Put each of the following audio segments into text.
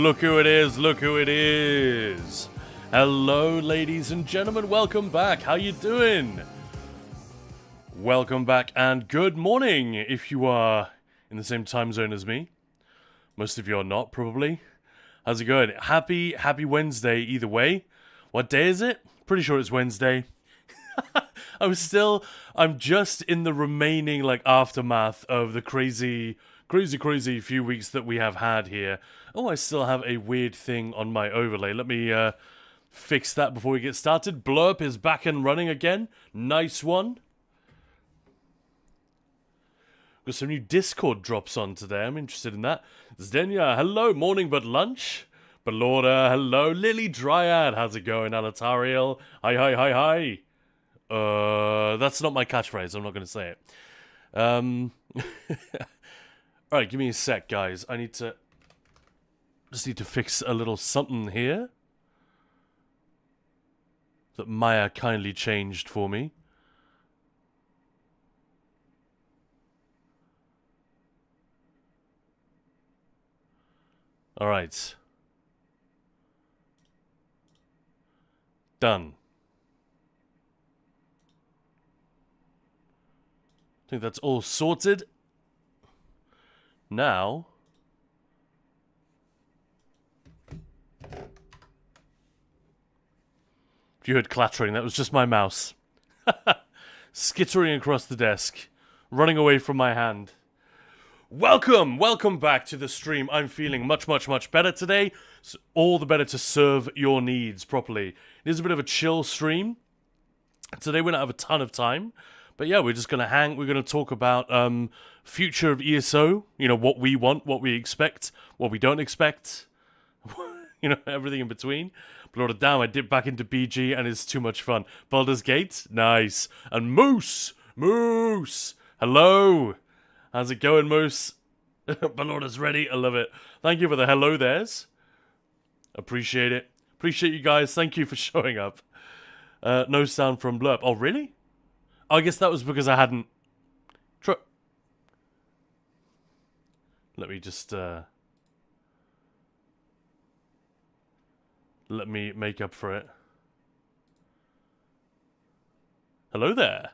Look who it is, look who it is. Hello, ladies and gentlemen, welcome back. How you doing? Welcome back and good morning if you are in the same time zone as me. Most of you are not, probably. How's it going? Happy Wednesday either way. What day is it? Pretty sure it's Wednesday. I'm just in the remaining aftermath of the crazy few weeks that we have had here. Oh, I still have a weird thing on my overlay. Let me fix that before we get started. Blurp is back and running again. Nice one. Got some new Discord drops on today. I'm interested in that. Zdenya, hello. Morning but lunch. Belorda, hello. Lily Dryad, how's it going? Alatariel, hi. That's not my catchphrase. I'm not going to say it. Alright, give me a sec, guys. I just need to fix a little something here that Maya kindly changed for me. Alright. Done. I think that's all sorted. Now, if you heard clattering, that was just my mouse. Skittering across the desk, running away from my hand. Welcome back to the stream. I'm feeling much better today. So all the better to serve your needs properly. It is a bit of a chill stream. Today we don't have a ton of time. But yeah, we're just going to hang. We're going to talk about future of ESO. You know, what we want, what we expect, what we don't expect. You know, everything in between. But damn, I dipped back into BG and it's too much fun. Baldur's Gate, nice. And Moose, hello. How's it going, Moose? Balorda's ready. I love it. Thank you for the hello there's. Appreciate it. Appreciate you guys. Thank you for showing up. No sound from Blurp. Oh, really? I guess that was because I hadn't... Let me just... Let me make up for it. Hello there.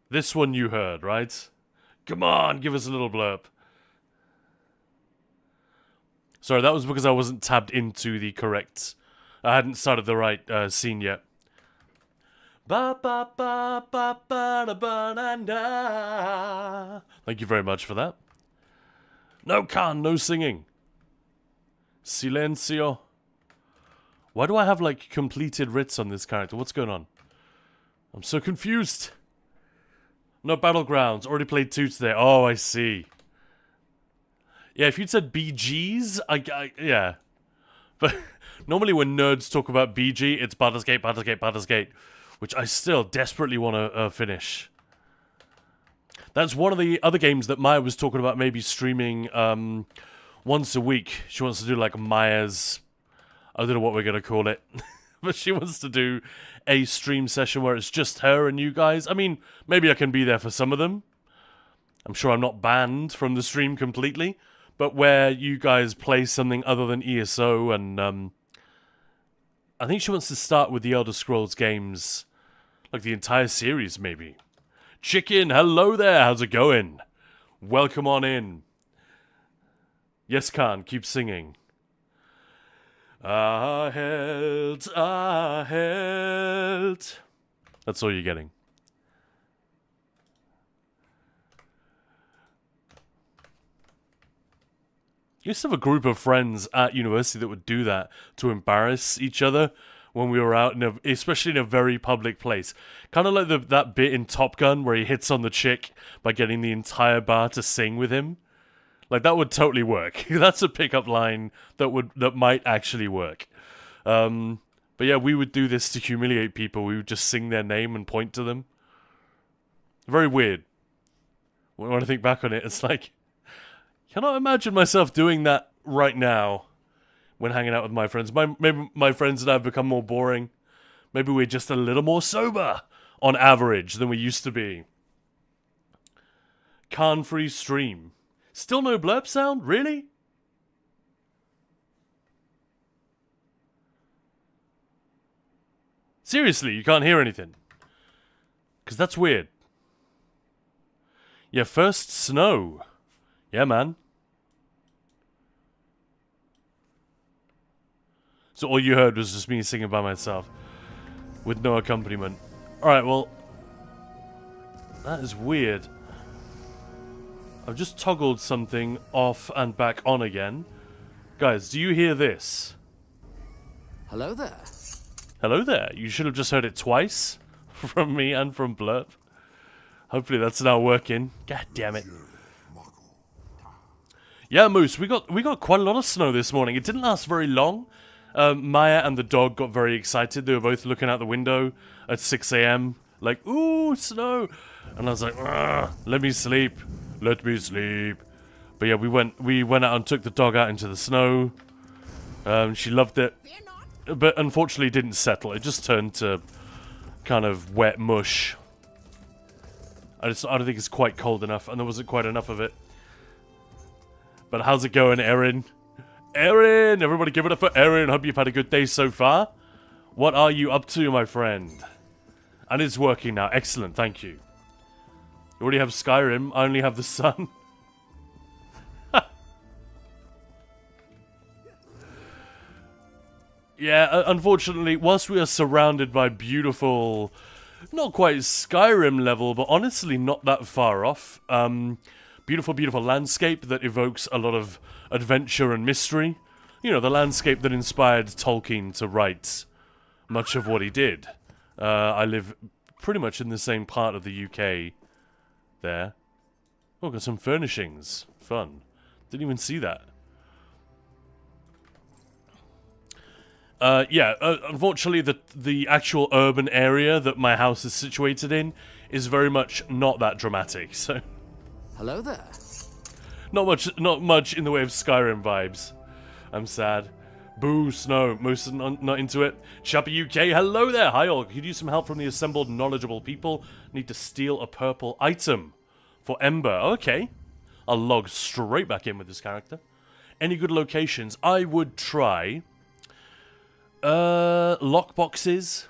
This one you heard, right? Come on, give us a little blurb. Sorry, that was because I wasn't tabbed into the correct... I hadn't started the right scene yet. Ba ba ba ba ba da ba da da. Thank you very much for that. No Khan, no singing. Silencio. Why do I have completed writs on this character? What's going on? I'm so confused. No Battlegrounds. Already played 2 today. Oh, I see. Yeah, if you'd said BGs, yeah. But normally when nerds talk about BG, it's Baldur's Gate. Which I still desperately want to finish. That's one of the other games that Maya was talking about maybe streaming once a week. She wants to do Maya's... I don't know what we're going to call it. But she wants to do a stream session where it's just her and you guys. I mean, maybe I can be there for some of them. I'm sure I'm not banned from the stream completely. But where you guys play something other than ESO and... I think she wants to start with the Elder Scrolls games... the entire series, maybe. Chicken, hello there. How's it going? Welcome on in. Yes, Khan, keep singing. A held. That's all you're getting. I used to have a group of friends at university that would do that to embarrass each other. When we were out, especially in a very public place. Kind of like that bit in Top Gun where he hits on the chick by getting the entire bar to sing with him. That would totally work. That's a pickup line that might actually work. But yeah, we would do this to humiliate people. We would just sing their name and point to them. Very weird. When I think back on it, it's cannot imagine myself doing that right now. When hanging out with my friends. Maybe my friends and I have become more boring. Maybe we're just a little more sober on average than we used to be. Khan free stream. Still no blurb sound? Really? Seriously, you can't hear anything. Because that's weird. Yeah, first snow. Yeah, man. So all you heard was just me singing by myself. With no accompaniment. Alright, well... that is weird. I've just toggled something off and back on again. Guys, do you hear this? Hello there. Hello there. You should have just heard it twice. From me and from Blurp. Hopefully that's now working. God damn it. Yeah, Moose, we got quite a lot of snow this morning. It didn't last very long. Maya and the dog got very excited. They were both looking out the window at 6 a.m. Like, ooh, snow. And I was like, let me sleep. Let me sleep. But yeah, we went out and took the dog out into the snow. She loved it. But unfortunately it didn't settle. It just turned to kind of wet mush. I don't think it's quite cold enough, and there wasn't quite enough of it. But how's it going, Erin? Erin! Everybody give it up for Erin. Hope you've had a good day so far. What are you up to, my friend? And it's working now. Excellent, thank you. You already have Skyrim. I only have the sun. Yeah, unfortunately, whilst we are surrounded by beautiful... not quite Skyrim level, but honestly not that far off. Beautiful, beautiful landscape that evokes a lot of adventure and mystery. You know, the landscape that inspired Tolkien to write much of what he did. I live pretty much in the same part of the UK there. Oh, got some furnishings. Fun. Didn't even see that. Yeah, unfortunately the actual urban area that my house is situated in is very much not that dramatic, so... Hello there. Not much in the way of Skyrim vibes. I'm sad. Boo, snow. Most are not into it. Chappy UK, hello there. Hi all. Could use some help from the assembled knowledgeable people. Need to steal a purple item. For Ember. Okay. I'll log straight back in with this character. Any good locations? I would try... lockboxes.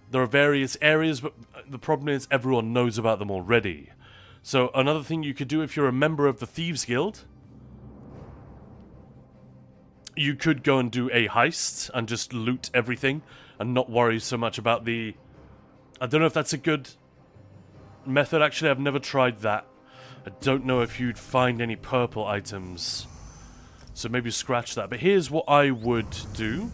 There are various areas, but the problem is everyone knows about them already. So another thing you could do if you're a member of the Thieves Guild, you could go and do a heist and just loot everything and not worry so much about the... I don't know if that's a good method. Actually, I've never tried that. I don't know if you'd find any purple items. So maybe scratch that. But here's what I would do.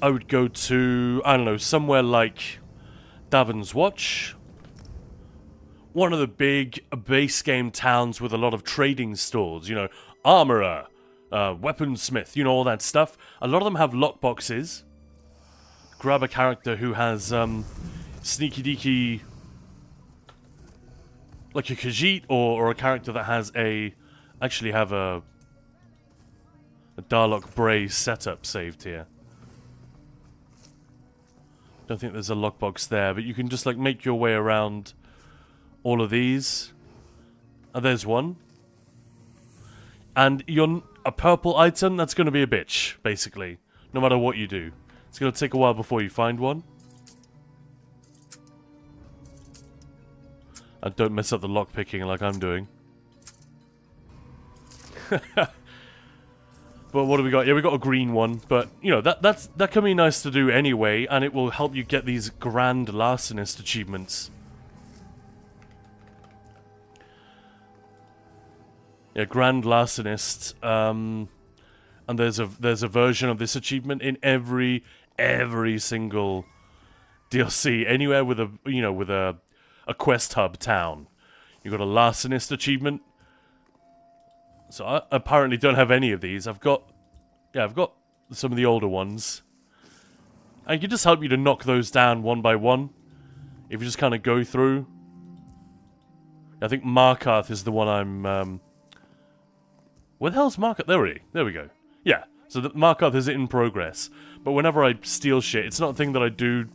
I would go to, I don't know, somewhere like Davon's Watch. One of the big base game towns with a lot of trading stores. You know, armorer, weaponsmith, you know, all that stuff. A lot of them have lockboxes. Grab a character who has sneaky deaky... like a Khajiit, or a character that has a... actually have a Darlock Bray setup saved here. Don't think there's a lockbox there, but you can just like make your way around all of these. And there's one. And you're a purple item, that's going to be a bitch, basically. No matter what you do. It's going to take a while before you find one. And don't mess up the lockpicking like I'm doing. But what do we got? Yeah, we got a green one. But, you know, that can be nice to do anyway. And it will help you get these grand larcenist achievements. Yeah, grand larcenist. And there's a version of this achievement in every single DLC. Anywhere with a, you know, with a quest hub town. You got a larcenist achievement. So I apparently don't have any of these. I've got some of the older ones. And it can just help you to knock those down one by one. If you just kind of go through. I think Markarth is the one I'm... where the hell's Markarth? There we go. Yeah, so the Markarth is in progress. But whenever I steal shit, it's not a thing that I do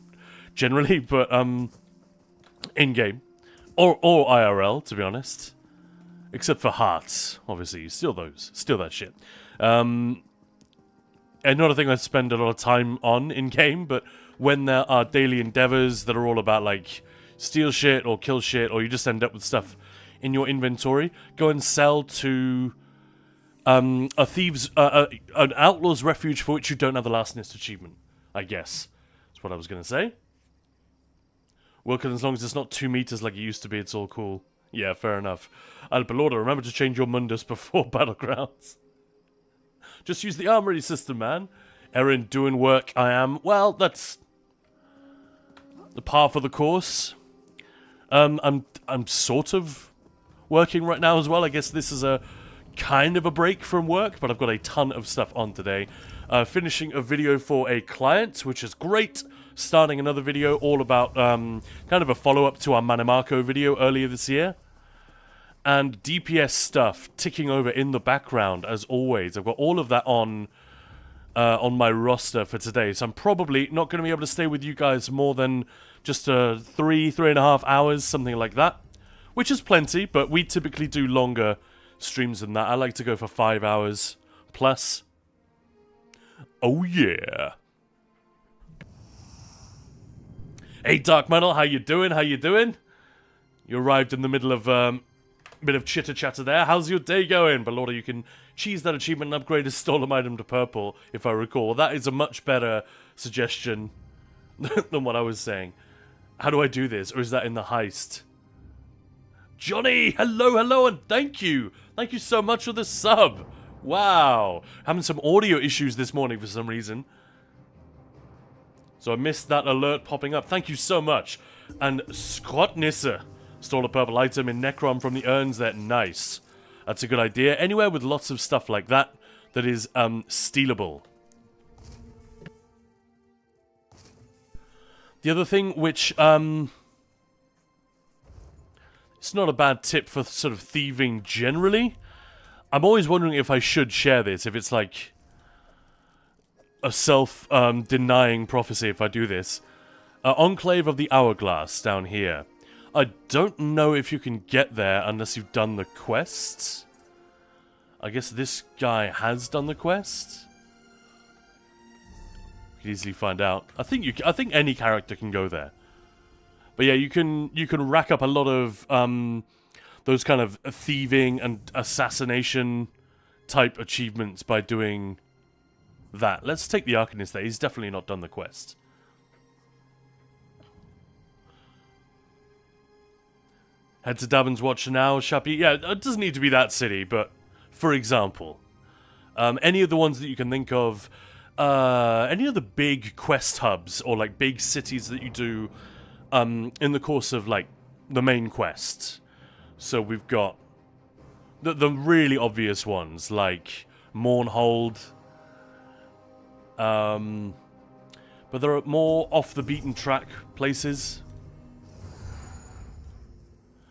generally, but in-game. Or IRL, to be honest. Except for hearts, obviously. You steal those. Steal that shit. Another thing I spend a lot of time on in-game, but when there are daily endeavors that are all about, like, steal shit or kill shit, or you just end up with stuff in your inventory, go and sell to an outlaw's refuge for which you don't have the lastness achievement, I guess. That's what I was going to say. Well, because as long as it's not 2 meters like it used to be, it's all cool. Yeah, fair enough. Belorda, remember to change your mundus before Battlegrounds. Just use the armory system, man. Erin, doing work, I am. Well, that's the par for the course. I'm sort of working right now as well. I guess this is a kind of a break from work, but I've got a ton of stuff on today. Finishing a video for a client, which is great. Starting another video all about kind of a follow-up to our Manimarco video earlier this year. And DPS stuff ticking over in the background, as always. I've got all of that on my roster for today, so I'm probably not going to be able to stay with you guys more than just 3.5 hours, something like that. Which is plenty, but we typically do longer streams than that. I like to go for 5 hours plus. Oh yeah. Hey Dark Metal, how you doing? How you doing? You arrived in the middle of bit of chitter chatter there. How's your day going? Belorda, you can cheese that achievement and upgrade a stolen item to purple, if I recall. That is a much better suggestion than what I was saying. How do I do this? Or is that in the heist? Johnny! Hello, hello, and thank you! Thank you so much for the sub! Wow! Having some audio issues this morning for some reason. So I missed that alert popping up. Thank you so much. And Scott Nisser stole a purple item in Necron from the urns there. Nice. That's a good idea. Anywhere with lots of stuff like that that is stealable. The other thing which it's not a bad tip for sort of thieving generally. I'm always wondering if I should share this, if it's like a self-denying prophecy if I do this. Enclave of the Hourglass down here. I don't know if you can get there unless you've done the quests. I guess this guy has done the quest. You can easily find out. I think any character can go there. But yeah, you can rack up a lot of those kind of thieving and assassination type achievements by doing that. Let's take the Arcanist there. He's definitely not done the quest. Head to Davin's Watch now, Shappy. Yeah, it doesn't need to be that city, but for example, any of the ones that you can think of, any of the big quest hubs or like big cities that you do in the course of like the main quest. So we've got the really obvious ones like Mournhold, but there are more off the beaten track places.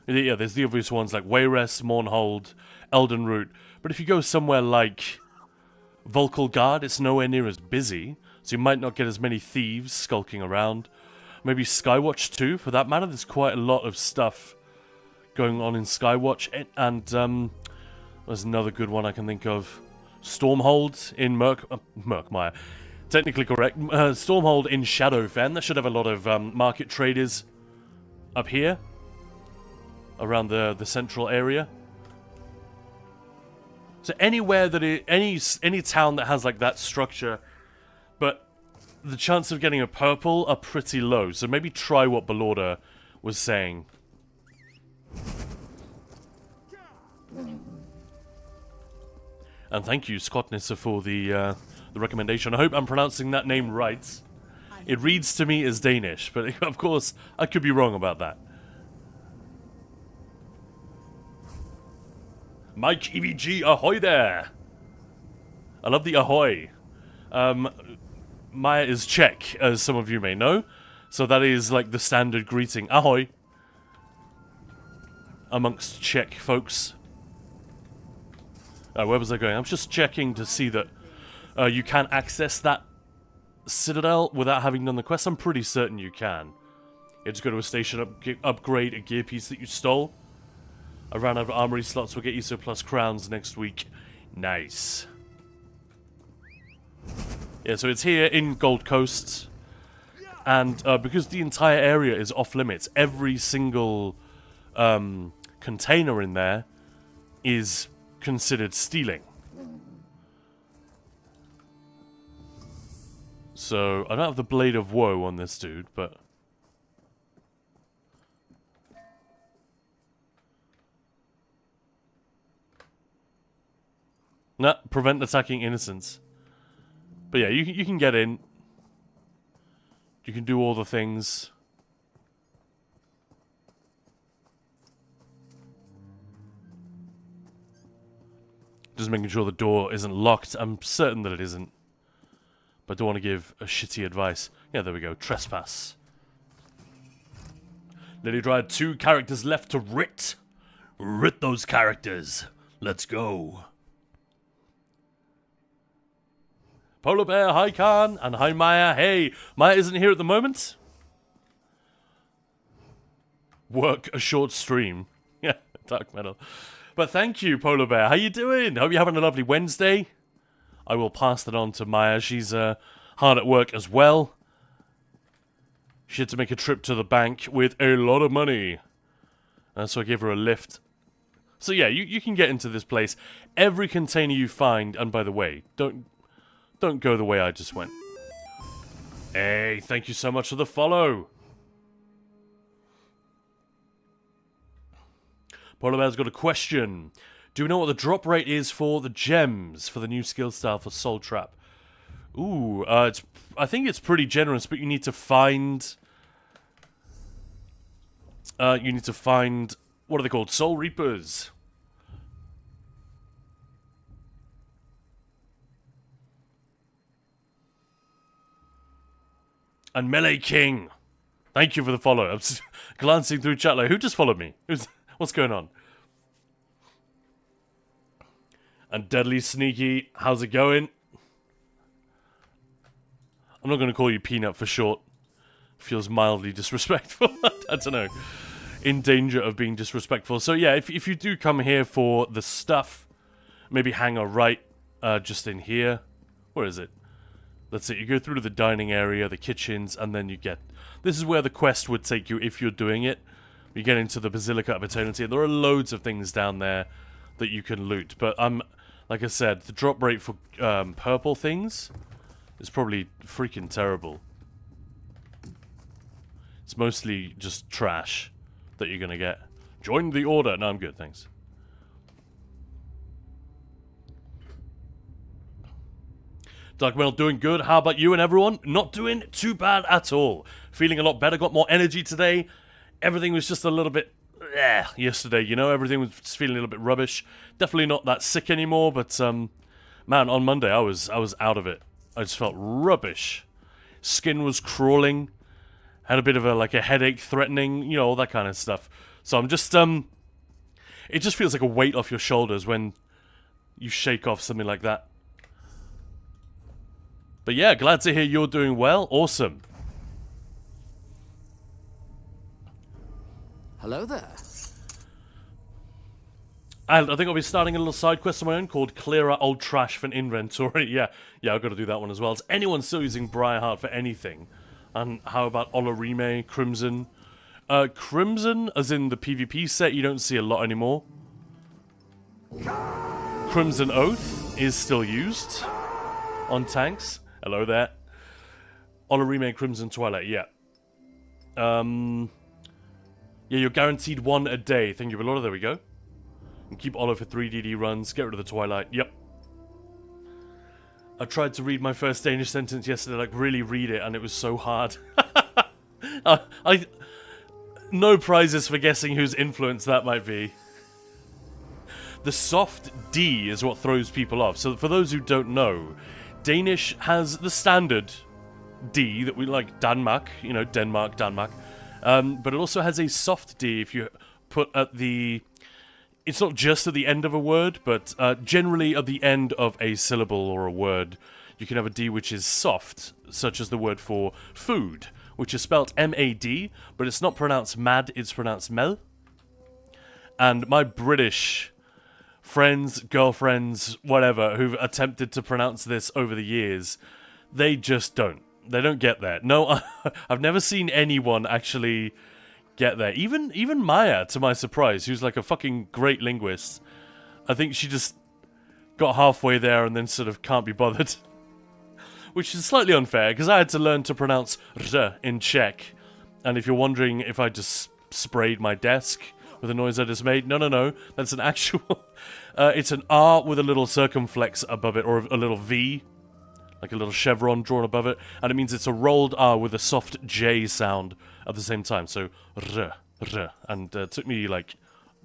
Yeah, there's the obvious ones like Wayrest, Mournhold, Eldenroot. But if you go somewhere like Volkelgard, it's nowhere near as busy, so you might not get as many thieves skulking around. Maybe Skywatch too, for that matter. There's quite a lot of stuff going on in Skywatch. And there's another good one I can think of. Stormhold in Murkmire. Technically correct. Stormhold in Shadowfen. That should have a lot of market traders up here. Around the central area. So anywhere that any town that has like that structure, but the chance of getting a purple are pretty low. So maybe try what Belorda was saying. And thank you, Scott Nisser, for the recommendation. I hope I'm pronouncing that name right. It reads to me as Danish, but of course I could be wrong about that. Mike EVG, ahoy there! I love the ahoy. Maya is Czech, as some of you may know. So that is like the standard greeting. Ahoy! Amongst Czech folks. Where was I going? I'm just checking to see that you can access that citadel without having done the quest. I'm pretty certain you can. You just go to a station, upgrade a gear piece that you stole. I ran out of armory slots. We'll get ESO plus crowns next week. Nice. Yeah, so it's here in Gold Coast. And because the entire area is off limits, every single container in there is considered stealing. So, I don't have the Blade of Woe on this dude, but... Nah, prevent attacking innocents. But yeah, you can get in. You can do all the things. Just making sure the door isn't locked. I'm certain that it isn't. But I don't want to give a shitty advice. Yeah, there we go. Trespass. Lady Dryad, 2 characters left to writ. Writ those characters. Let's go. Polar Bear, hi Khan, and hi Maya. Hey, Maya isn't here at the moment. Work a short stream. Yeah, dark metal. But thank you, Polar Bear. How you doing? Hope you're having a lovely Wednesday. I will pass that on to Maya. She's hard at work as well. She had to make a trip to the bank with a lot of money. So I gave her a lift. So yeah, you can get into this place. Every container you find, and by the way, don't go the way I just went. Hey, thank you so much for the follow. Polar Bear's got a question. Do we know what the drop rate is for the gems for the new skill style for Soul Trap? Ooh, I think it's pretty generous, but you need to find... what are they called? Soul Reapers. And Melee King. Thank you for the follow. I'm glancing through chat like, who just followed me? What's going on? And Deadly Sneaky, how's it going? I'm not going to call you Peanut for short. Feels mildly disrespectful. I don't know. In danger of being disrespectful. So yeah, if you do come here for the stuff, maybe hang a right just in here. Where is it? That's it. You go through to the dining area, the kitchens, and then you get... This is where the quest would take you if you're doing it. You get into the Basilica of Eternity, and there are loads of things down there that you can loot. But like I said, the drop rate for purple things is probably freaking terrible. It's mostly just trash that you're gonna get. Join the order. No, I'm good, thanks. Dark Metal doing good. How about you and everyone? Not doing too bad at all. Feeling a lot better. Got more energy today. Everything was just a little bit yesterday, you know. Everything was just feeling a little bit rubbish. Definitely not that sick anymore, but man, on Monday I was out of it. I just felt rubbish. Skin was crawling. Had a bit of a headache threatening, you know, all that kind of stuff. So I'm just it just feels like a weight off your shoulders when you shake off something like that. But yeah, glad to hear you're doing well. Awesome. Hello there. And I think I'll be starting a little side quest of my own called Clear Out Old Trash for an Inventory. yeah, I've got to do that one as well. Is anyone still using Briarheart for anything? And how about Olorime, Crimson? Crimson, as in the PvP set, you don't see a lot anymore. Crimson Oath is still used on tanks. Hello there. Olorime, Crimson Twilight, yeah. Yeah, you're guaranteed 1 a day. Thank you, Valora. There we go. And keep Olo for 3 DD runs. Get rid of the Twilight. Yep. I tried to read my first Danish sentence yesterday, like really read it, and it was so hard. No prizes for guessing whose influence that might be. The soft D is what throws people off. So for those who don't know, Danish has the standard D that we like, Danmark, you know, Denmark, Danmark. But it also has a soft D if you put at the... It's not just at the end of a word, but generally at the end of a syllable or a word, you can have a D which is soft, such as the word for food, which is spelt M-A-D, but it's not pronounced mad, it's pronounced mel. And my British friends, girlfriends, whatever, who've attempted to pronounce this over the years, they just don't. They don't get there. No, I've never seen anyone actually get there. Even Maya, to my surprise, who's like a fucking great linguist, I think she just got halfway there and then sort of can't be bothered. Which is slightly unfair, because I had to learn to pronounce R in Czech. And if you're wondering if I just sprayed my desk with the noise I just made, no, that's an actual... it's an R with a little circumflex above it, or a little V, like a little chevron drawn above it, and it means it's a rolled R with a soft J sound at the same time, so R, and it took me, like,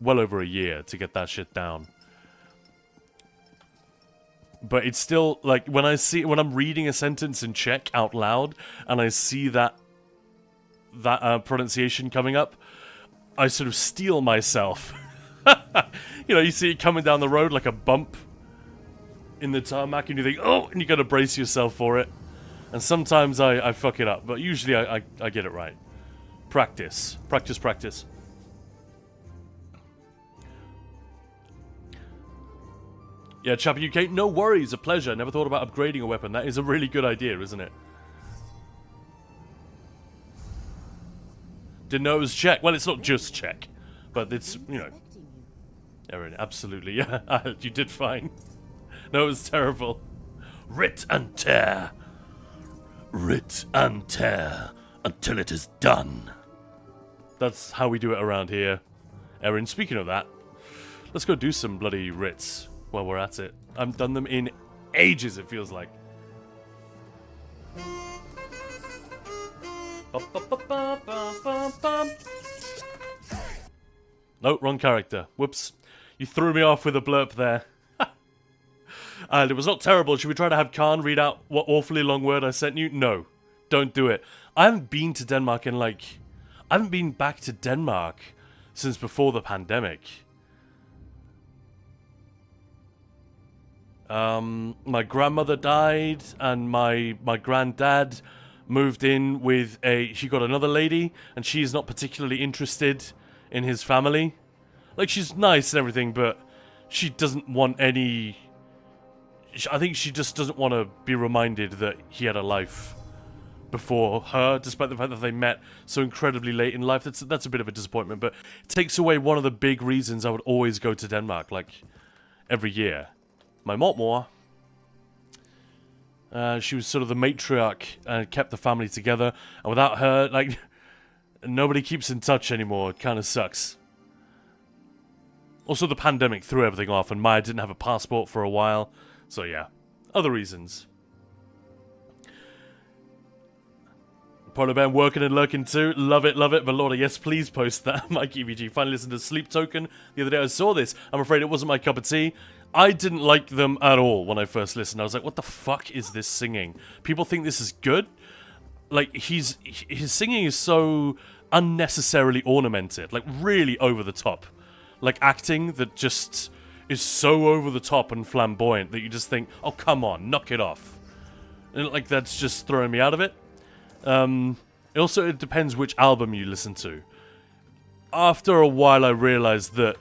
well over a year to get that shit down. But it's still, like, when I'm reading a sentence in Czech out loud, and I see that pronunciation coming up, I sort of steel myself. You know, you see it coming down the road like a bump in the tarmac, and you think, oh, and you gotta brace yourself for it. And sometimes I fuck it up, but usually I get it right. Practice. Practice. Yeah, Chapper UK, no worries, a pleasure. Never thought about upgrading a weapon. That is a really good idea, isn't it? Didn't know it was Czech. Well, it's not just Czech, but it's, you know. Erin, absolutely, yeah. You did fine. No, it was terrible. Writ and tear. Writ and tear until it is done. That's how we do it around here. Erin, speaking of that, let's go do some bloody writs while we're at it. I haven't done them in ages, it feels like. No, wrong character. Whoops. You threw me off with a blurb there. And it was not terrible. Should we try to have Khan read out what awfully long word I sent you? No. Don't do it. I haven't been to Denmark in, like... I haven't been back to Denmark since before the pandemic. My grandmother died, and my granddad moved in with she got another lady, and she's not particularly interested in his family. Like, she's nice and everything, but she doesn't want any... I think she just doesn't want to be reminded that he had a life before her, despite the fact that they met so incredibly late in life. That's a bit of a disappointment, but it takes away one of the big reasons I would always go to Denmark, like, every year. My mormor, she was sort of the matriarch and kept the family together, and without her, like, nobody keeps in touch anymore. It kind of sucks. Also, the pandemic threw everything off, and Maya didn't have a passport for a while, so yeah, other reasons. Polar Bear working and lurking too. Love it, Valorda. Yes, please post that. Mike EVG. Finally listened to Sleep Token the other day. I saw this. I'm afraid it wasn't my cup of tea. I didn't like them at all when I first listened. I was like, what the fuck is this singing? People think this is good? Like, his singing is so unnecessarily ornamented. Like, really over the top. Like, acting that just is so over the top and flamboyant that you just think, oh, come on, knock it off. And, like, that's just throwing me out of it. It depends which album you listen to. After a while, I realized that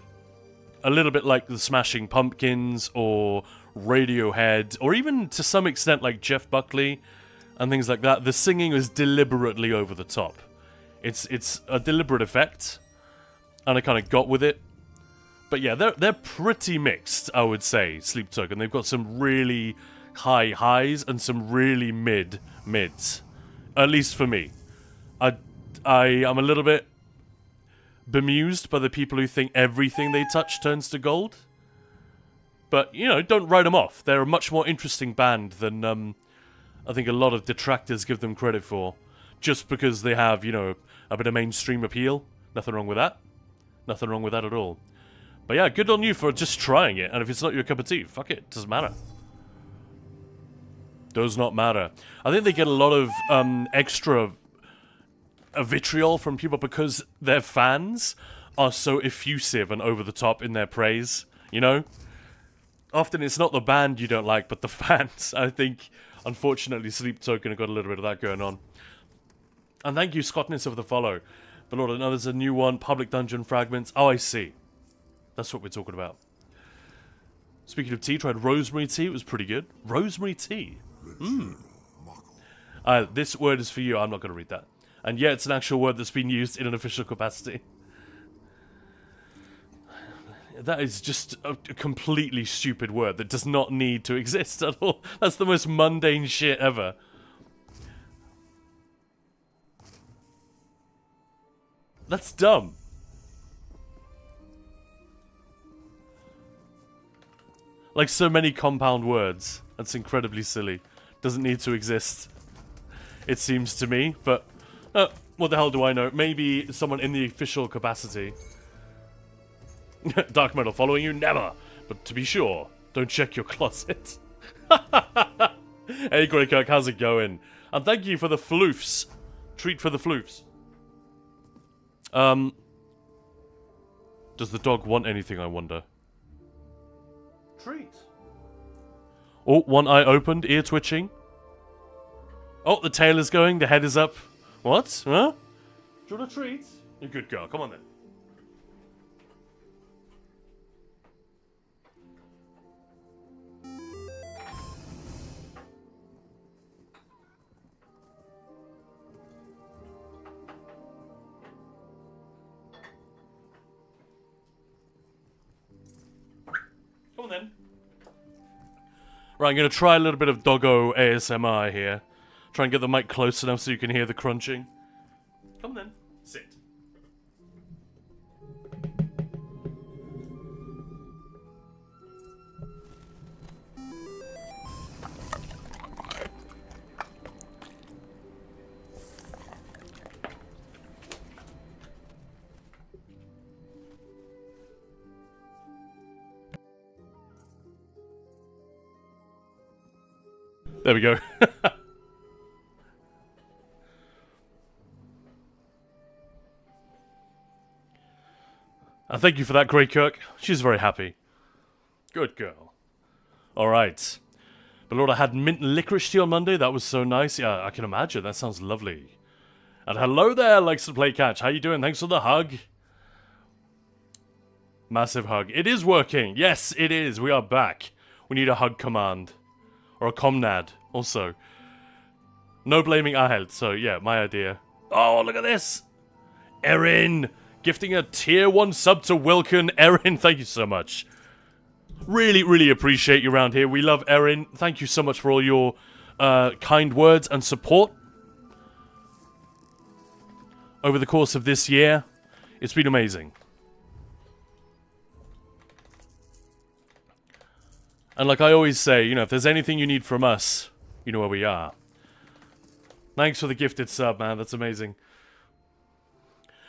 a little bit like the Smashing Pumpkins or Radiohead, or even to some extent like Jeff Buckley and things like that, the singing is deliberately over the top. It's a deliberate effect, and I kind of got with it. But yeah, they're pretty mixed, I would say, Sleep Token. They've got some really high highs and some really mids. At least for me. I'm a little bit bemused by the people who think everything they touch turns to gold. But, you know, don't write them off. They're a much more interesting band than I think a lot of detractors give them credit for. Just because they have, you know, a bit of mainstream appeal. Nothing wrong with that. Nothing wrong with that at all. But yeah, good on you for just trying it. And if it's not your cup of tea, fuck it. Doesn't matter. Does not matter. I think they get a lot of extra vitriol from people because their fans are so effusive and over the top in their praise, you know? Often it's not the band you don't like, but the fans. I think, unfortunately, Sleep Token have got a little bit of that going on. And thank you, Scottness, for the follow. But Lord, I know there's a new one, Public Dungeon Fragments. Oh, I see. That's what we're talking about. Speaking of tea, tried rosemary tea. It was pretty good. Rosemary tea. This word is for you. I'm not going to read that. And yeah, it's an actual word that's been used in an official capacity. That is just a completely stupid word that does not need to exist at all. That's the most mundane shit ever. That's dumb. Like so many compound words. That's incredibly silly. Doesn't need to exist. It seems to me, but what the hell do I know? Maybe someone in the official capacity. Dark metal following you? Never. But to be sure, don't check your closet. Hey, Grey Kirk, how's it going? And thank you for the floofs. Treat for the floofs. Does the dog want anything, I wonder? Treat. Oh, one eye opened, ear twitching. Oh, the tail is going, the head is up. What? Huh? Do you want a treat? You're a good girl, come on then. Come on then. Right, I'm going to try a little bit of doggo ASMR here. Try and get the mic close enough so you can hear the crunching. Come on then. Sit. There we go. And thank you for that, Grey Kirk. She's very happy. Good girl. Alright. But Lord, I had mint licorice tea on Monday. That was so nice. Yeah, I can imagine. That sounds lovely. And hello there, likes to play catch. How you doing? Thanks for the hug. Massive hug. It is working. Yes, it is. We are back. We need a hug command. Or a comnad, also. No blaming Aheld, so yeah, my idea. Oh, look at this! Erin! Gifting a tier 1 sub to Wilkin. Erin, thank you so much. Really, really appreciate you around here. We love Erin. Thank you so much for all your kind words and support. Over the course of this year, it's been amazing. And like I always say, you know, if there's anything you need from us, you know where we are. Thanks for the gifted sub, man. That's amazing.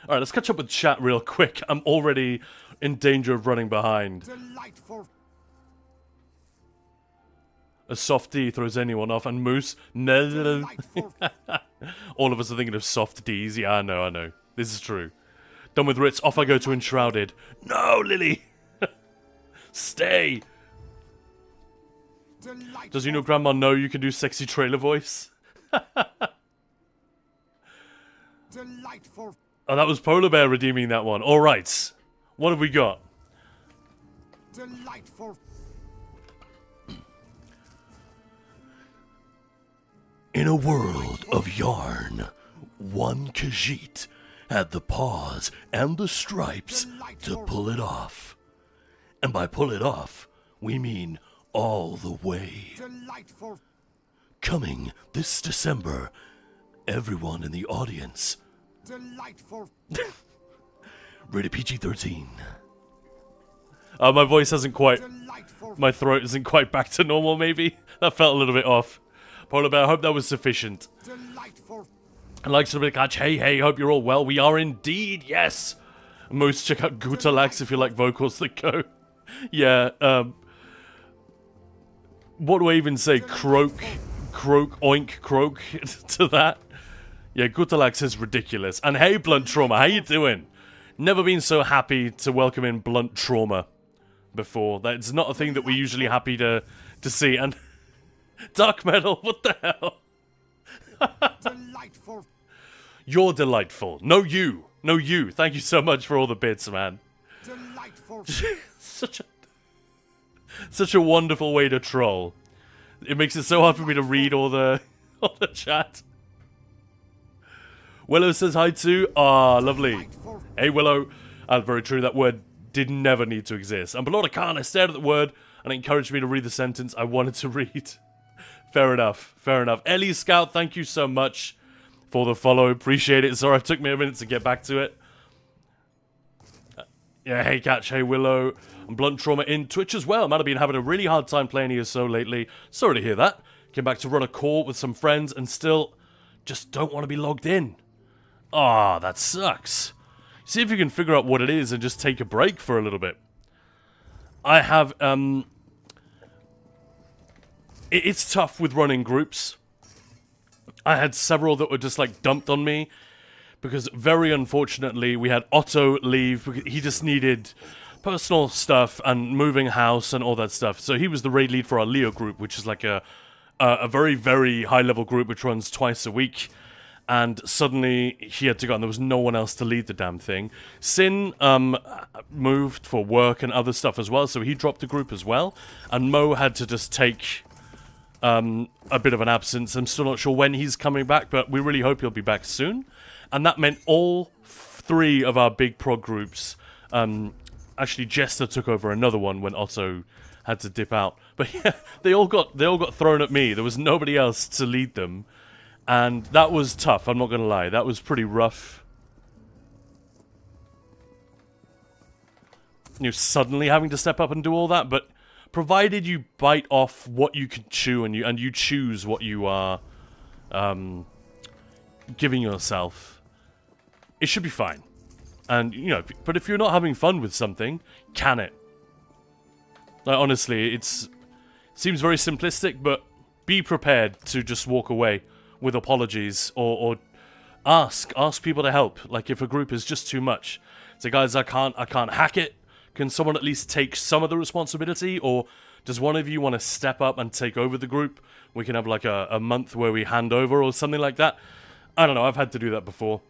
Alright, let's catch up with chat real quick. I'm already in danger of running behind. Delightful. A softie throws anyone off, and Moose... No. All of us are thinking of soft Ds. Yeah, I know. This is true. Done with Ritz, off I go to Enshrouded. No, Lily! Stay! Delightful. Does you know Grandma know you can do sexy trailer voice? Delightful. Oh, that was Polar Bear redeeming that one. Alright. What have we got? Delightful. In a world of yarn, one Khajiit had the paws and the stripes to pull it off. And by pull it off, we mean all the way. Delightful. Coming this December, everyone in the audience, Delightful. rated PG-13. My voice hasn't quite... Delightful. My throat isn't quite back to normal, maybe? That felt a little bit off. Polar Bear, I hope that was sufficient. Delightful. And like to catch, hey, hope you're all well. We are indeed, yes! Most check out Gutalax if you like vocals that go. Yeah, what do I even say? Croak, oink, croak to that? Yeah, Gutalax is ridiculous. And hey, Blunt Trauma, how you doing? Never been so happy to welcome in Blunt Trauma before. That's not a thing that we're usually happy to see. And Dark Metal, what the hell? Delightful. You're delightful. No, you. Thank you so much for all the bits, man. Delightful. for such a wonderful way to troll. It makes it so hard for me to read all the chat. Willow says hi too. Ah, lovely. light for Hey Willow. Very true, that word did never need to exist. And Lord Khan, I stared at the word and it encouraged me to read the sentence I wanted to read. Fair enough, fair enough. Ellie Scout, thank you so much for the follow. Appreciate it. Sorry, it took me a minute to get back to it. Yeah, hey Catch, hey Willow. And Blunt Trauma in Twitch as well. Man, I've been having a really hard time playing ESO lately. Sorry to hear that. Came back to run a call with some friends and still just don't want to be logged in. Ah, that sucks. See if you can figure out what it is and just take a break for a little bit. I have, it's tough with running groups. I had several that were just like dumped on me because very unfortunately we had Otto leave because he just needed personal stuff and moving house and all that stuff. So he was the raid lead for our Leo group, which is like a very, very high level group which runs twice a week. And suddenly he had to go and there was no one else to lead the damn thing. Sin moved for work and other stuff as well, so he dropped the group as well. And Mo had to just take a bit of an absence. I'm still not sure when he's coming back, but we really hope he'll be back soon. And that meant all three of our big prog groups, actually Jester took over another one when Otto had to dip out. But yeah, they all got thrown at me. There was nobody else to lead them. And that was tough, I'm not going to lie. That was pretty rough. You know, suddenly having to step up and do all that, but provided you bite off what you can chew and you choose what you are giving yourself, it should be fine. And, you know, but if you're not having fun with something, can it? Like, honestly, it seems very simplistic, but be prepared to just walk away with apologies or ask people to help. Like if a group is just too much, say guys, I can't hack it. Can someone at least take some of the responsibility, or does one of you want to step up and take over the group? We can have like a month where we hand over or something like that. I don't know, I've had to do that before.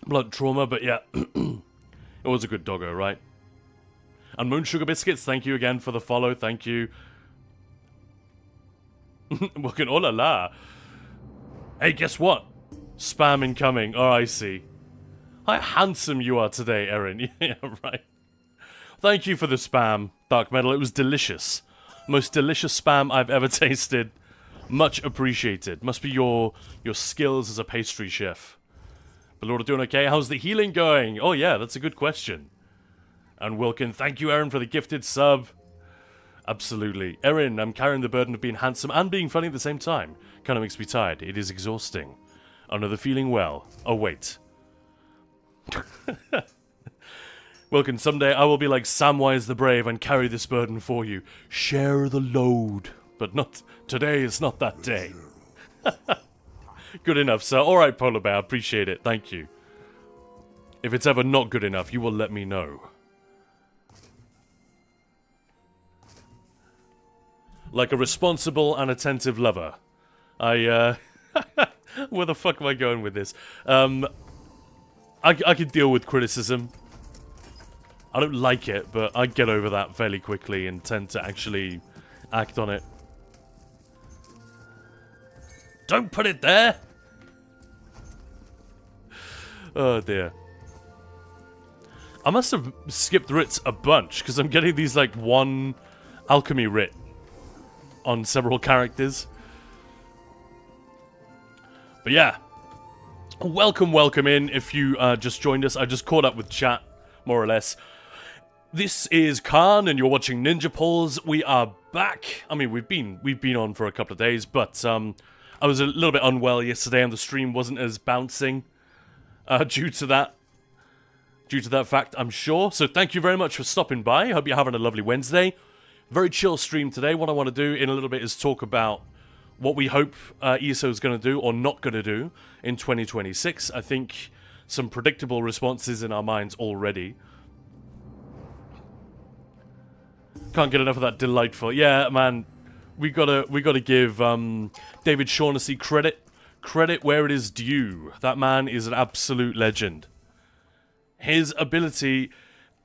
Blunt Trauma, but yeah, it was a good doggo, right? And Moon Sugar Biscuits, thank you again for the follow, thank you. Welcome, oh la la. Hey, guess what? Spam incoming. Oh, I see. How handsome you are today, Erin. Yeah, right. Thank you for the spam, Dark Metal. It was delicious. Most delicious spam I've ever tasted. Much appreciated. Must be your skills as a pastry chef. But Lord, doing okay? How's the healing going? Oh, yeah, that's a good question. And Wilkin, thank you, Erin, for the gifted sub. Absolutely. Erin, I'm carrying the burden of being handsome and being funny at the same time. Kind of makes me tired. It is exhausting. Another feeling well. Oh, wait. Wilkin, someday I will be like Samwise the Brave and carry this burden for you. Share the load. But not today is not that day. Good enough, sir. Alright, Polar Bear. Appreciate it. Thank you. If it's ever not good enough, you will let me know. Like a responsible and attentive lover. Where the fuck am I going with this? I can deal with criticism. I don't like it, but I get over that fairly quickly and tend to actually act on it. Don't put it there! Oh dear. I must have skipped writs a bunch, because I'm getting these like one alchemy writ on several characters. But yeah, welcome in if you just joined us. I just caught up with chat, more or less. This is Khan, and you're watching Ninja Pulls. We are back. I mean, we've been on for a couple of days, but I was a little bit unwell yesterday, and the stream wasn't as bouncing due to that fact, I'm sure. So thank you very much for stopping by. Hope you're having a lovely Wednesday. Very chill stream today. What I want to do in a little bit is talk about what we hope ESO is going to do or not going to do in 2026. I think some predictable responses in our minds already. Can't get enough of that delightful. Yeah, man, we gotta give David Shaughnessy credit where it is due. That man is an absolute legend. His ability,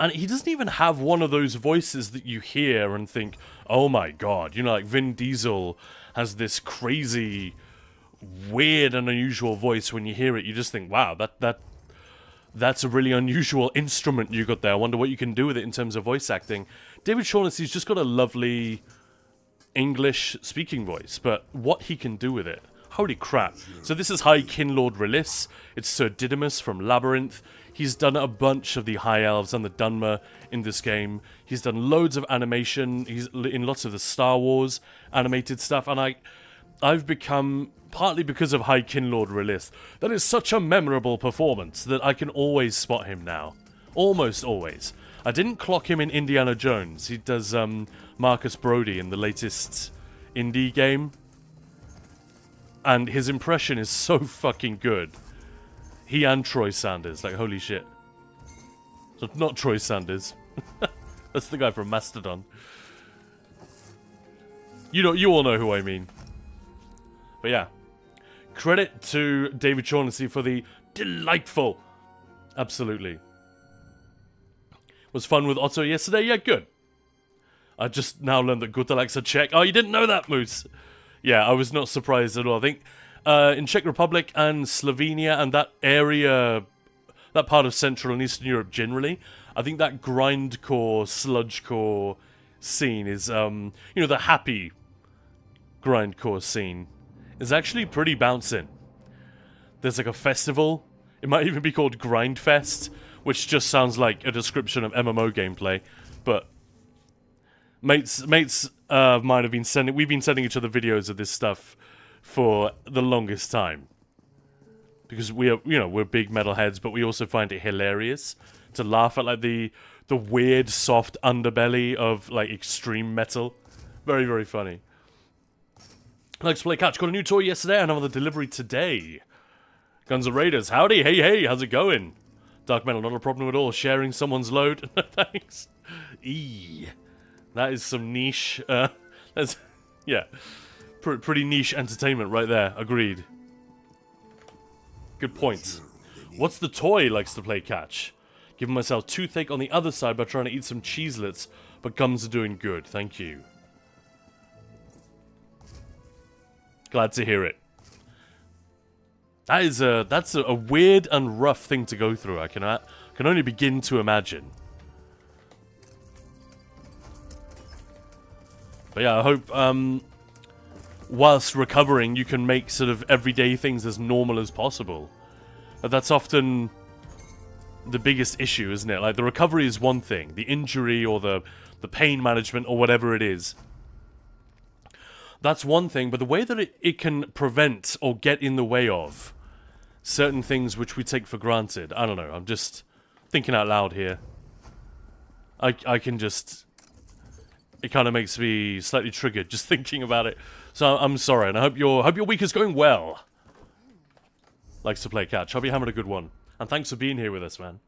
And he doesn't even have one of those voices that you hear and think, oh my god. You know, like Vin Diesel has this crazy, weird and unusual voice. When you hear it, you just think, wow, that's a really unusual instrument you got there. I wonder what you can do with it in terms of voice acting. David Shaughnessy's just got a lovely English speaking voice, but what he can do with it, holy crap. So this is High Kinlord Release. It's Sir Didymus from Labyrinth. He's done a bunch of the High Elves and the Dunmer in this game. He's done loads of animation. He's in lots of the Star Wars animated stuff, and I've become, partly because of High Kinlord Release, that is such a memorable performance that I can always spot him now. Almost always. I didn't clock him in Indiana Jones. He does Marcus Brody in the latest indie game. And his impression is so fucking good. He and Troy Sanders, like, holy shit. So, not Troy Sanders. That's the guy from Mastodon. You all know who I mean. But yeah. Credit to David Shaughnessy for the delightful. Absolutely. Was fun with Otto yesterday? Yeah, good. I just now learned that Gutalak's a Czech. Oh, you didn't know that, Moose? Yeah, I was not surprised at all. I think in Czech Republic and Slovenia and that area, that part of Central and Eastern Europe generally, I think that grindcore, sludgecore scene is, you know, the happy grindcore scene is actually pretty bouncing. There's like a festival. It might even be called Grindfest, which just sounds like a description of MMO gameplay. But mates might have been sending. We've been sending each other videos of this stuff for the longest time because we are, you know, we're big metalheads, but we also find it hilarious to laugh at like the weird soft underbelly of like extreme metal. Very, very funny. Likes to play catch. Got a new toy yesterday and another delivery today. Guns N' Raiders. Howdy. Hey, how's it going? Dark metal, not a problem at all. Sharing someone's load. Thanks. That is some niche. That's, yeah. Pretty niche entertainment right there. Agreed. Good points. What's the toy likes to play catch? Giving myself toothache on the other side by trying to eat some cheeselets, but gums are doing good. Thank you. Glad to hear it. That's a weird and rough thing to go through. I can only begin to imagine. But yeah, I hope whilst recovering, you can make sort of everyday things as normal as possible. That's often the biggest issue, isn't it? Like, the recovery is one thing. The injury or the pain management or whatever it is, that's one thing. But the way that it can prevent or get in the way of certain things which we take for granted. I don't know. I'm just thinking out loud here. I can just... It kind of makes me slightly triggered just thinking about it. So I'm sorry, and I hope your week is going well. Likes to play catch. Hope you're having a good one. And thanks for being here with us, man.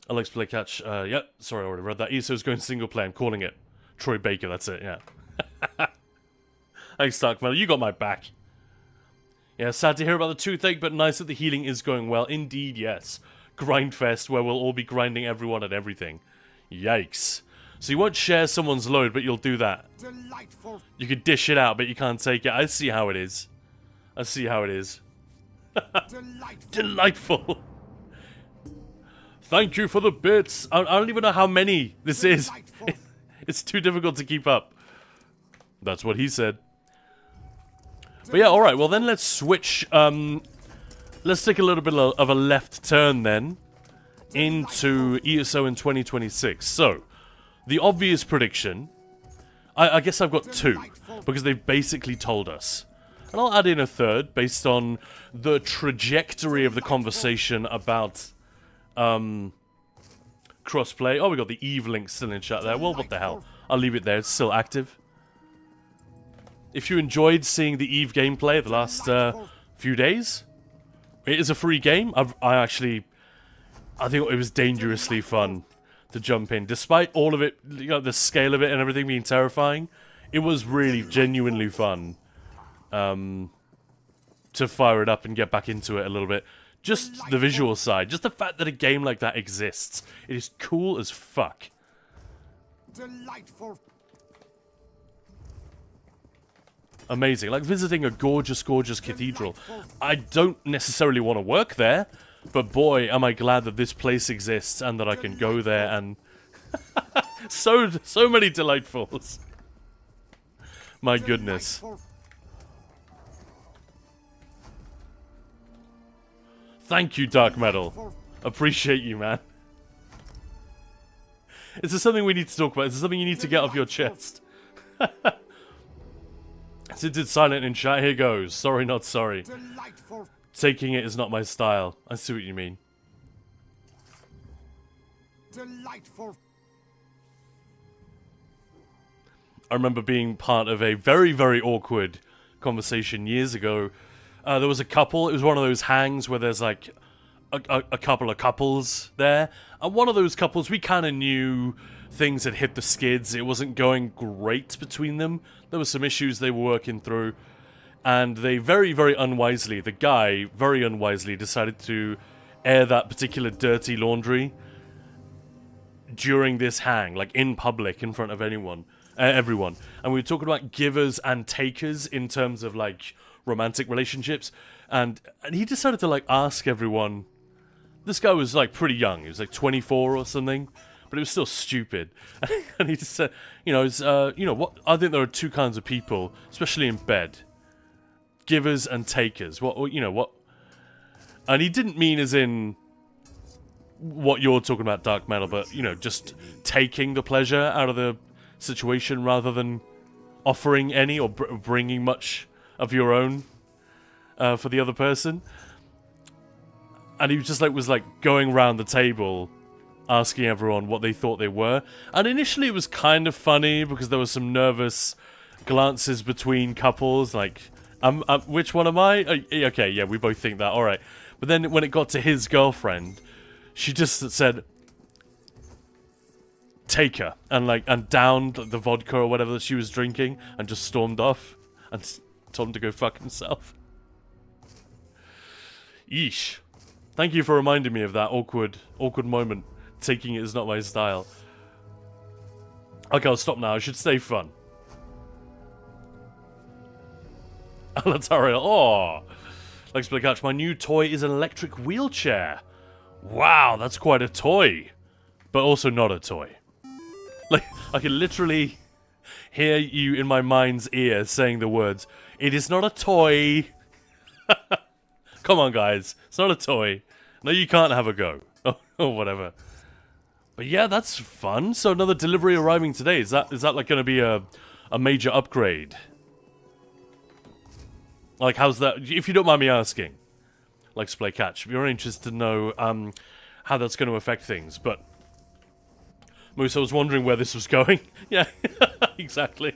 I like to play catch. Yep, sorry, I already read that. ESO's going single player. I'm calling it. Troy Baker, that's it, yeah. Thanks, Dark Metal. You got my back. Yeah, sad to hear about the toothache, but nice that the healing is going well. Indeed, yes. Grindfest, where we'll all be grinding everyone at everything. Yikes. So you won't share someone's load, but you'll do that. Delightful. You could dish it out, but you can't take it. I see how it is. I see how it is. Delightful. Delightful. Thank you for the bits. I don't even know how many this is. It's too difficult to keep up. That's what he said. But yeah, alright, well then let's switch. Let's take a little bit of a left turn then into ESO in 2026. So, the obvious prediction, I guess I've got two, because they've basically told us. And I'll add in a third based on the trajectory of the conversation about crossplay. Oh, we got the Eve link still in chat there. Well, what the hell? I'll leave it there. It's still active. If you enjoyed seeing the Eve gameplay the last few days, it is a free game. I think it was dangerously fun to jump in. Despite all of it, you know, the scale of it and everything being terrifying, it was really genuinely fun to fire it up and get back into it a little bit. just the visual side, just the fact that a game like that exists, it is cool as fuck. Delightful. Amazing. Like visiting a gorgeous, gorgeous cathedral. I don't necessarily want to work there, but boy, am I glad that this place exists and that I can go there and... so many delightfuls. My goodness. Delightful. Thank you, Dark Metal. Appreciate you, man. Is there something we need to talk about? Is there something you need to get off your chest? Since it's silent in chat, here goes. Sorry, not sorry. Delightful. Taking it is not my style. I see what you mean. Delightful. I remember being part of a very, very awkward conversation years ago. There was a couple. It was one of those hangs where there's like a couple of couples there. And one of those couples, we kind of knew things had hit the skids. It wasn't going great between them. There were some issues they were working through. And they very, very unwisely, the guy very unwisely decided to air that particular dirty laundry during this hang, like in public, in front of everyone. And we were talking about givers and takers in terms of like romantic relationships, and he decided to like ask everyone. This guy was like pretty young, he was like 24 or something, but it was still stupid. And he just said, you know, what, I think there are two kinds of people, especially in bed: givers and takers. What, you know, what? And he didn't mean as in what you're talking about, Dark Metal, but you know, just taking the pleasure out of the situation rather than offering any or bringing much of your own for the other person. And he was just like going around the table asking everyone what they thought they were. And initially it was kind of funny because there was some nervous glances between couples, like, which one am I? Okay, yeah, we both think that, alright. But then when it got to his girlfriend, she just said, take her, and downed the vodka or whatever that she was drinking and just stormed off and told him to go fuck himself. Yeesh. Thank you for reminding me of that awkward moment. Taking it is not my style. Okay, I'll stop now. I should stay fun. Alatariel. Oh! Like to catch. My new toy is an electric wheelchair. Wow, that's quite a toy. But also not a toy. Like, I can literally hear you in my mind's ear saying the words, "It is not a toy." Come on, guys. It's not a toy. No, you can't have a go. Or whatever. But yeah, that's fun. So another delivery arriving today. Is that like going to be a major upgrade? Like, how's that? If you don't mind me asking. Like Splay Catch. You're interested to know how that's going to affect things. But Moose, I was wondering where this was going. Yeah, exactly.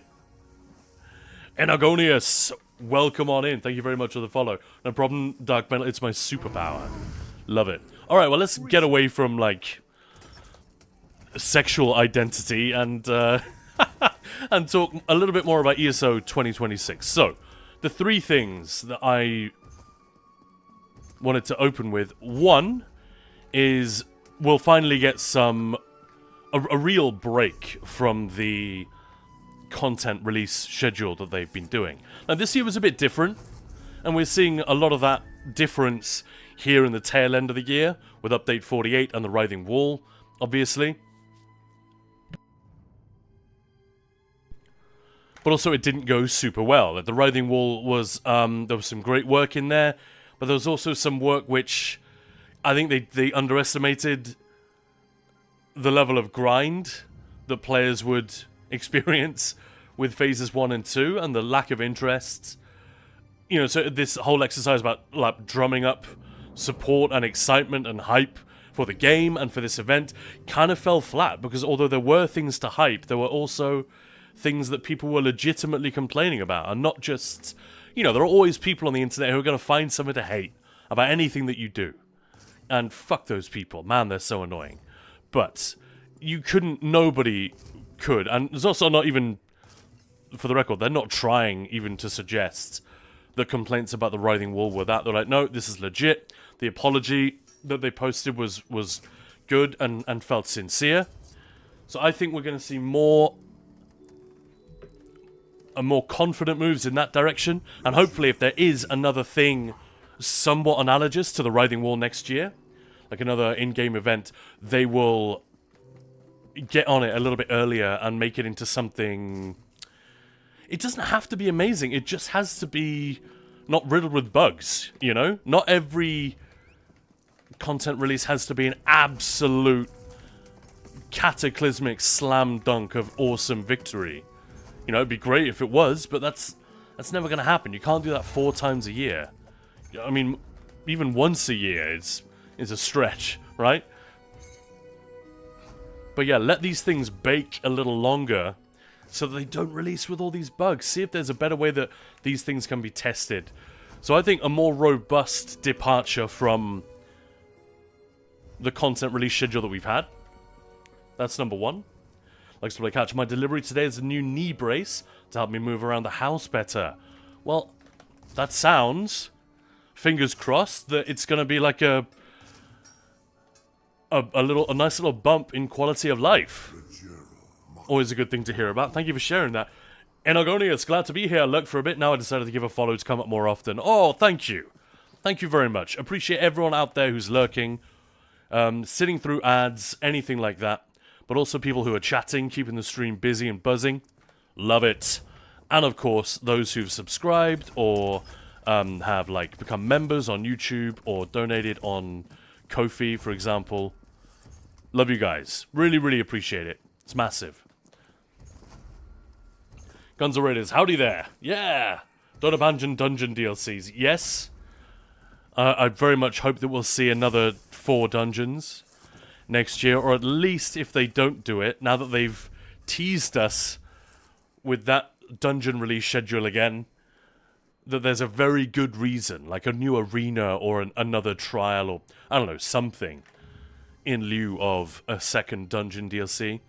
Enagonius, welcome on in. Thank you very much for the follow. No problem, Dark Metal. It's my superpower. Love it. All right, well, let's get away from, like, sexual identity and and talk a little bit more about ESO 2026. So, the three things that I wanted to open with. One is we'll finally get a real break from the content release schedule that they've been doing. Now, this year was a bit different, and we're seeing a lot of that difference here in the tail end of the year, with Update 48 and the Writhing Wall, obviously. But also, it didn't go super well. The Writhing Wall was, there was some great work in there, but there was also some work which I think they underestimated the level of grind that players would experience with phases 1 and 2, and the lack of interest. You know, so this whole exercise about like drumming up support and excitement and hype for the game and for this event kind of fell flat, because although there were things to hype, there were also things that people were legitimately complaining about, and not just, you know, there are always people on the internet who are going to find something to hate about anything that you do. And fuck those people. Man, they're so annoying. But nobody could, and there's also not even, for the record, they're not trying even to suggest the complaints about the Writhing Wall were that. They're like, no, this is legit. The apology that they posted was good and felt sincere. So I think we're going to see more confident moves in that direction. And hopefully if there is another thing somewhat analogous to the Writhing Wall next year, like another in-game event, they will get on it a little bit earlier and make it into something... It doesn't have to be amazing. It just has to be not riddled with bugs, you know? Not every content release has to be an absolute cataclysmic slam dunk of awesome victory. You know, it'd be great if it was, but that's never going to happen. You can't do that 4 times a year. I mean, even once a year is a stretch, right? But yeah, let these things bake a little longer so that they don't release with all these bugs. See if there's a better way that these things can be tested. So I think a more robust departure from the content release schedule that we've had. That's number 1. Likes to play catch. My delivery today is a new knee brace to help me move around the house better. Well, that sounds, fingers crossed, that it's going to be like a nice little bump in quality of life. Always a good thing to hear about. Thank you for sharing that. Enogonius, glad to be here. I lurked for a bit. Now I decided to give a follow to come up more often. Oh, thank you. Thank you very much. Appreciate everyone out there who's lurking, sitting through ads, anything like that. But also people who are chatting, keeping the stream busy and buzzing. Love it. And of course, those who've subscribed or have like become members on YouTube or donated on Ko-fi, for example. Love you guys. Really, really appreciate it. It's massive. Guns N' Raiders, howdy there. Yeah. Don't abandon dungeon DLCs. Yes. I very much hope that we'll see another 4 dungeons next year, or at least if they don't do it, now that they've teased us with that dungeon release schedule again, that there's a very good reason, like a new arena or another trial or, I don't know, something in lieu of a second dungeon DLC.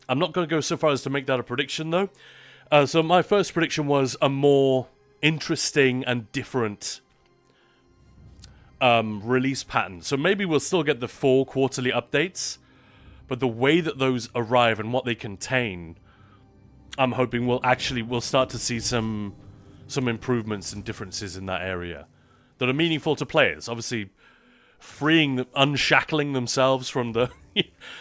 I'm not going to go so far as to make that a prediction, though. So my first prediction was a more interesting and different release pattern. So maybe we'll still get the 4 quarterly updates, but the way that those arrive and what they contain, I'm hoping we'll start to see some improvements and differences in that area that are meaningful to players. Obviously, unshackling themselves from the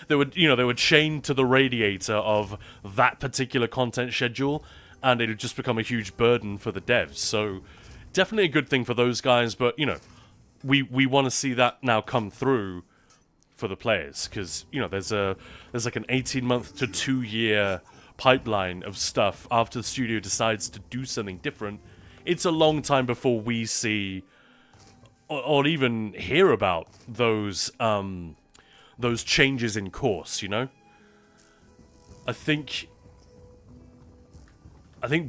they were chained to the radiator of that particular content schedule, and it would just become a huge burden for the devs. So definitely a good thing for those guys, but you know, we want to see that now come through for the players, because you know there's like an 18-month to 2-year pipeline of stuff after the studio decides to do something different. It's a long time before we see or even hear about those changes in course, you know? I think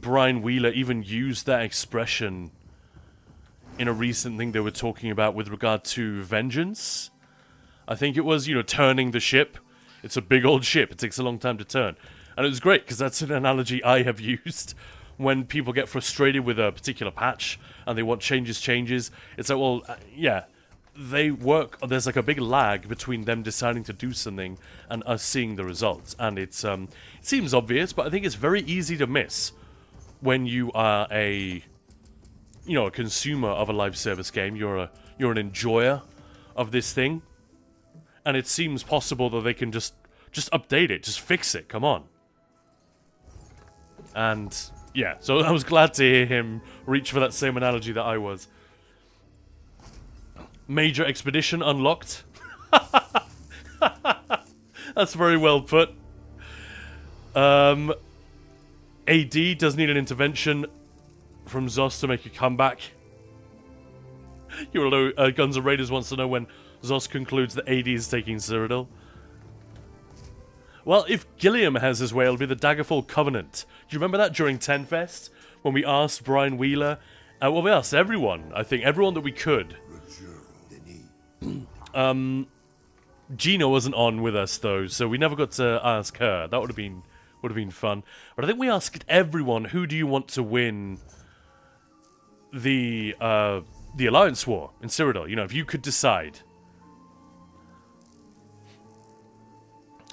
Brian Wheeler even used that expression in a recent thing they were talking about with regard to Vengeance. I think it was, you know, turning the ship. It's a big old ship. It takes a long time to turn. And it was great, because that's an analogy I have used when people get frustrated with a particular patch and they want changes. It's like, well, yeah, they work. There's like a big lag between them deciding to do something and us seeing the results. And it seems obvious, but I think it's very easy to miss when you are a consumer of a live service game. You're an enjoyer of this thing, and it seems possible that they can just update it, just fix it. Come on. And yeah, so I was glad to hear him reach for that same analogy that I was. Major expedition unlocked. That's very well put. AD does need an intervention from Zos to make a comeback. Guns N' Raiders wants to know when Zos concludes that AD is taking Cyrodiil. Well, if Gilliam has his way, it'll be the Daggerfall Covenant. Do you remember that during Tenfest? When we asked Brian Wheeler? Well, we asked everyone. I think everyone that we could. Gina wasn't on with us, though, so we never got to ask her. That would have been fun. But I think we asked everyone, who do you want to win the Alliance War in Cyrodiil. You know, if you could decide.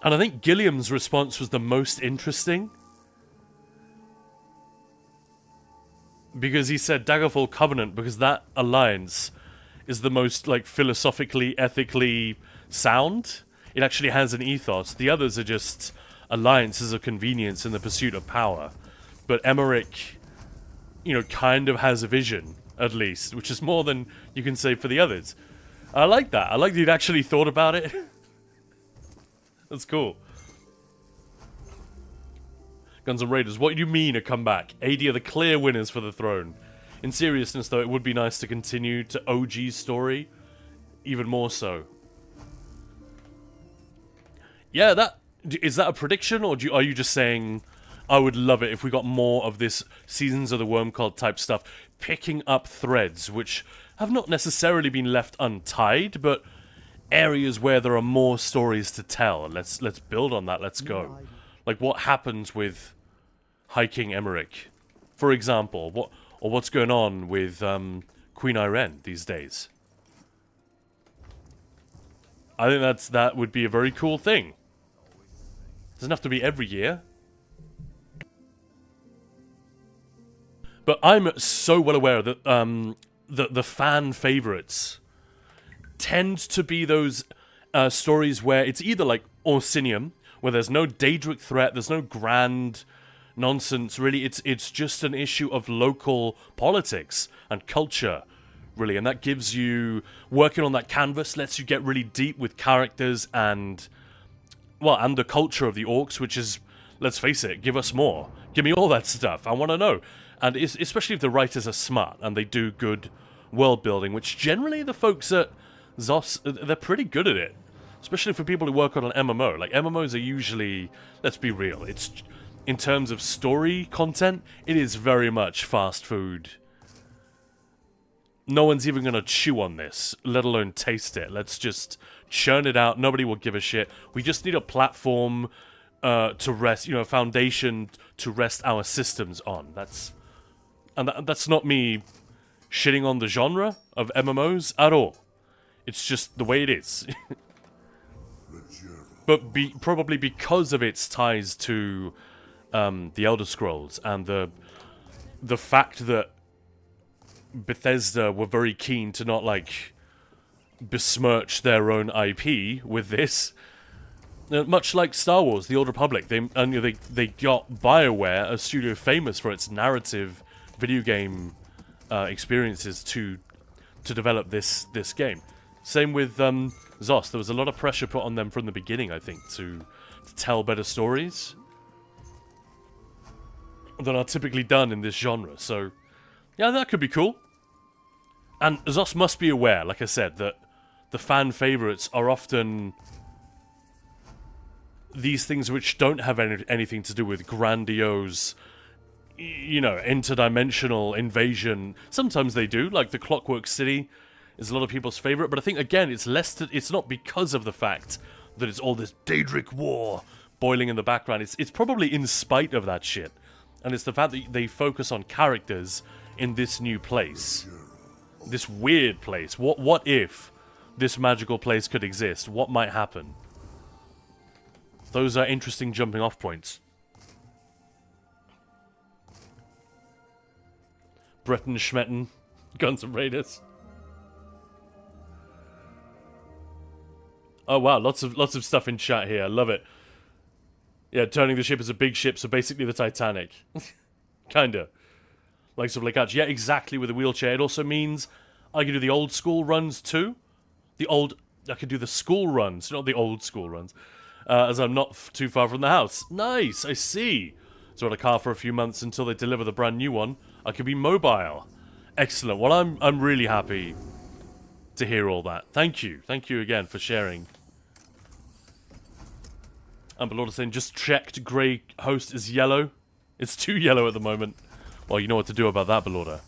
And I think Gilliam's response was the most interesting. Because he said Daggerfall Covenant, because that alliance is the most, like, philosophically, ethically sound. It actually has an ethos. The others are just alliances of convenience in the pursuit of power. But Emmerich, you know, kind of has a vision, at least, which is more than you can say for the others. I like that. I like that he'd actually thought about it. That's cool. Guns N' Raiders, what do you mean a comeback? AD are the clear winners for the throne. In seriousness, though, it would be nice to continue to OG's story. Even more so. Yeah, is that a prediction, or are you just saying, I would love it if we got more of this Seasons of the Worm Cult type stuff, picking up threads which have not necessarily been left untied, but areas where there are more stories to tell. Let's build on that. Let's go. Like, what happens with High King Emmerich, for example? What's going on with Queen Irene these days? I think that would be a very cool thing. Doesn't have to be every year. But I'm so well aware that the fan favorites tend to be those stories where it's either like Orsinium, where there's no Daedric threat, there's no grand nonsense, really. It's just an issue of local politics and culture, really. And that gives you, working on that canvas, lets you get really deep with characters and, well, and the culture of the orcs, which is, let's face it, give us more. Give me all that stuff. I want to know. And especially if the writers are smart and they do good world building, which generally the folks at ZOS, they're pretty good at it. Especially for people who work on an MMO. Like, MMOs are usually, let's be real, it's, in terms of story content, it is very much fast food. No one's even going to chew on this, let alone taste it. Let's just churn it out. Nobody will give a shit. We just need a platform to rest, you know, a foundation to rest our systems on. That's not me shitting on the genre of MMOs at all. It's just the way it is. But probably because of its ties to the Elder Scrolls and the fact that Bethesda were very keen to not, like, besmirch their own IP with this. Much like Star Wars, The Old Republic, they got BioWare, a studio famous for its narrative video game experiences, to develop this game. Same with ZOS. There was a lot of pressure put on them from the beginning, I think, to tell better stories than are typically done in this genre. So, yeah, that could be cool. And ZOS must be aware, like I said, that the fan favorites are often these things which don't have anything to do with grandiose, you know, interdimensional invasion. Sometimes they do, like the Clockwork City is a lot of people's favorite, but I think, again, it's not because of the fact that it's all this Daedric war boiling in the background. It's probably in spite of that shit. And it's the fact that they focus on characters in this new place. This weird place. What if this magical place could exist? What might happen? Those are interesting jumping off points. Breton Schmetten, Guns N' Raiders. Oh wow, lots of stuff in chat here. I love it. Yeah, turning the ship is a big ship, so basically the Titanic. Kinda. Like some Lake Arch. Yeah, exactly, with a wheelchair. It also means I can do the old school runs too. I can do the school runs, not the old school runs. As I'm not too far from the house. Nice, I see. So in a car for a few months until they deliver the brand new one. I can be mobile. Excellent. Well, I'm really happy to hear all that. Thank you. Thank you again for sharing. And Belorda saying, just checked, Grey Host is yellow. It's too yellow at the moment. Well, you know what to do about that, Belorda.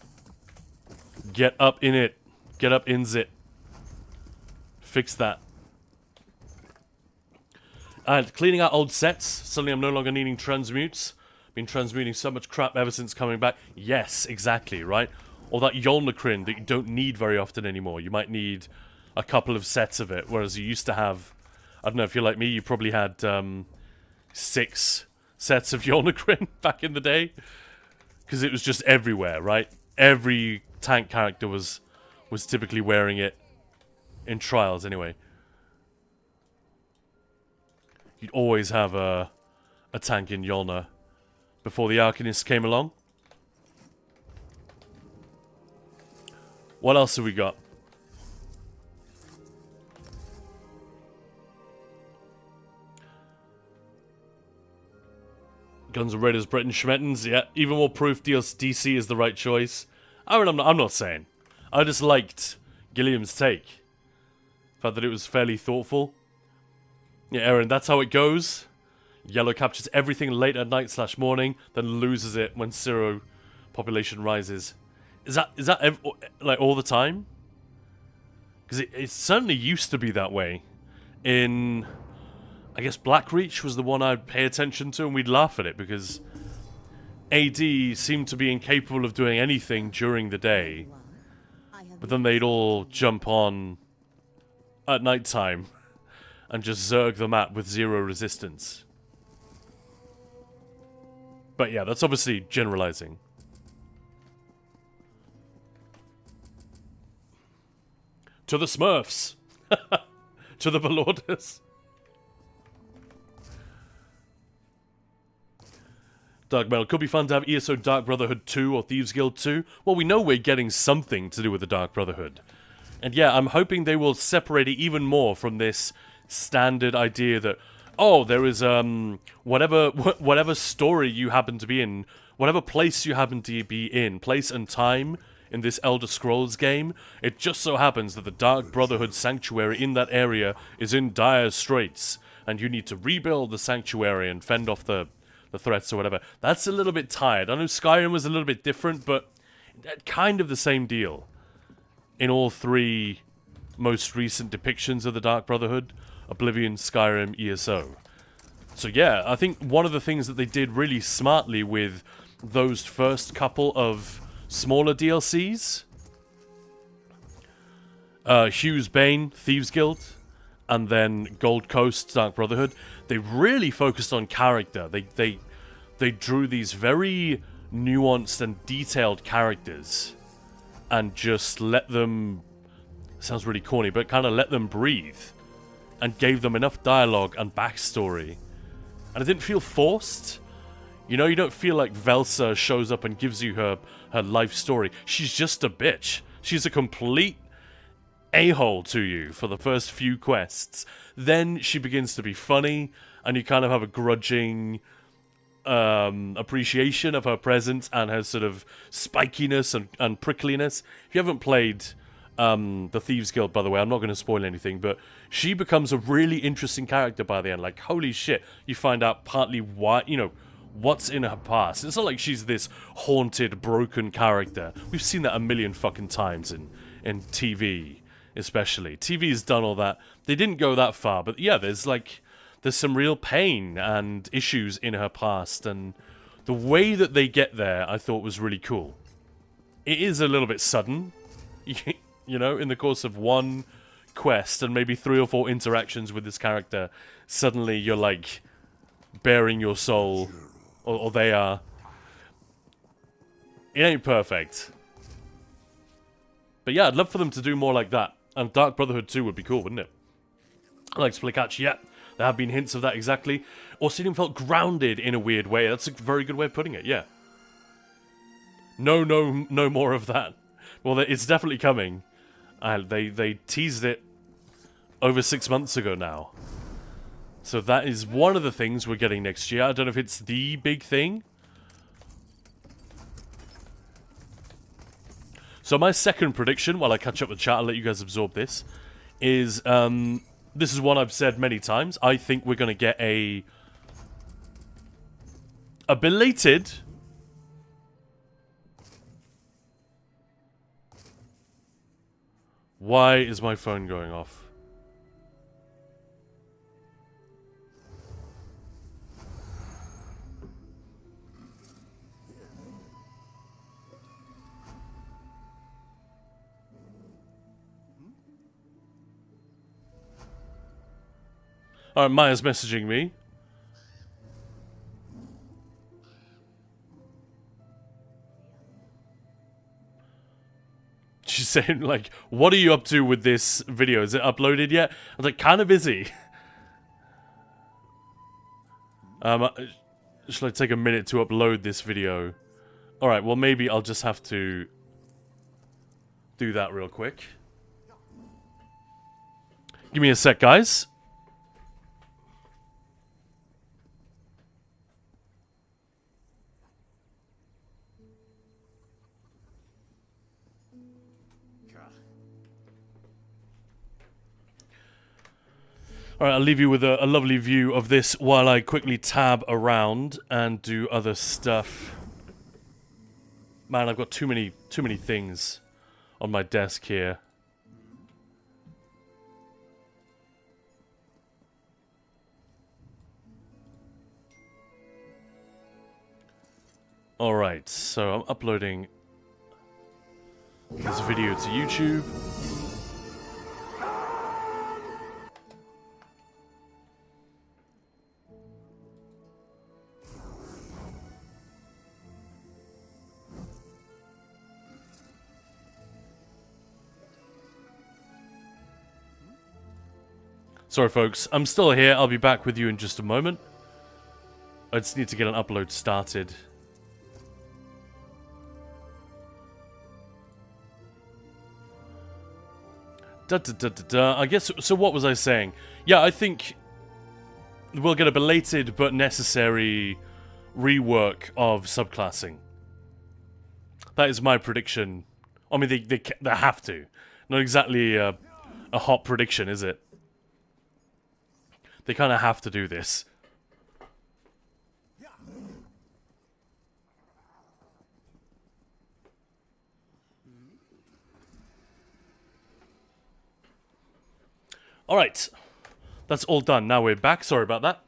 Get up in it. Get up in it. Fix that. And cleaning out old sets. Suddenly I'm no longer needing transmutes. Been transmuting so much crap ever since coming back. Yes, exactly, right? or that Yolnacrin that you don't need very often anymore. You might need a couple of sets of it, whereas you used to have, I don't know, if you're like me, you probably had 6 sets of Yolnacrin back in the day, because it was just everywhere, right? Every tank character was typically wearing it in trials anyway. You'd always have a tank in Yolna before the Arcanist came along. What else have we got? Guns N' Raiders, Britain, Schmettens, yeah. Even more proof DC is the right choice. I mean, I'm not saying. I just liked Gilliam's take. Felt that it was fairly thoughtful. Yeah, Aaron, that's how it goes. Yellow captures everything late at night / morning, then loses it when Zero population rises. Is that like all the time? Because it certainly used to be that way. In, I guess Blackreach was the one I'd pay attention to, and we'd laugh at it because AD seemed to be incapable of doing anything during the day, but then they'd all jump on at nighttime and just zerg the map with 0 resistance. But yeah, that's obviously generalizing. To the Smurfs! To the Balorders! Dark Metal. Could be fun to have ESO Dark Brotherhood 2 or Thieves Guild 2. Well, we know we're getting something to do with the Dark Brotherhood. And yeah, I'm hoping they will separate it even more from this standard idea that, oh, there is whatever story you happen to be in, whatever place you happen to be in, place and time in this Elder Scrolls game, it just so happens that the Dark Brotherhood sanctuary in that area is in dire straits, and you need to rebuild the sanctuary and fend off the threats or whatever. That's a little bit tired. I know Skyrim was a little bit different, but kind of the same deal in all 3 most recent depictions of the Dark Brotherhood: Oblivion, Skyrim, ESO. So yeah, I think one of the things that they did really smartly with those first couple of smaller DLCs, Hugh's Bane, Thieves Guild, and then Gold Coast, Dark Brotherhood, they really focused on character. They drew these very nuanced and detailed characters and just let them, sounds really corny, but kind of let them breathe and gave them enough dialogue and backstory. And it didn't feel forced. You know, you don't feel like Velsa shows up and gives you her life story. She's just a bitch. She's a complete a-hole to you for the first few quests. Then she begins to be funny, and you kind of have a grudging appreciation of her presence and her sort of spikiness and prickliness. If you haven't played the Thieves Guild, by the way, I'm not going to spoil anything, but she becomes a really interesting character by the end. Like, holy shit, you find out partly why, you know, what's in her past. It's not like she's this haunted, broken character. We've seen that a million fucking times in TV, especially. TV's done all that. They didn't go that far, but yeah, there's some real pain and issues in her past, and the way that they get there, I thought was really cool. It is a little bit sudden, you know, in the course of one quest and maybe 3 or 4 interactions with this character, suddenly you're like bearing your soul, or they are. It ain't perfect. But yeah, I'd love for them to do more like that. And Dark Brotherhood 2 would be cool, wouldn't it? I like Split, yeah. There have been hints of that exactly. Orsinium felt grounded in a weird way. That's a very good way of putting it, yeah. No more of that. Well, it's definitely coming. They teased it over 6 months ago now. So that is one of the things we're getting next year. I don't know if it's the big thing. So my second prediction, while I catch up with chat, I'll let you guys absorb this, is, this is one I've said many times. I think we're going to get a belated... Why is my phone going off? Alright, Maya's messaging me. She's saying, like, what are you up to with this video? Is it uploaded yet? I was like, kind of busy. Should I take a minute to upload this video? Alright, well, maybe I'll just have to do that real quick. Give me a sec, guys. Alright, I'll leave you with a lovely view of this while I quickly tab around and do other stuff. Man, I've got too many things on my desk here. Alright, so I'm uploading this video to YouTube. Sorry folks, I'm still here, I'll be back with you in just a moment. I just need to get an upload started. I guess, so what was I saying? Yeah, I think we'll get a belated but necessary rework of subclassing. That is my prediction. I mean, they have to. Not exactly a hot prediction, is it? They kind of have to do this. Alright. That's all done. Now we're back. Sorry about that.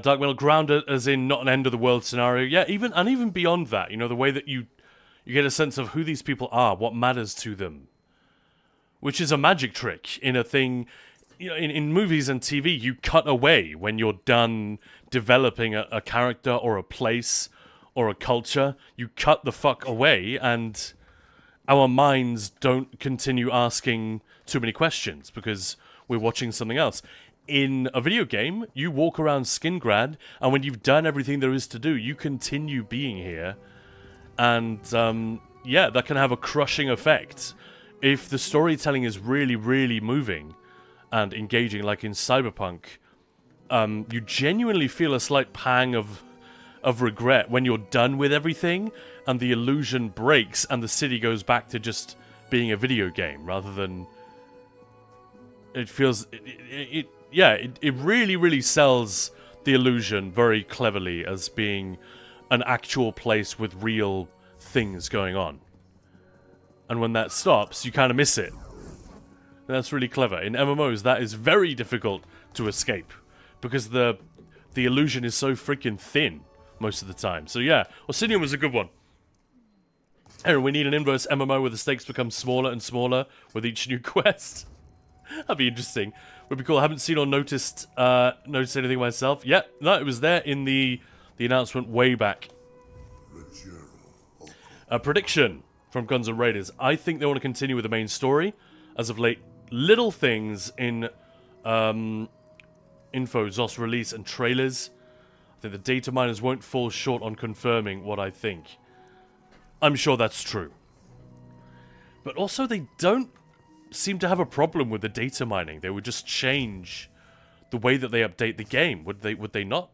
Dark Metal grounded as in not an end of the world scenario. Yeah, even beyond that, you know, the way that you get a sense of who these people are, what matters to them. Which is a magic trick in a thing, you know, in movies and TV, you cut away when you're done developing a character or a place or a culture. You cut the fuck away and our minds don't continue asking too many questions because we're watching something else. In a video game, you walk around Skingrad, and when you've done everything there is to do, you continue being here. And, yeah, that can have a crushing effect. If the storytelling is really, really moving and engaging, like in Cyberpunk, you genuinely feel a slight pang of regret when you're done with everything, and the illusion breaks, and the city goes back to just being a video game, rather than... It feels... It really, really sells the illusion very cleverly as being an actual place with real things going on. And when that stops, you kind of miss it. And that's really clever. In MMOs, that is very difficult to escape, because the illusion is so freaking thin most of the time. So yeah, Orsinium was a good one. Aaron, we need an inverse MMO where the stakes become smaller and smaller with each new quest. That'd be interesting. Would be cool. I haven't seen or noticed anything myself. Yeah, no, it was there in the announcement way back. A prediction from Guns N' Raiders. I think they want to continue with the main story. As of late, little things in info, ZOS release, and trailers. I think the data miners won't fall short on confirming what I think. I'm sure that's true. But also, they don't seem to have a problem with the data mining. They would just change the way that they update the game. Would they not?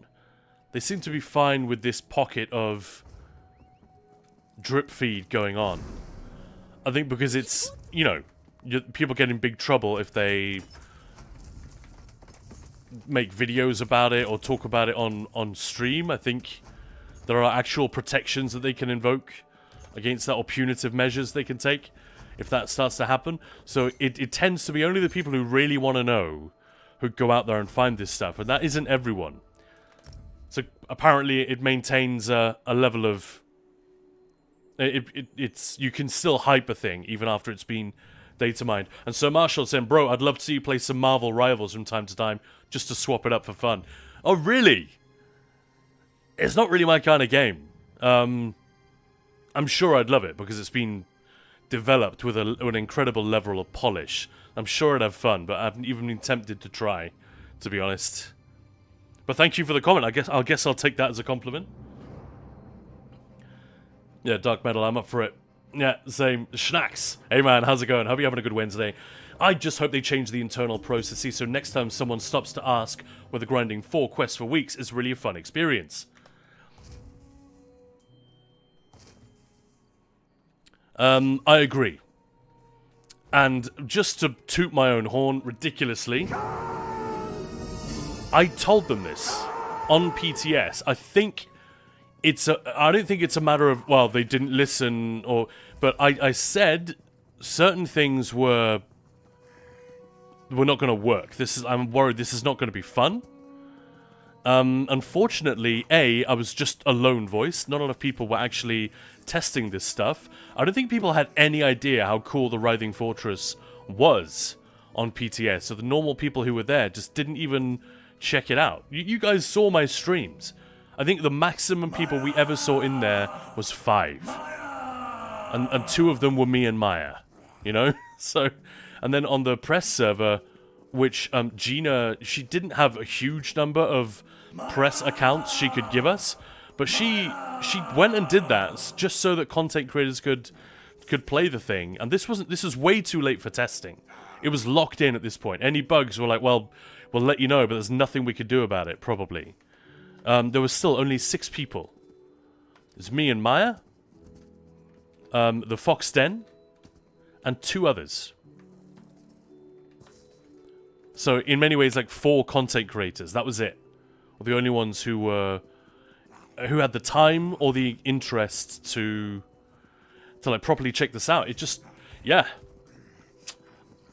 They seem to be fine with this pocket of drip feed going on. I think because it's, you know, people get in big trouble if they make videos about it or talk about it on stream. I think there are actual protections that they can invoke against that, or punitive measures they can take if that starts to happen. So it tends to be only the people who really want to know who go out there and find this stuff, and that isn't everyone. So apparently it maintains a level of It's you can still hype a thing even after it's been data mined. And Sir Marshall saying, bro, I'd love to see you play some Marvel Rivals from time to time just to swap it up for fun. Oh, really? It's not really my kind of game. I'm sure I'd love it because it's been developed with an incredible level of polish. I'm sure I'd have fun, but I haven't even been tempted to try, to be honest. But thank you for the comment. I guess I'll take that as a compliment. Yeah, Dark Metal, I'm up for it. Yeah, same. Schnacks. Hey man, how's it going? Hope you're having a good Wednesday. I just hope they change the internal processes so next time someone stops to ask whether grinding 4 quests for weeks is really a fun experience. I agree. And just to toot my own horn ridiculously, I told them this on PTS. I don't think it's a matter of, well, they didn't listen, but I said certain things were not going to work. I'm worried this is not going to be fun. Unfortunately, I was just a lone voice. Not enough people were actually testing this stuff. I don't think people had any idea how cool the Writhing Fortress was on PTS. So the normal people who were there just didn't even check it out. You guys saw my streams. I think the maximum people we ever saw in there was 5. And 2 of them were me and Maya. You know? So, and then on the press server, which Gina, she didn't have a huge number of press accounts she could give us, but she went and did that just so that content creators could play the thing. And this was way too late for testing. It was locked in at this point. Any bugs were like, well, we'll let you know, but there's nothing we could do about it, probably. There was still only 6 people. There's me and Maya, the Fox Den, and 2 others. So in many ways, like 4 content creators. That was it. Were the only ones who had the time or the interest to like properly check this out. It just, yeah.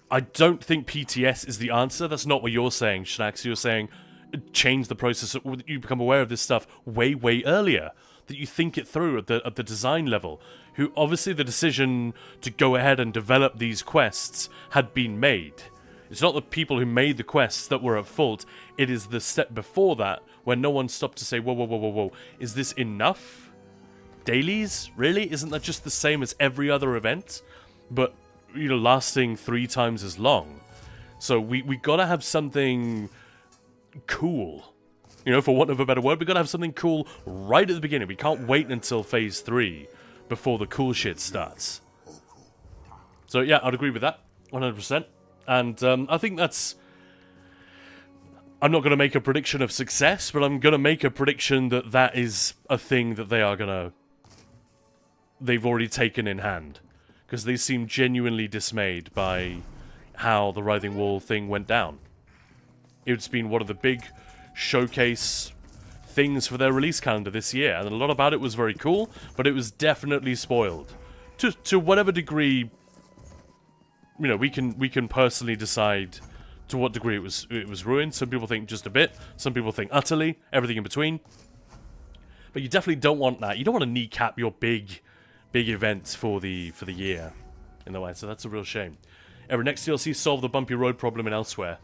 I don't think PTS is the answer. That's not what you're saying, Schnax. You're saying change the process. You become aware of this stuff way, way earlier. That you think it through at the design level. Who obviously the decision to go ahead and develop these quests had been made. It's not the people who made the quests that were at fault. It is the step before that when no one stopped to say, whoa, whoa, whoa, whoa, whoa. Is this enough? Dailies? Really? Isn't that just the same as every other event? But, you know, lasting 3 times as long. So we gotta have something cool. You know, for want of a better word, we gotta have something cool right at the beginning. We can't wait until Phase 3 before the cool shit starts. So yeah, I'd agree with that. 100%. And I think that's... I'm not going to make a prediction of success, but I'm going to make a prediction that that is a thing that they've already taken in hand. Because they seem genuinely dismayed by how the Writhing Wall thing went down. It's been one of the big showcase things for their release calendar this year, and a lot about it was very cool, but it was definitely spoiled. To whatever degree... You know, we can personally decide to what degree it was ruined. Some people think just a bit. Some people think utterly. Everything in between. But you definitely don't want that. You don't want to kneecap your big events for the year in the way. So that's a real shame. Every next DLC solve the bumpy road problem in elsewhere.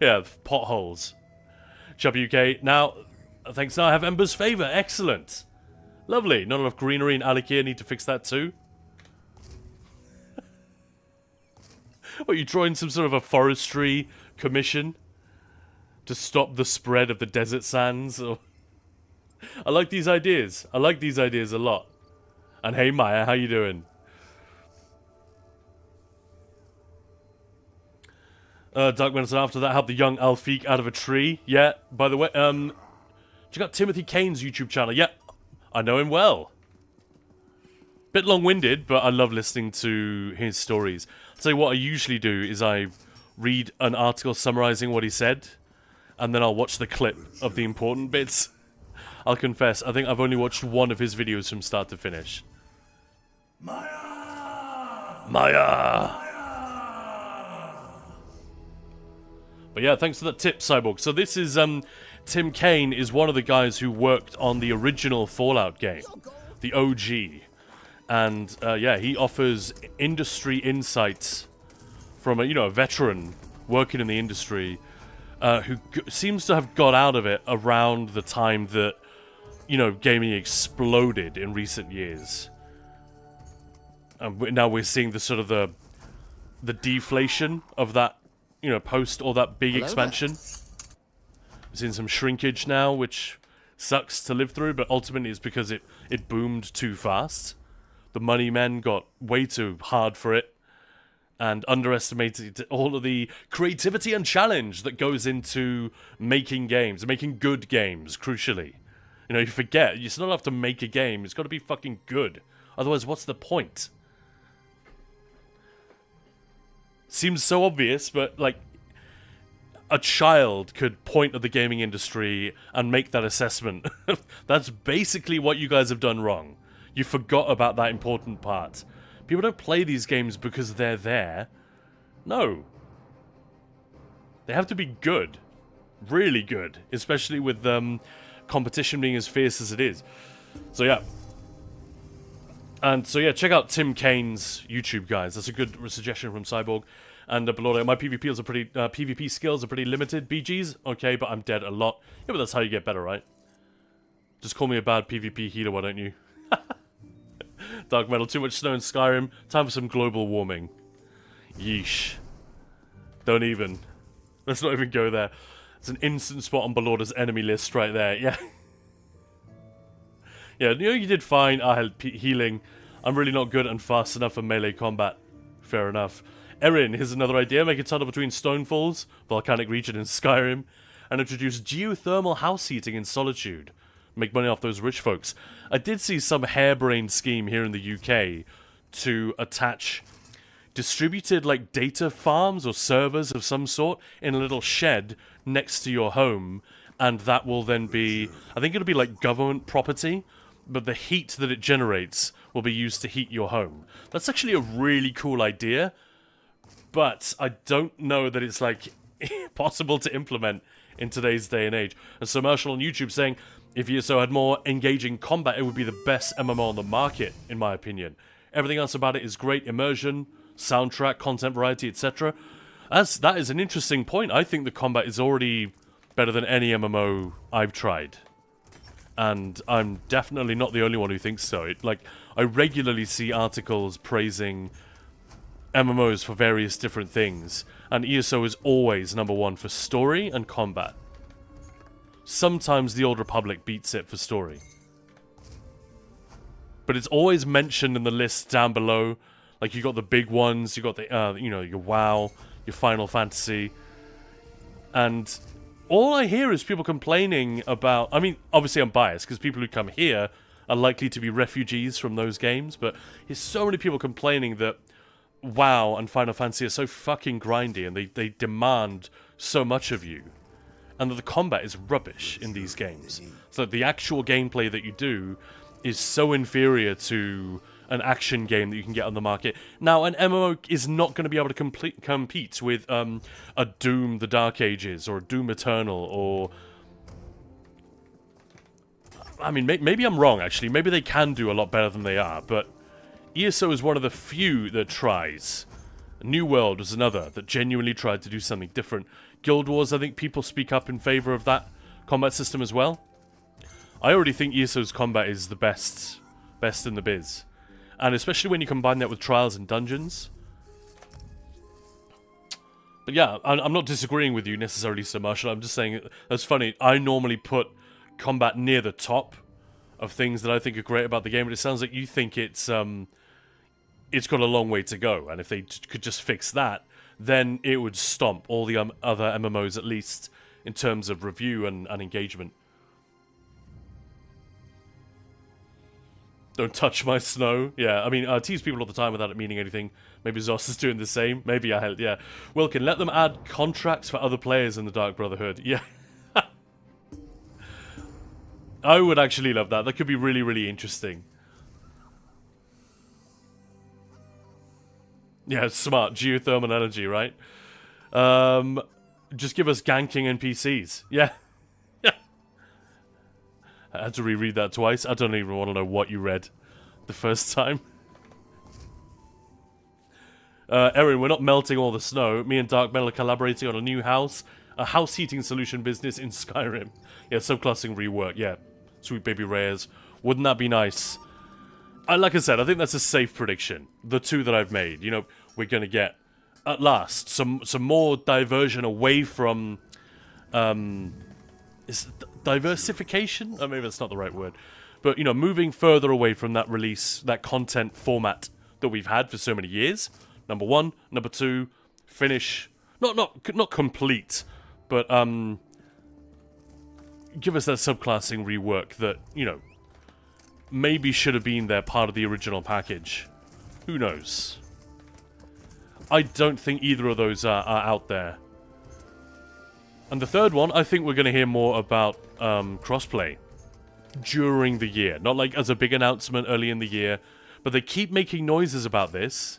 Yeah, potholes. Chub UK. Now, thanks. Now I have Ember's favor. Excellent. Lovely. Not enough greenery in Alikir. Need to fix that too. What, you drawing some sort of a forestry commission to stop the spread of the desert sands? Or... I like these ideas. I like these ideas a lot. And hey Maya, how you doing? Dark Medicine after that helped the young Alfiq out of a tree. Yeah, by the way, you got Timothy Kane's YouTube channel. Yeah, I know him well. Bit long-winded, but I love listening to his stories. I'll tell you what I usually do is I read an article summarizing what he said, and then I'll watch the clip of the important bits. I'll confess, I think I've only watched one of his videos from start to finish. Maya! Maya! But yeah, thanks for that tip, Cyborg. So this is Tim Kaine is one of the guys who worked on the original Fallout game, the OG. And, yeah, he offers industry insights from a veteran working in the industry who seems to have got out of it around the time that, gaming exploded in recent years. And now we're seeing the sort of the deflation of that, post all that big expansion. We're seeing some shrinkage now, which sucks to live through, but ultimately it's because it boomed too fast. The money men got way too hard for it and underestimated all of the creativity and challenge that goes into making games, making good games, crucially. You forget, you still have to make a game, it's got to be fucking good. Otherwise, what's the point? Seems so obvious, but, like, a child could point at the gaming industry and make that assessment. That's basically what you guys have done wrong. You forgot about that important part. People don't play these games because they're there. No. They have to be good. Really good. Especially with competition being as fierce as it is. So yeah. And so yeah, check out Tim Kaine's YouTube, guys. That's a good suggestion from Cyborg. And below, my PvP skills are pretty limited. BGs, okay, but I'm dead a lot. Yeah, but that's how you get better, right? Just call me a bad PvP healer, why don't you? Dark metal, too much snow in Skyrim. Time for some global warming. Yeesh. Don't even. Let's not even go there. It's an instant spot on Balorda's enemy list right there. Yeah. Yeah, you did fine. I had healing. I'm really not good and fast enough for melee combat. Fair enough. Erin, here's another idea. Make a tunnel between Stonefalls, volcanic region in Skyrim, and introduce geothermal house heating in Solitude. Make money off those rich folks. I did see some harebrained scheme here in the UK to attach distributed, like, data farms or servers of some sort in a little shed next to your home, and that will then be, I think it'll be like government property, but the heat that it generates will be used to heat your home. That's actually a really cool idea, but I don't know that it's, like, possible to implement in today's day and age. And so Marshall on YouTube saying, if ESO had more engaging combat, it would be the best MMO on the market, in my opinion. Everything else about it is great. Immersion, soundtrack, content variety, etc. That is an interesting point. I think the combat is already better than any MMO I've tried. And I'm definitely not the only one who thinks so. I regularly see articles praising MMOs for various different things, and ESO is always #1 for story and combat. Sometimes the Old Republic beats it for story. But it's always mentioned in the list down below. Like, you got the big ones, you got the, your WoW, your Final Fantasy. And all I hear is people complaining about... I mean, obviously I'm biased, because people who come here are likely to be refugees from those games, but there's so many people complaining that WoW and Final Fantasy are so fucking grindy, and they demand so much of you. And that the combat is rubbish in these games. So the actual gameplay that you do is so inferior to an action game that you can get on the market. Now, an MMO is not going to be able to compete with a Doom The Dark Ages, or a Doom Eternal, or... I mean, maybe I'm wrong, actually. Maybe they can do a lot better than they are, but ESO is one of the few that tries. New World was another that genuinely tried to do something different. Guild Wars, I think people speak up in favor of that combat system as well. I already think ESO's combat is the best in the biz. And especially when you combine that with Trials and Dungeons. But yeah, I'm not disagreeing with you necessarily, Sir Marshall. I'm just saying, that's funny. I normally put combat near the top of things that I think are great about the game, but it sounds like you think it's got a long way to go. And if they could just fix that, then it would stomp all the other MMOs, at least in terms of review and engagement. Don't touch my snow. Yeah, I mean, I tease people all the time without it meaning anything. Maybe Zos is doing the same. Maybe yeah. Wilkin, let them add contracts for other players in the Dark Brotherhood. Yeah. I would actually love that. That could be really, really interesting. Yeah, smart. Geothermal energy, right? Just give us ganking NPCs. Yeah. Yeah. I had to reread that twice. I don't even want to know what you read the first time. Erin, we're not melting all the snow. Me and Dark Metal are collaborating on a new house. A house heating solution business in Skyrim. Yeah, subclassing rework. Yeah. Sweet baby rares. Wouldn't that be nice? Like I said, I think that's a safe prediction. The two that I've made. You know, we're going to get, at last, some more diversion away from... is diversification? Oh, maybe that's not the right word. But, you know, moving further away from that release, that content format that we've had for so many years. Number one. Number two, finish... Not complete, but, give us that subclassing rework that, you know, maybe should have been there part of the original package. Who knows? I don't think either of those are out there. And the third one, I think we're going to hear more about crossplay during the year. Not like as a big announcement early in the year, but they keep making noises about this.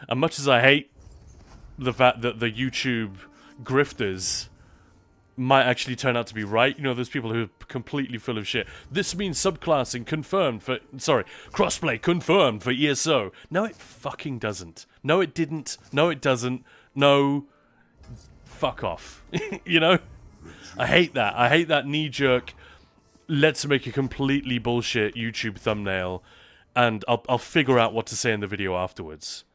And much as I hate the fact that the YouTube grifters might actually turn out to be right. You know, there's people who are completely full of shit. This means subclassing confirmed for... Sorry, crossplay confirmed for ESO. No, it fucking doesn't. No, it didn't. No, it doesn't. No. Fuck off. You know? I hate that. I hate that knee-jerk, let's make a completely bullshit YouTube thumbnail, and I'll figure out what to say in the video afterwards.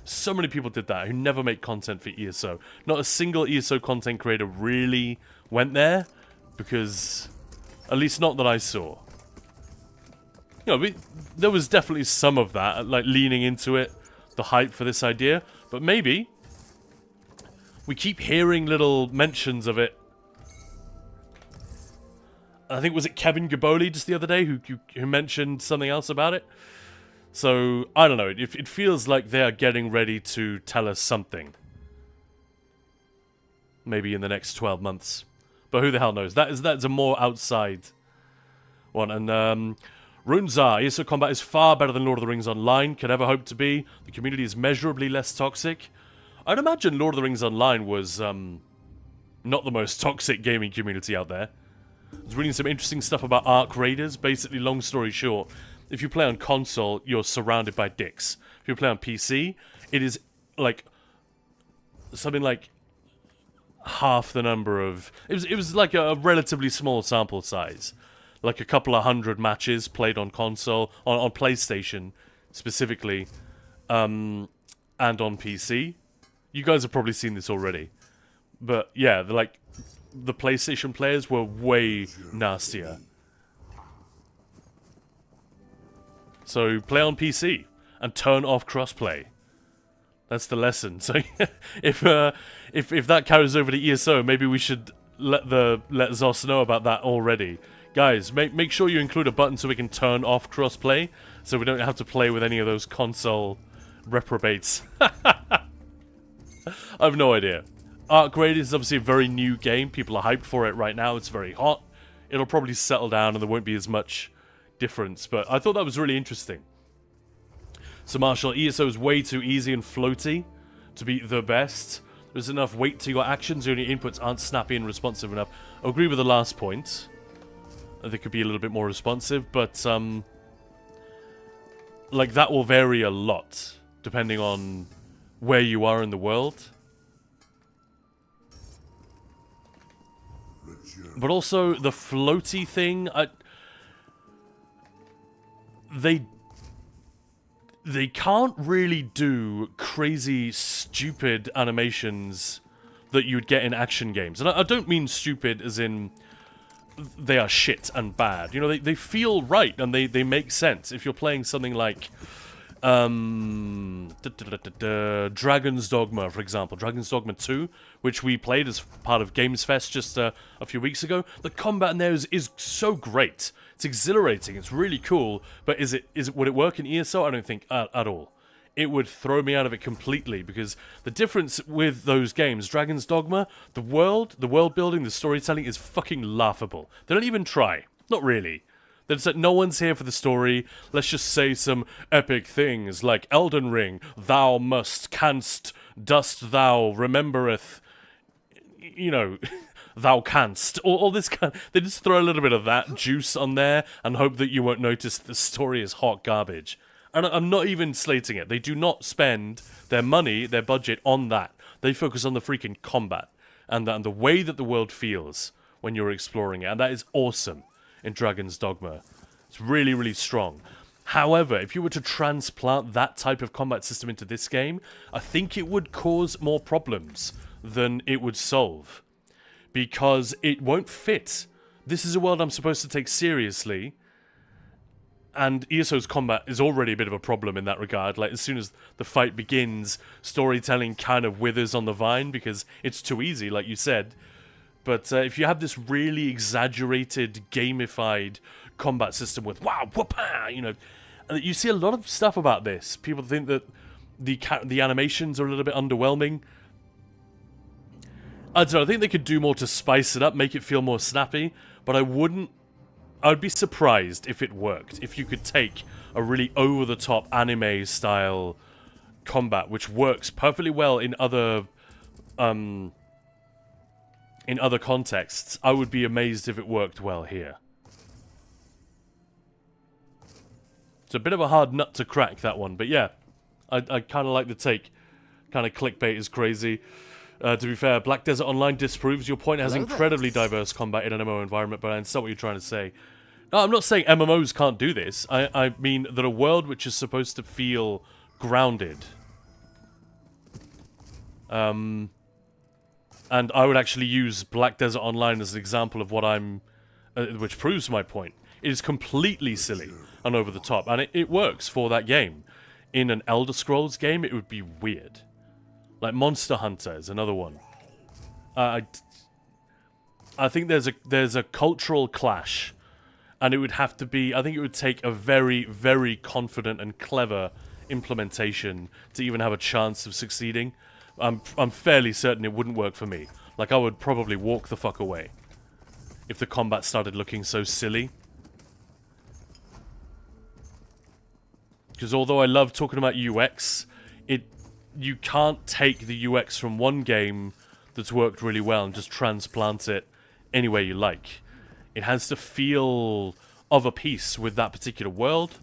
So many people did that who never make content for ESO. Not a single ESO content creator really went there, because, at least not that I saw. You know, there was definitely some of that, like leaning into it, the hype for this idea, but maybe we keep hearing little mentions of it. I think, was it Kevin Gaboli just the other day who mentioned something else about it? So, I don't know, it feels like they're getting ready to tell us something. Maybe in the next 12 months. But who the hell knows? That's a more outside one. And, Runzar, ESO Combat is far better than Lord of the Rings Online, could ever hope to be. The community is measurably less toxic. I'd imagine Lord of the Rings Online was, not the most toxic gaming community out there. I was reading some interesting stuff about Arc Raiders. Basically, long story short, if you play on console, you're surrounded by dicks. If you play on PC, it is like something like half the number of... It was like a relatively small sample size. Like a couple of hundred matches played on console, on PlayStation specifically, and on PC. You guys have probably seen this already. But yeah, the PlayStation players were way nastier. So play on PC and turn off crossplay. That's the lesson. So if that carries over to ESO, maybe we should let Zos know about that already. Guys, make sure you include a button so we can turn off crossplay, so we don't have to play with any of those console reprobates. I have no idea. Arc Raiders is obviously a very new game. People are hyped for it right now. It's very hot. It'll probably settle down and there won't be as much difference, but I thought that was really interesting. So Marshall, ESO is way too easy and floaty to be the best. There's enough weight to your actions, your inputs aren't snappy and responsive enough. I agree with the last point. They could be a little bit more responsive, but like that will vary a lot depending on where you are in the world. But also the floaty thing, they can't really do crazy, stupid animations that you'd get in action games. And I don't mean stupid as in they are shit and bad. You know, they feel right and they make sense. If you're playing something like Dragon's Dogma, for example, Dragon's Dogma 2, which we played as part of Games Fest just a few weeks ago. The combat in there is so great. It's exhilarating. It's really cool. But would it work in ESO? I don't think at all. It would throw me out of it completely, because the difference with those games, Dragon's Dogma, the world building, the storytelling is fucking laughable. They don't even try. Not really. It's like, no one's here for the story. Let's just say some epic things like Elden Ring, thou must, canst, dost thou, remembereth. You know, thou canst, all this kind. They just throw a little bit of that juice on there and hope that you won't notice the story is hot garbage. And I'm not even slating it. They do not spend their money, their budget on that. They focus on the freaking combat and the way that the world feels when you're exploring it, and that is awesome in Dragon's Dogma. It's really, really strong. However, if you were to transplant that type of combat system into this game, I think it would cause more problems than it would solve. Because it won't fit. This is a world I'm supposed to take seriously, and ESO's combat is already a bit of a problem in that regard. Like, as soon as the fight begins, storytelling kind of withers on the vine because it's too easy, like you said. But if you have this really exaggerated, gamified combat system with wow, whoop-ah, you know, you see a lot of stuff about this. People think that the animations are a little bit underwhelming. I don't know, I think they could do more to spice it up, make it feel more snappy, but I would be surprised if it worked. If you could take a really over-the-top anime-style combat, which works perfectly well in other contexts, I would be amazed if it worked well here. It's a bit of a hard nut to crack, that one, but yeah, I kind of like the take. Kind of clickbait is crazy. To be fair, Black Desert Online disproves your point. It has incredibly diverse combat in an MMO environment, but I understand what you're trying to say. No, I'm not saying MMOs can't do this. I mean that a world which is supposed to feel grounded. And I would actually use Black Desert Online as an example of what which proves my point. It is completely silly and over the top, and it works for that game. In an Elder Scrolls game, it would be weird. Like Monster Hunter is another one. I think there's a cultural clash, and it would have to be. I think it would take a very, very confident and clever implementation to even have a chance of succeeding. I'm fairly certain it wouldn't work for me. Like, I would probably walk the fuck away if the combat started looking so silly. Because although I love talking about UX, you can't take the UX from one game that's worked really well and just transplant it any way you like. It has to feel of a piece with that particular world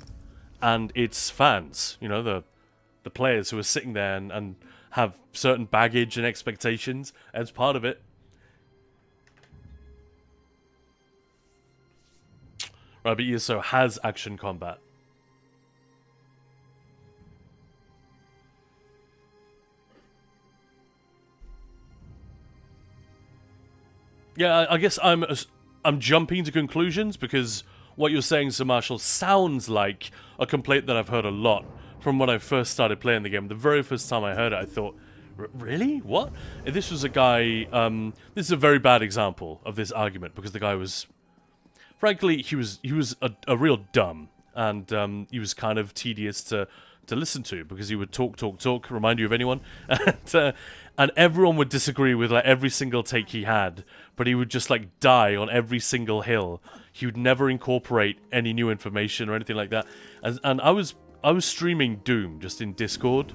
and its fans. You know, the players who are sitting there and have certain baggage and expectations as part of it. Right, but ESO has action combat. Yeah, I guess I'm jumping to conclusions because what you're saying, Sir Marshall, sounds like a complaint that I've heard a lot from when I first started playing the game. The very first time I heard it, I thought, really? What? And this was a guy, this is a very bad example of this argument because the guy was, frankly, he was a real dumb, and he was kind of tedious to listen to because he would talk, remind you of anyone, and everyone would disagree with like every single take he had, but he would just like die on every single hill. He would never incorporate any new information or anything like that. And I was streaming Doom just in Discord,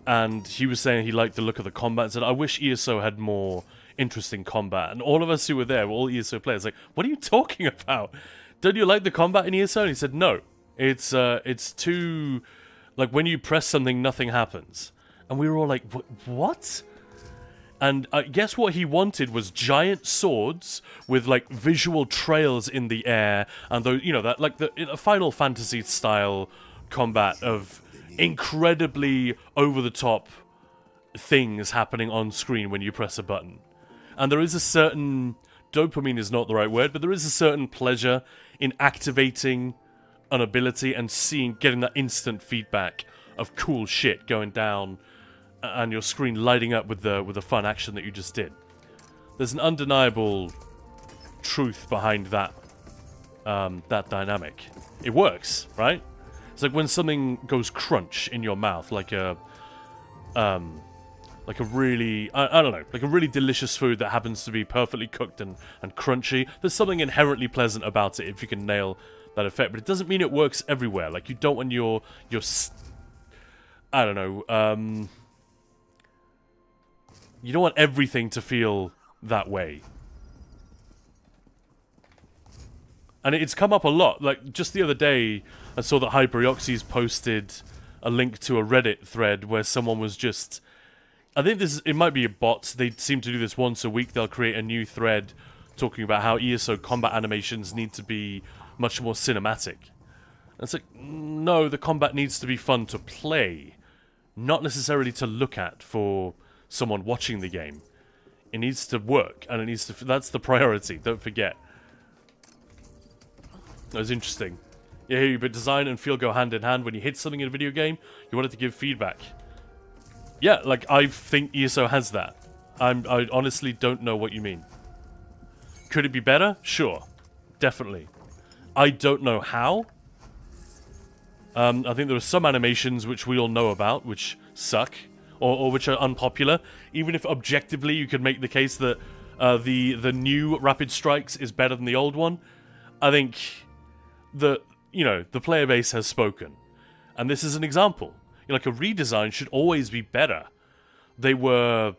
and he was saying he liked the look of the combat and said, I wish ESO had more interesting combat. And all of us who were there were all ESO players, like, what are you talking about? Don't you like the combat in ESO? And he said, no. It's too, like, when you press something, nothing happens. And we were all like, what? And I guess what he wanted was giant swords with, like, visual trails in the air, and those, you know, that, like, the Final Fantasy style combat of incredibly over-the-top things happening on screen when you press a button. And there is a certain, dopamine is not the right word, but there is a certain pleasure in activating an ability and getting that instant feedback of cool shit going down and your screen lighting up with the fun action that you just did. There's an undeniable truth behind that that dynamic. It works, right? It's like when something goes crunch in your mouth, like a really, I don't know, like a really delicious food that happens to be perfectly cooked and crunchy. There's something inherently pleasant about it if you can nail that effect, but it doesn't mean it works everywhere. Like, you don't want your I don't know, you don't want everything to feel that way. And it's come up a lot. Like, just the other day, I saw that Hyperioxy's posted a link to a Reddit thread where someone was just... I think it might be a bot. They seem to do this once a week. They'll create a new thread talking about how ESO combat animations need to be much more cinematic. And it's like, no, the combat needs to be fun to play, not necessarily to look at for someone watching the game. It needs to work, and it needs to... That's the priority, don't forget. That was interesting. Yeah, but design and feel go hand in hand. When you hit something in a video game, you want it to give feedback. Yeah, like, I think ESO has that. I honestly don't know what you mean. Could it be better? Sure. Definitely. I don't know how. I think there are some animations which we all know about, which suck, or which are unpopular. Even if objectively you could make the case that the new Rapid Strikes is better than the old one, I think the player base has spoken. And this is an example. Like, a redesign should always be better. They were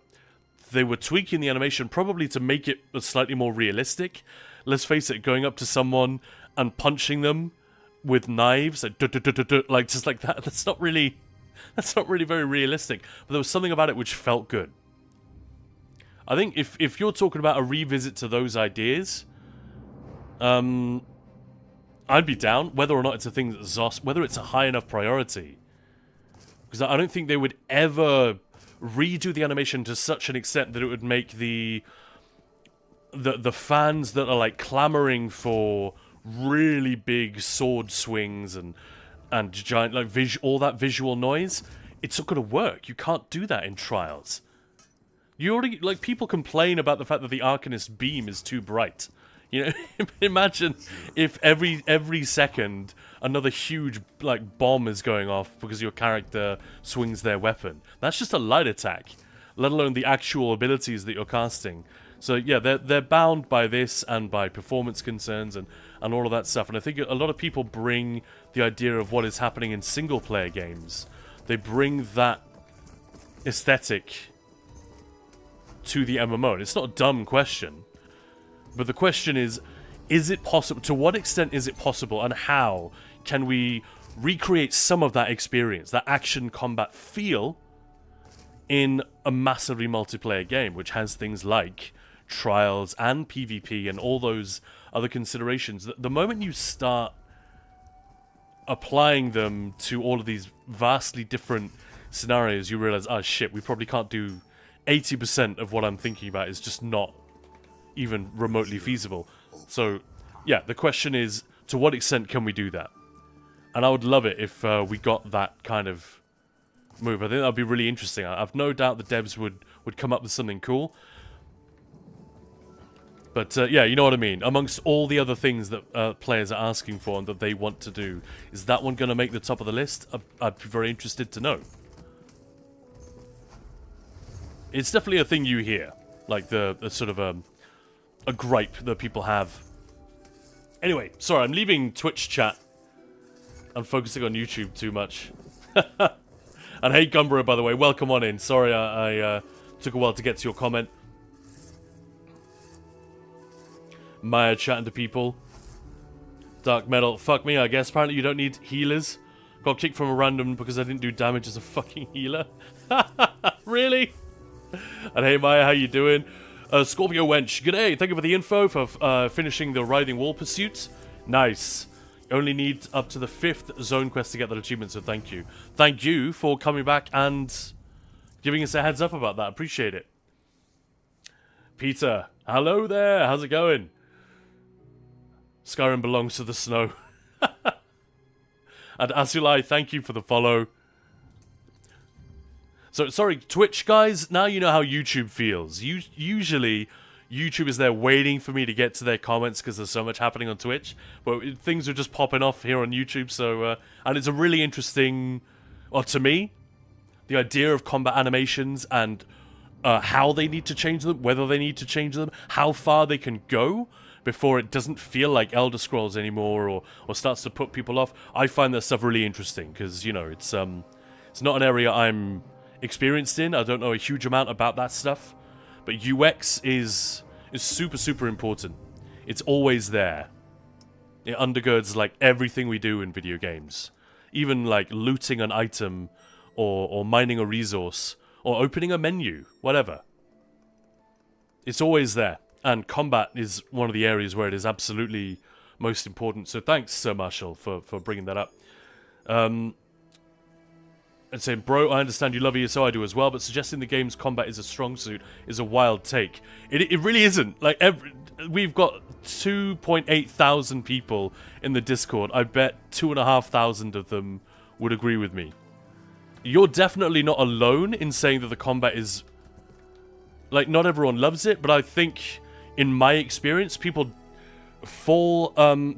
tweaking the animation probably to make it slightly more realistic. Let's face it, going up to someone and punching them with knives, like just like that, that's not really very realistic. But there was something about it which felt good. I think if you're talking about a revisit to those ideas, I'd be down, whether or not it's a thing that ZOS, whether it's a high enough priority. Because I don't think they would ever redo the animation to such an extent that it would make the fans that are like clamoring for really big sword swings and giant like all that visual noise, it's not going to work. You can't do that in Trials. You already, like, people complain about the fact that the Arcanist beam is too bright. You know, imagine if every second another huge like bomb is going off because your character swings their weapon. That's just a light attack, let alone the actual abilities that you're casting. So yeah, they're bound by this and by performance concerns and all of that stuff. And I think a lot of people bring the idea of what is happening in single player games. They bring that aesthetic to the MMO. And it's not a dumb question. But the question is it possible? To what extent is it possible, and how can we recreate some of that experience, that action combat feel, in a massively multiplayer game, which has things like Trials and PvP and all those other considerations? The moment you start applying them to all of these vastly different scenarios, you realize, oh shit, we probably can't do 80% of what I'm thinking about is just not even remotely feasible. So, yeah, the question is, to what extent can we do that? And I would love it if we got that kind of move. I think that would be really interesting. I've no doubt the devs would come up with something cool. But, yeah, you know what I mean. Amongst all the other things that players are asking for and that they want to do, is that one going to make the top of the list? I'd be very interested to know. It's definitely a thing you hear. Like, the sort of a gripe that people have. Anyway, sorry, I'm leaving Twitch chat. I'm focusing on YouTube too much. And hey, Gumbro, by the way, welcome on in. Sorry, I took a while to get to your comment. Maya chatting to people. Dark Metal, fuck me, I guess. Apparently you don't need healers. Got kicked from a random because I didn't do damage as a fucking healer. Really? And hey, Maya, how you doing? Scorpio Wench, g'day, thank you for the info for finishing the Writhing Wall pursuit. Nice. You only need up to the 5th zone quest to get that achievement, so thank you. Thank you for coming back and giving us a heads up about that. Appreciate it. Peter, hello there, how's it going? Skyrim belongs to the snow. And Azulai, thank you for the follow. So, sorry, Twitch guys, now you know how YouTube feels. Usually, YouTube is there waiting for me to get to their comments because there's so much happening on Twitch. But things are just popping off here on YouTube, so... and it's a really interesting... Well, to me, the idea of combat animations and how they need to change them, whether they need to change them, how far they can go before it doesn't feel like Elder Scrolls anymore or starts to put people off. I find that stuff really interesting because, you know, it's not an area I'm experienced in. I don't know a huge amount about that stuff, But UX is super, super important. It's always there. It undergirds, like, everything we do in video games. Even, like, looting an item, or mining a resource, or opening a menu, whatever. It's always there. And combat is one of the areas where it is absolutely most important. So thanks, Sir Marshall, for bringing that up. And saying, bro, I understand you love ESO, I do as well, but suggesting the game's combat is a strong suit is a wild take. It really isn't. Like, we've got 2.8 thousand people in the Discord. I bet 2,500 of them would agree with me. You're definitely not alone in saying that the combat is... Like, not everyone loves it, but I think, in my experience, people fall...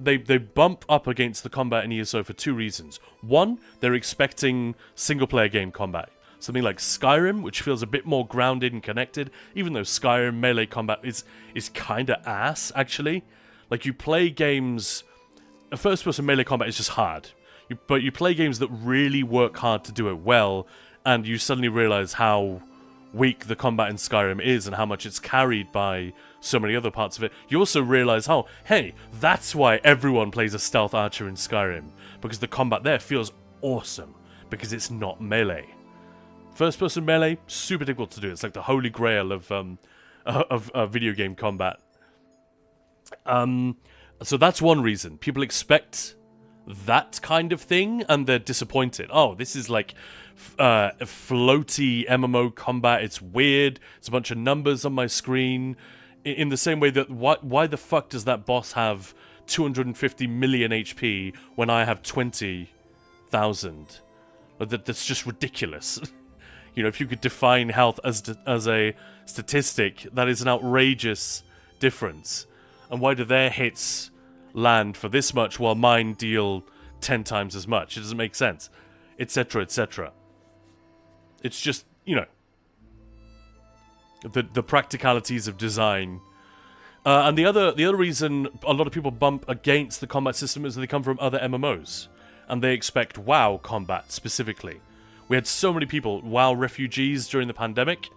They bump up against the combat in ESO for two reasons. One, they're expecting single-player game combat. Something like Skyrim, which feels a bit more grounded and connected, even though Skyrim melee combat is kinda ass, actually. Like, you play games... First-person melee combat is just hard. But you play games that really work hard to do it well, and you suddenly realize how weak the combat in Skyrim is and how much it's carried by so many other parts of it. You also realize how, hey, that's why everyone plays a stealth archer in Skyrim, because the combat there feels awesome, because it's not melee. First-person melee, super difficult to do. It's like the holy grail of video game combat. So that's one reason. People expect that kind of thing, and they're disappointed. Oh, this is like floaty MMO combat. It's weird. It's a bunch of numbers on my screen. In the same way that, why the fuck does that boss have 250 million HP when I have 20,000? That's just ridiculous. You know, if you could define health as a statistic, that is an outrageous difference. And why do their hits land for this much while mine deal 10 times as much? It doesn't make sense, etc., etc. It's just, you know, the practicalities of design. And the other reason a lot of people bump against the combat system is that they come from other MMOs and they expect WoW combat specifically. We had so many people, WoW refugees during the pandemic,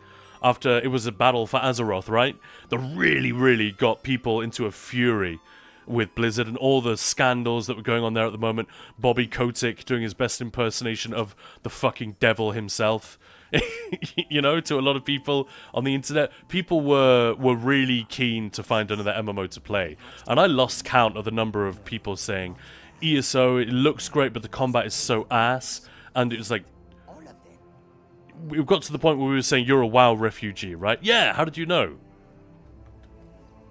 after it was a battle for Azeroth, right? That really, really got people into a fury with Blizzard and all the scandals that were going on there at the moment. Bobby Kotick doing his best impersonation of the fucking devil himself. You know, to a lot of people on the internet, people were really keen to find another MMO to play. And I lost count of the number of people saying, ESO, it looks great, but the combat is so ass. And it was like, we've got to the point where we were saying, you're a WoW refugee, right? Yeah, how did you know?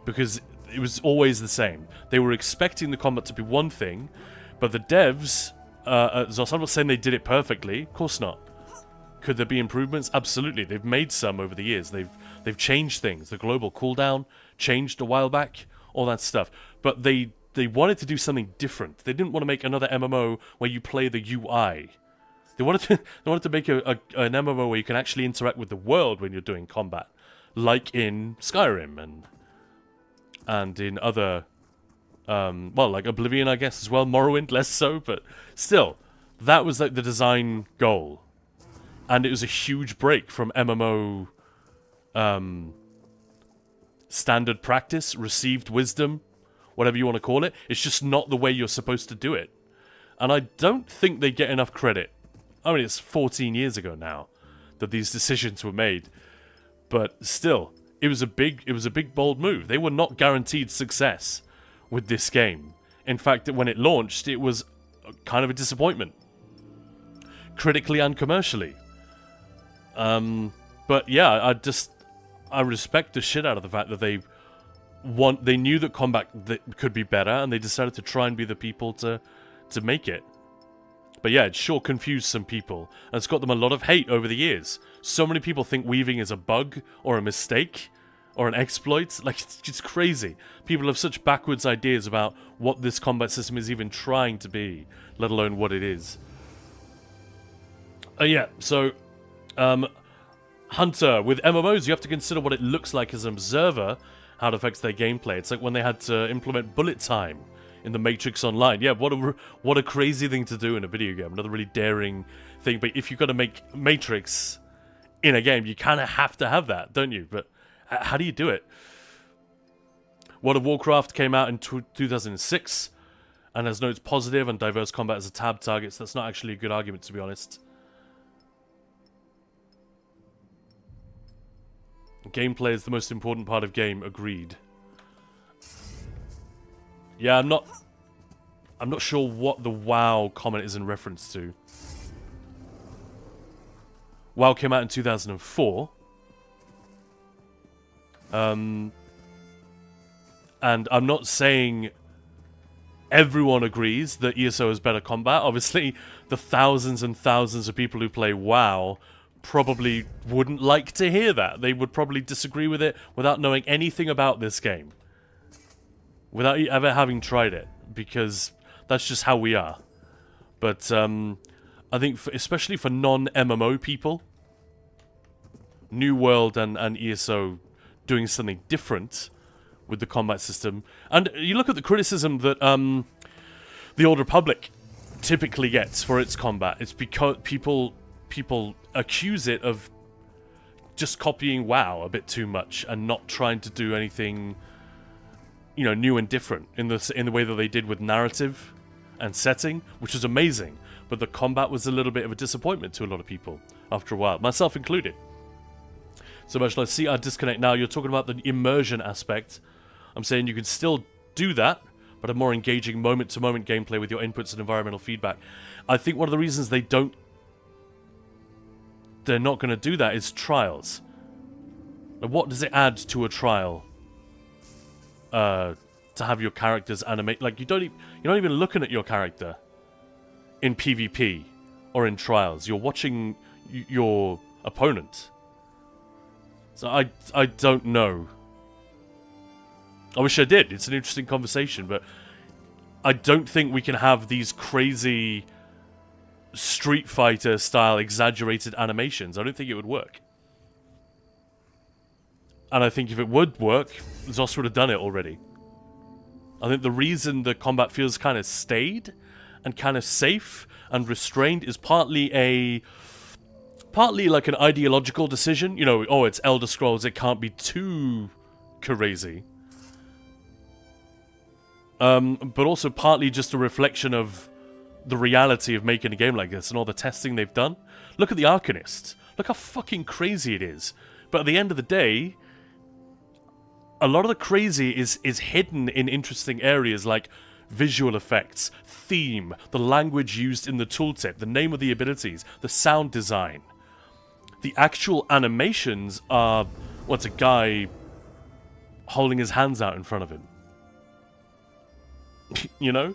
Because it was always the same. They were expecting the combat to be one thing, but the devs, Zos, I'm not saying they did it perfectly, of course not. Could there be improvements? Absolutely. They've made some over the years. They've changed things. The global cooldown changed a while back, all that stuff. But they wanted to do something different. They didn't want to make another MMO where you play the UI. They wanted to make an MMO where you can actually interact with the world when you're doing combat, like in Skyrim and in other, well, like Oblivion, I guess, as well. Morrowind, less so, but still, that was like the design goal. And it was a huge break from MMO standard practice, received wisdom, whatever you want to call it. It's just not the way you're supposed to do it. And I don't think they get enough credit. I mean, it's 14 years ago now that these decisions were made. But still, it was a big bold move. They were not guaranteed success with this game. In fact, when it launched, it was kind of a disappointment. Critically and commercially. But yeah, I respect the shit out of the fact that they knew that combat could be better, and they decided to try and be the people to make it. But yeah, it sure confused some people, and it's got them a lot of hate over the years. So many people think weaving is a bug, or a mistake, or an exploit. Like, it's crazy. People have such backwards ideas about what this combat system is even trying to be, let alone what it is. Yeah, so, Hunter, with MMOs, you have to consider what it looks like as an observer, how it affects their gameplay. It's like when they had to implement bullet time in the Matrix Online. Yeah, what a crazy thing to do in a video game. Another really daring thing. But if you've got to make Matrix in a game, you kind of have to have that, don't you? But How do you do it? World of Warcraft came out in 2006 and has notes positive and diverse combat as a tab target, so that's not actually a good argument, to be honest. Gameplay is the most important part of game, agreed. Yeah, I'm not sure what the WoW comment is in reference to. WoW came out in 2004. And I'm not saying everyone agrees that ESO is better combat. Obviously, the thousands and thousands of people who play WoW probably wouldn't like to hear that. They would probably disagree with it without knowing anything about this game. Without ever having tried it. Because that's just how we are. But I think, especially for non-MMO people, New World and ESO doing something different with the combat system. And you look at the criticism that the Old Republic typically gets for its combat. It's because people accuse it of just copying WoW a bit too much and not trying to do anything, you know, new and different in the way that they did with narrative and setting, which was amazing. But the combat was a little bit of a disappointment to a lot of people after a while, myself included. So much like, see our disconnect now. You're talking about the immersion aspect. I'm saying you can still do that, but a more engaging moment-to-moment gameplay with your inputs and environmental feedback. I think one of the reasons they're not going to do that is trials. Now, what does it add to a trial? To have your characters animate, like you're not even looking at your character in PvP or in trials. You're watching your opponent. So I don't know. I wish I did. It's an interesting conversation, but I don't think we can have these crazy Street Fighter style exaggerated animations. I don't think it would work. And I think if it would work, Zos would have done it already. I think the reason the combat feels kind of staid and kind of safe and restrained is partly like an ideological decision. You know, oh, it's Elder Scrolls, it can't be too crazy. But also partly just a reflection of the reality of making a game like this and all the testing they've done. Look at the Arcanist. Look how fucking crazy it is. But at the end of the day, a lot of the crazy is hidden in interesting areas like visual effects, theme, the language used in the tooltip, the name of the abilities, the sound design. The actual animations are, what's a guy holding his hands out in front of him. You know?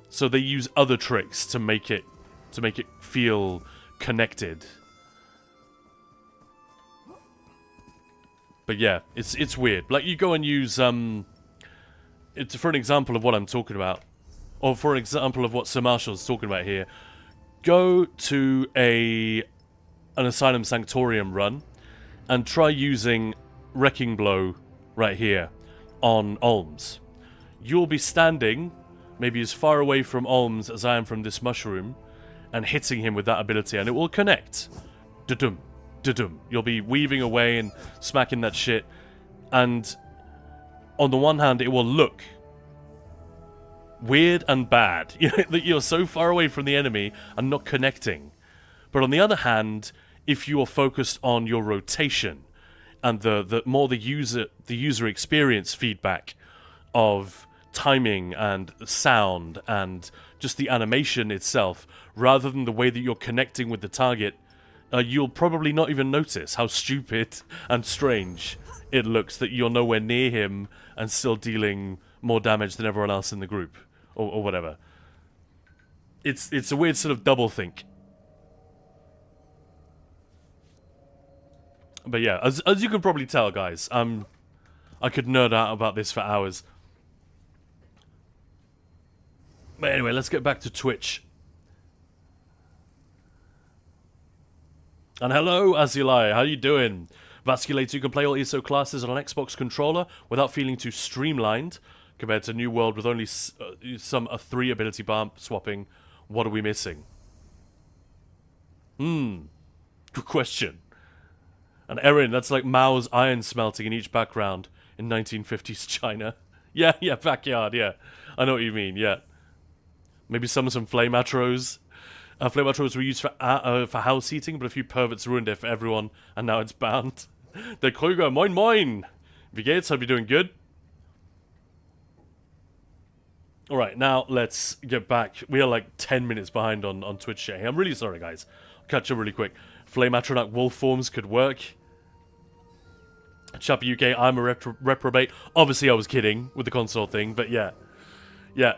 So they use other tricks to make it feel connected. But yeah, it's weird. Like, you go and use it's for an example of what I'm talking about, or for an example of what Sir Marshall's talking about here. Go to an Asylum Sanctorium run and try using Wrecking Blow right here on Olms. You'll be standing maybe as far away from Olms as I am from this mushroom and hitting him with that ability, and it will connect. Da-dum, da-dum. You'll be weaving away and smacking that shit, and on the one hand, it will look weird and bad, that you're so far away from the enemy and not connecting. But on the other hand, if you are focused on your rotation and the more the user experience feedback of timing and sound and just the animation itself, rather than the way that you're connecting with the target, you'll probably not even notice how stupid and strange it looks that you're nowhere near him and still dealing more damage than everyone else in the group, or whatever. It's a weird sort of double think. But yeah, as you can probably tell, guys, I could nerd out about this for hours. But anyway, let's get back to Twitch. And hello, Azulai, how you doing? Vasculator, you can play all ESO classes on an Xbox controller without feeling too streamlined, compared to New World with only some 3 ability bar swapping. What are we missing? Good question. And Erin, that's like Mao's iron smelting in each background in 1950s China. Yeah, yeah, backyard, yeah. I know what you mean, yeah. Maybe some flame atros. Flame atros were used for house heating, but a few perverts ruined it for everyone, and now it's banned. Der Krüger, moin moin! Wie geht's? Hope you're doing good. Alright, now let's get back. We are like 10 minutes behind on Twitch chat. I'm really sorry, guys. I'll catch up really quick. Flame Atronaut wolf forms could work. Chapper UK, I'm a reprobate. Obviously, I was kidding with the console thing, but yeah. Yeah.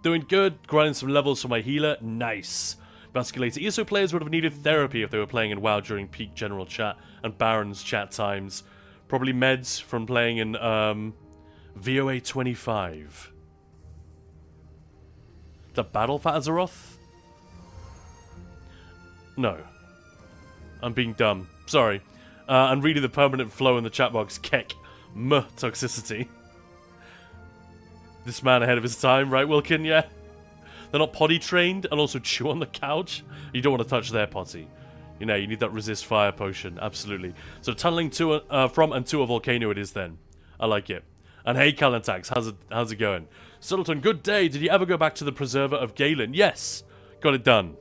Doing good. Grinding some levels for my healer. Nice. Vasculator. ESO players would have needed therapy if they were playing in WoW during peak general chat and Baron's chat times. Probably meds from playing in VOA 25. The battle for Azeroth? No. I'm being dumb. Sorry. And reading the permanent flow in the chat box. Keck. Toxicity. This man ahead of his time, right, Wilkin? Yeah. They're not potty trained and also chew on the couch. You don't want to touch their potty. You know, you need that resist fire potion. Absolutely. So tunneling from and to a volcano it is then. I like it. And hey, Calantax, how's it going? Sultan, good day. Did you ever go back to the Preserver of Galen? Yes. Got it done.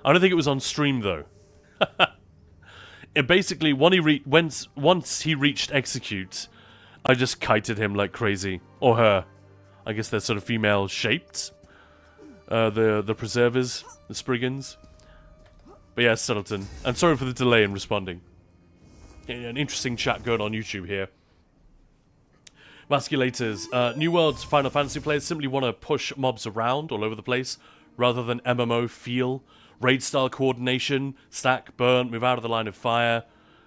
I don't think it was on stream, though. It basically, once he reached Execute, I just kited him like crazy. Or her. I guess they're sort of female-shaped. The Preservers. The Spriggans. But yeah, Sultan. And sorry for the delay in responding. Yeah, an interesting chat going on YouTube here. Vasculators. New World's Final Fantasy players simply want to push mobs around all over the place, rather than MMO feel. Raid-style coordination, stack, burn, move out of the line of fire,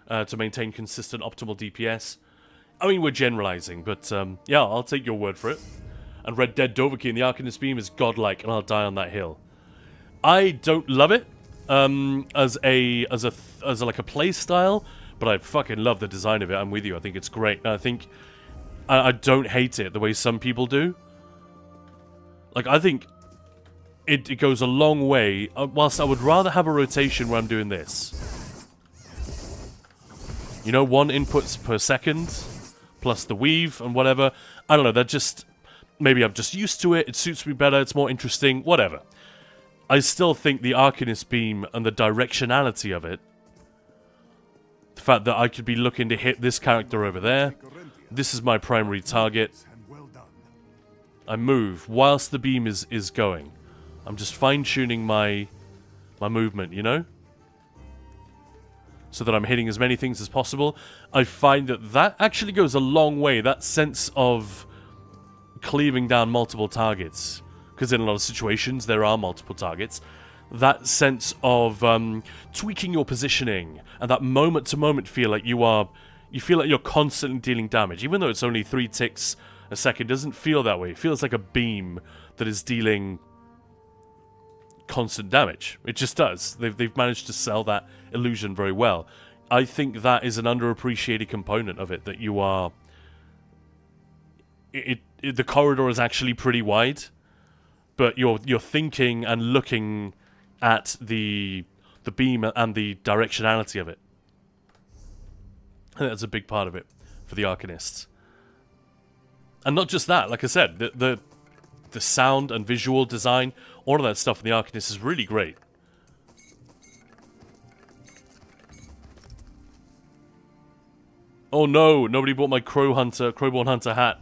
to maintain consistent optimal DPS. I mean, we're generalizing, but yeah, I'll take your word for it. And Red Dead Dovahkiin, the Arcanist Beam is godlike, and I'll die on that hill. I don't love it as like a play style, but I fucking love the design of it. I'm with you. I think it's great. And I think I don't hate it the way some people do. Like, I think it goes a long way. Whilst I would rather have a rotation where I'm doing this. You know, 1 input per second, plus the weave and whatever. I don't know, that just... Maybe I'm just used to it, it suits me better, it's more interesting, whatever. I still think the Arcanist Beam and the directionality of it, the fact that I could be looking to hit this character over there, this is my primary target. I move whilst the beam is going. I'm just fine-tuning my movement, you know? So that I'm hitting as many things as possible. I find that actually goes a long way, that sense of cleaving down multiple targets, because in a lot of situations there are multiple targets. That sense of tweaking your positioning and that moment-to-moment feel like you feel like you're constantly dealing damage, even though it's only 3 ticks a second. It doesn't feel that way. It feels like a beam that is dealing constant damage. It just does. They've managed to sell that illusion very well. I think that is an underappreciated component of it, that you are... the corridor is actually pretty wide, but you're thinking and looking at the beam and the directionality of it. I think that's a big part of it for the Arcanists. And not just that, like I said, the sound and visual design, all of that stuff in the Arcanist is really great. Oh no, nobody bought my Crowborn Hunter hat.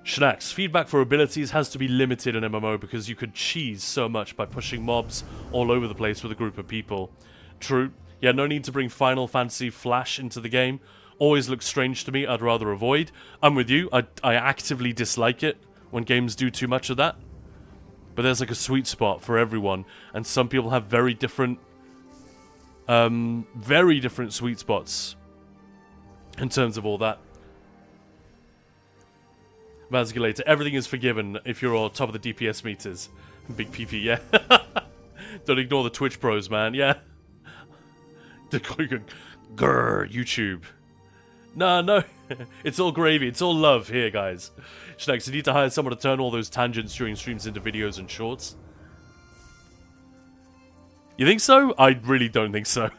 Schnax, feedback for abilities has to be limited in MMO because you could cheese so much by pushing mobs all over the place with a group of people. True. Yeah, no need to bring Final Fantasy Flash into the game. Always looks strange to me, I'd rather avoid. I'm with you, I actively dislike it when games do too much of that. But there's like a sweet spot for everyone, and some people have very different sweet spots in terms of all that. Vasculator, everything is forgiven if you're on top of the DPS meters. Big PP, yeah. Don't ignore the Twitch pros, man, yeah. Grr, YouTube. No. It's all gravy, it's all love here, guys. Schnex, you need to hire someone to turn all those tangents during streams into videos and shorts. You think so? I really don't think so.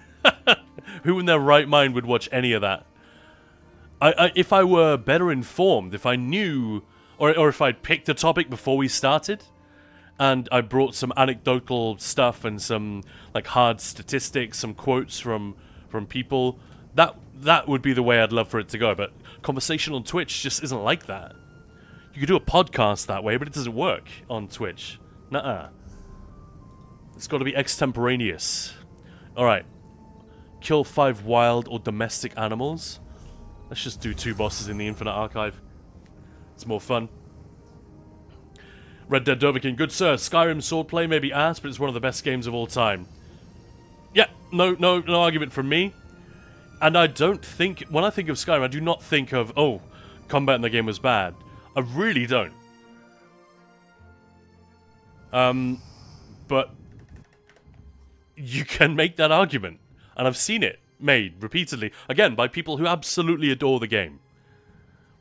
Who in their right mind would watch any of that? If I were better informed, if I knew, or if I'd picked a topic before we started, and I brought some anecdotal stuff and some like hard statistics, some quotes from people, that would be the way I'd love for it to go. But conversation on Twitch just isn't like that. You could do a podcast that way, but it doesn't work on Twitch. Nuh-uh. It's got to be extemporaneous. Alright. Kill 5 wild or domestic animals. Let's just do 2 bosses in the Infinite Archive. It's more fun. Red Dead Doverkin. Good sir, Skyrim swordplay may be ass, but it's one of the best games of all time. Yeah, no argument from me. And I don't think, when I think of Skyrim, I do not think of, oh, combat in the game was bad. I really don't. But you can make that argument. And I've seen it made repeatedly. Again, by people who absolutely adore the game.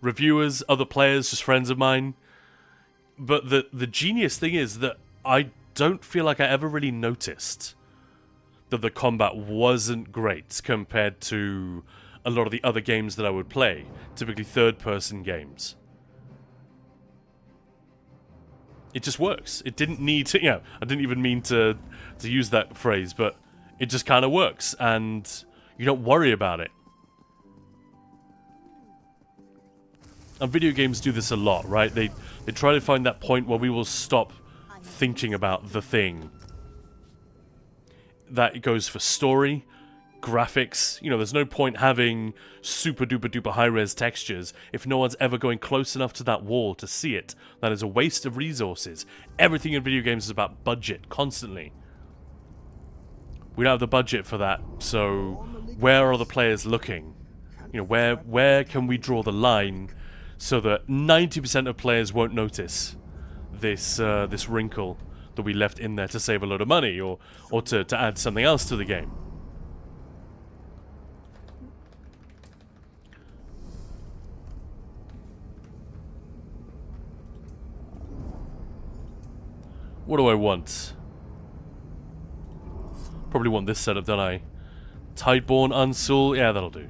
Reviewers, other players, just friends of mine. But the genius thing is that I don't feel like I ever really noticed that the combat wasn't great compared to a lot of the other games that I would play. Typically third-person games. It just works. It didn't need to, I didn't even mean to use that phrase, but it just kind of works, and you don't worry about it. And video games do this a lot, right? They try to find that point where we will stop thinking about the thing. That goes for story, graphics. There's no point having super duper duper high-res textures if no one's ever going close enough to that wall to see it. That is a waste of resources. Everything in video games is about budget, constantly. We don't have the budget for that, so where are the players looking? Where can we draw the line so that 90% of players won't notice this this wrinkle that we left in there to save a load of money or to add something else to the game? What do I want? Probably want this setup, don't I? Tideborn, Unsoul, yeah, that'll do.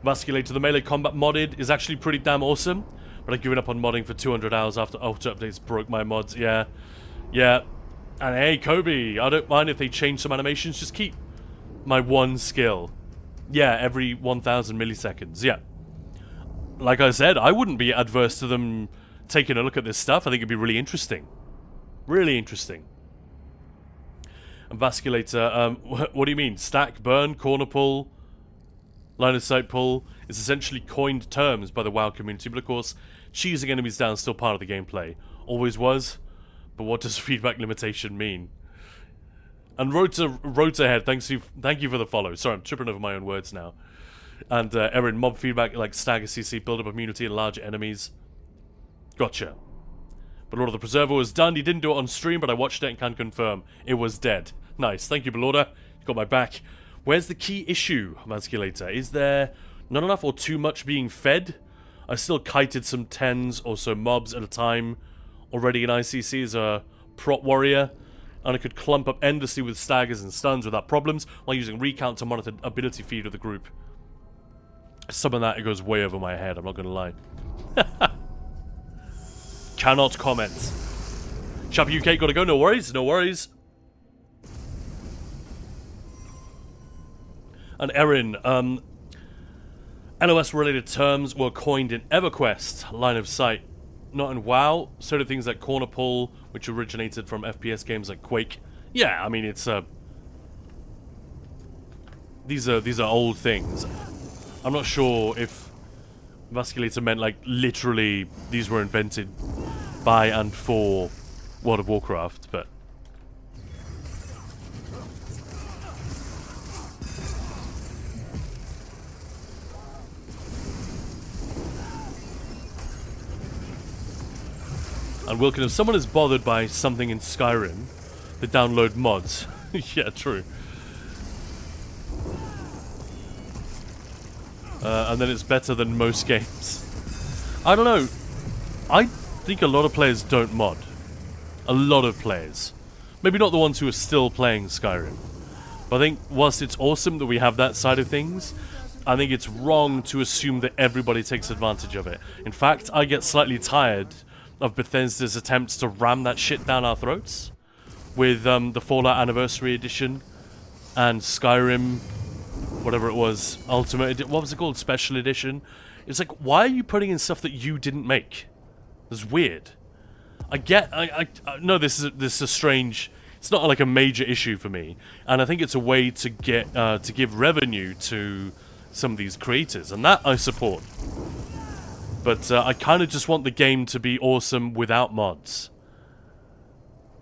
Vasculator, the melee combat modded is actually pretty damn awesome, but I've given up on modding for 200 hours after auto updates broke my mods. Yeah. And hey, Kobe, I don't mind if they change some animations, just keep my one skill. Yeah, every 1,000 milliseconds, yeah. Like I said, I wouldn't be adverse to them taking a look at this stuff. I think it'd be really interesting. Really interesting. And Vasculator, what do you mean? Stack, burn, corner pull, line of sight pull is essentially coined terms by the WoW community, but of course, cheesing enemies down is still part of the gameplay. Always was, but what does feedback limitation mean? And Rotorhead, thank you for the follow. Sorry, I'm tripping over my own words now. And Erin, mob feedback like stagger CC, build up immunity and larger enemies. Gotcha. But Lord of the Preserver was done. He didn't do it on stream, but I watched it and can confirm it was dead. Nice. Thank you, Belorda. You got my back. Where's the key issue, Vasculator? Is there not enough or too much being fed? I still kited some 10s or so mobs at a time already in ICC as a prot warrior, and I could clump up endlessly with staggers and stuns without problems while using recount to monitor ability feed of the group. Some of that, it goes way over my head, I'm not going to lie. Cannot comment. Shop UK, gotta go, no worries, no worries. And Erin, NOS-related terms were coined in EverQuest, line of sight. Not in WoW, so do things like corner pull, which originated from FPS games like Quake. Yeah, I mean, it's, These are old things. I'm not sure if Vasculator meant, like, literally these were invented by and for World of Warcraft, but... And Wilkin, if someone is bothered by something in Skyrim, they download mods. Yeah, true. And then it's better than most games. I don't know. I think a lot of players don't mod. A lot of players. Maybe not the ones who are still playing Skyrim. But I think whilst it's awesome that we have that side of things, I think it's wrong to assume that everybody takes advantage of it. In fact, I get slightly tired of Bethesda's attempts to ram that shit down our throats with the Fallout Anniversary Edition and Skyrim, whatever it was, Ultimate, what was it called, Special Edition. It's like, why are you putting in stuff that you didn't make? It's weird. I know this is a strange. It's not like a major issue for me, and I think it's a way to get to give revenue to some of these creators, and that I support. But I kind of just want the game to be awesome without mods.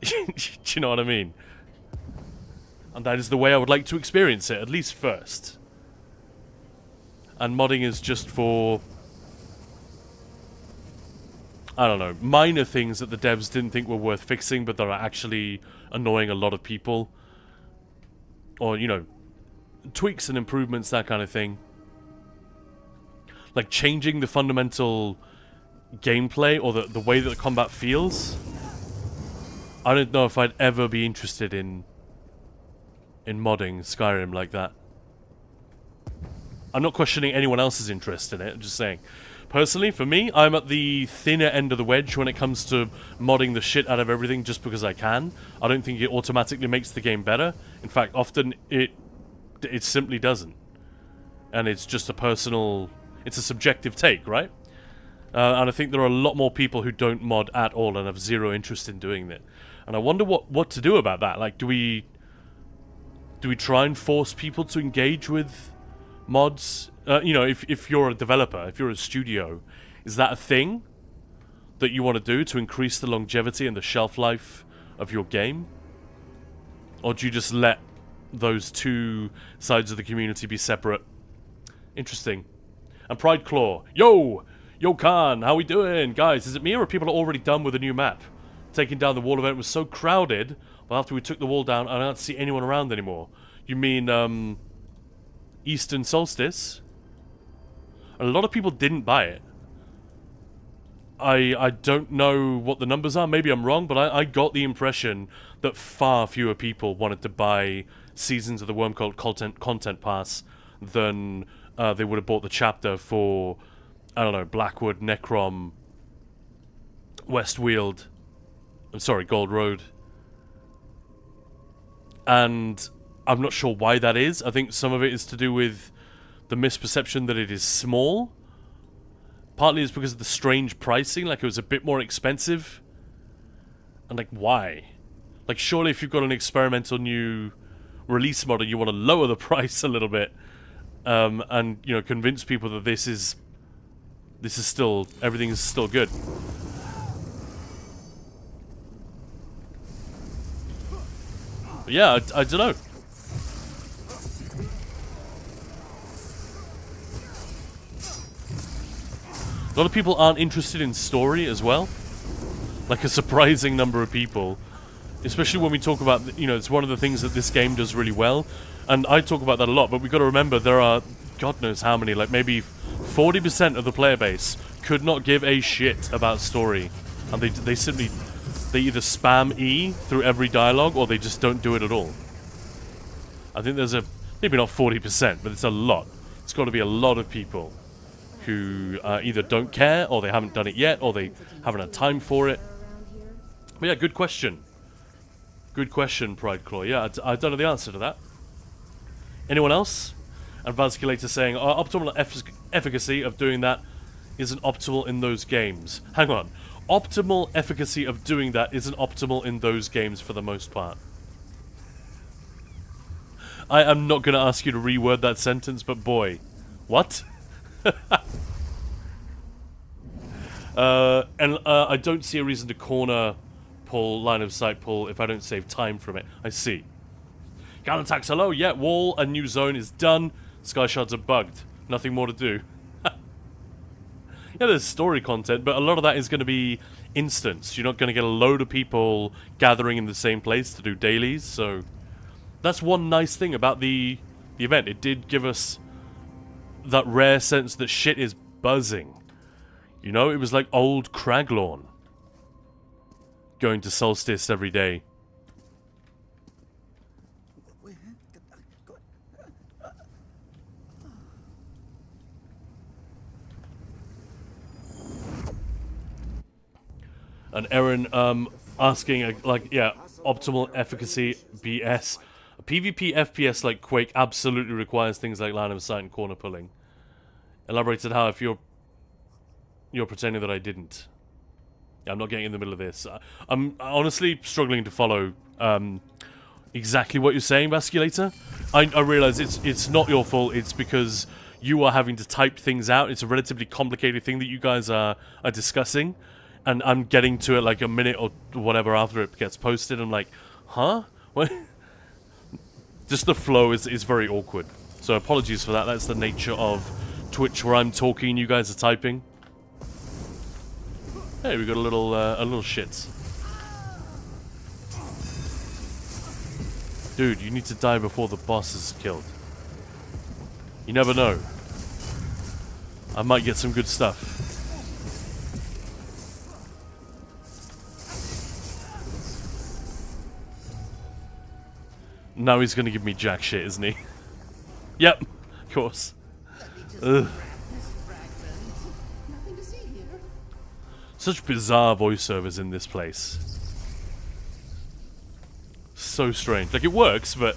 Do you know what I mean? And that is the way I would like to experience it, at least first. And modding is just for, I don't know, minor things that the devs didn't think were worth fixing, but that are actually annoying a lot of people. Or, you know, tweaks and improvements, that kind of thing. Like changing the fundamental gameplay or the way that the combat feels. I don't know if I'd ever be interested in modding Skyrim like that. I'm not questioning anyone else's interest in it, I'm just saying. Personally, for me, I'm at the thinner end of the wedge when it comes to modding the shit out of everything just because I can. I don't think it automatically makes the game better. In fact, often it simply doesn't. And it's just a personal... It's a subjective take, right? And I think there are a lot more people who don't mod at all and have zero interest in doing it. And I wonder what to do about that. Like, do we try and force people to engage with mods? You know, if you're a developer, if you're a studio, is that a thing that you want to do to increase the longevity and the shelf life of your game? Or do you just let those two sides of the community be separate? Interesting. And Pride Claw, yo Khan, how we doing? Guys, is it me or are people already done with the new map? Taking down the wall event was so crowded, but after we took the wall down, I don't see anyone around anymore. You mean, Eastern Solstice? A lot of people didn't buy it. I don't know what the numbers are, maybe I'm wrong, but I got the impression that far fewer people wanted to buy Seasons of the Wormcult content pass than they would have bought the chapter for, I don't know, Blackwood, Necrom, Westweald, I'm sorry, Gold Road. And I'm not sure why that is. I think some of it is to do with the misperception that it is small. Partly it's because of the strange pricing, like it was a bit more expensive. And like, why? Like, surely if you've got an experimental new release model, you want to lower the price a little bit. And, you know, convince people that this is still, everything is still good. But yeah, I don't know. A lot of people aren't interested in story as well. Like a surprising number of people. Especially when we talk about, you know, it's one of the things that this game does really well. And I talk about that a lot, but we've got to remember there are, God knows how many, like maybe 40% of the player base could not give a shit about story. And they simply, they either spam E through every dialogue or they just don't do it at all. I think there's maybe not 40%, but it's a lot. It's got to be a lot of people who either don't care or they haven't done it yet or they haven't had time for it. But yeah, good question. Good question, Pride Claw. Yeah, I don't know the answer to that. Anyone else? And Vasculator saying, optimal efficacy of doing that isn't optimal in those games. Hang on. Optimal efficacy of doing that isn't optimal in those games for the most part. I am not going to ask you to reword that sentence, but boy. What? I don't see a reason to corner pull, line of sight pull, if I don't save time from it. I see. Galantax, hello. Yeah, wall and new zone is done. Sky shards are bugged. Nothing more to do. Yeah, there's story content, but a lot of that is going to be instance. You're not going to get a load of people gathering in the same place to do dailies, so that's one nice thing about the event. It did give us that rare sense that shit is buzzing. You know, it was like old Craglawn. Going to Solstice every day. And Aaron asking, like, yeah, optimal efficacy, BS. A PvP FPS like Quake absolutely requires things like line of sight and corner pulling. Elaborated how if you're pretending that I didn't. Yeah, I'm not getting in the middle of this. I'm honestly struggling to follow exactly what you're saying, Basculator. I realize it's not your fault. It's because you are having to type things out. It's a relatively complicated thing that you guys are discussing. And I'm getting to it like a minute or whatever after it gets posted. I'm like, huh? What? Just the flow is very awkward. So apologies for that. That's the nature of Twitch, where I'm talking, you guys are typing. Hey, we got a little shit. Dude, you need to die before the boss is killed. You never know. I might get some good stuff. Now he's gonna give me jack shit, isn't he? Yep, of course. Ugh. Such bizarre voiceovers in this place. So strange. Like, it works, but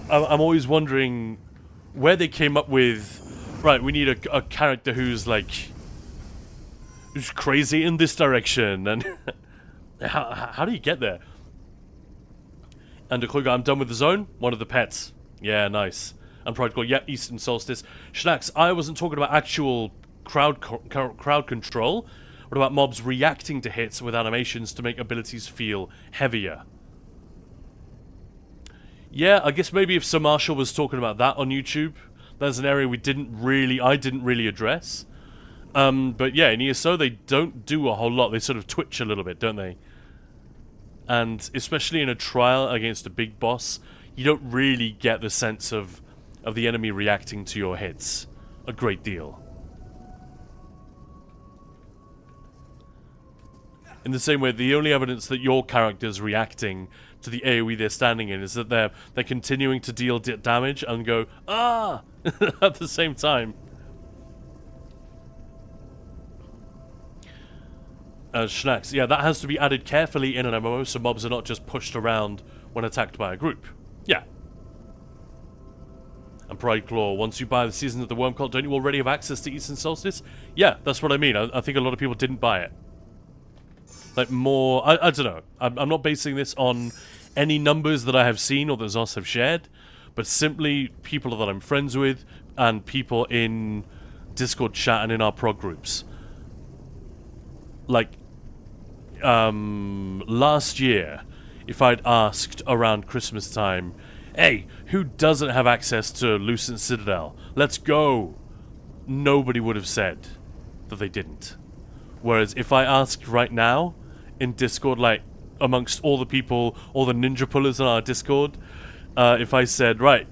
I'm always wondering where they came up with, right, we need a character who's like, who's crazy in this direction, and how do you get there? And Kluger, I'm done with the zone. One of the pets. Yeah, nice. And Pride, yeah, Eastern Solstice. Schnax, I wasn't talking about actual crowd control. What about mobs reacting to hits with animations to make abilities feel heavier? Yeah, I guess maybe if Sir Marshall was talking about that on YouTube, that's an area I didn't really address. But yeah, in ESO they don't do a whole lot. They sort of twitch a little bit, don't they? And especially in a trial against a big boss, you don't really get the sense of the enemy reacting to your hits a great deal. In the same way, the only evidence that your character's reacting to the AoE they're standing in is that they're continuing to deal damage and go, ah, at the same time. Schnacks, yeah, that has to be added carefully in an MMO so mobs are not just pushed around when attacked by a group. Yeah. And Pride Claw, once you buy the Season of the Worm Cult, don't you already have access to Eastern Solstice? Yeah, that's what I mean. I think a lot of people didn't buy it. Like, more... I don't know. I'm not basing this on any numbers that I have seen or that Zos have shared, but simply people that I'm friends with and people in Discord chat and in our prog groups. Like, last year, if I'd asked around Christmas time, hey, who doesn't have access to Lucent Citadel? Let's go! Nobody would have said that they didn't. Whereas if I asked right now, in Discord, like, amongst all the people, all the ninja pullers on our Discord, if I said, right,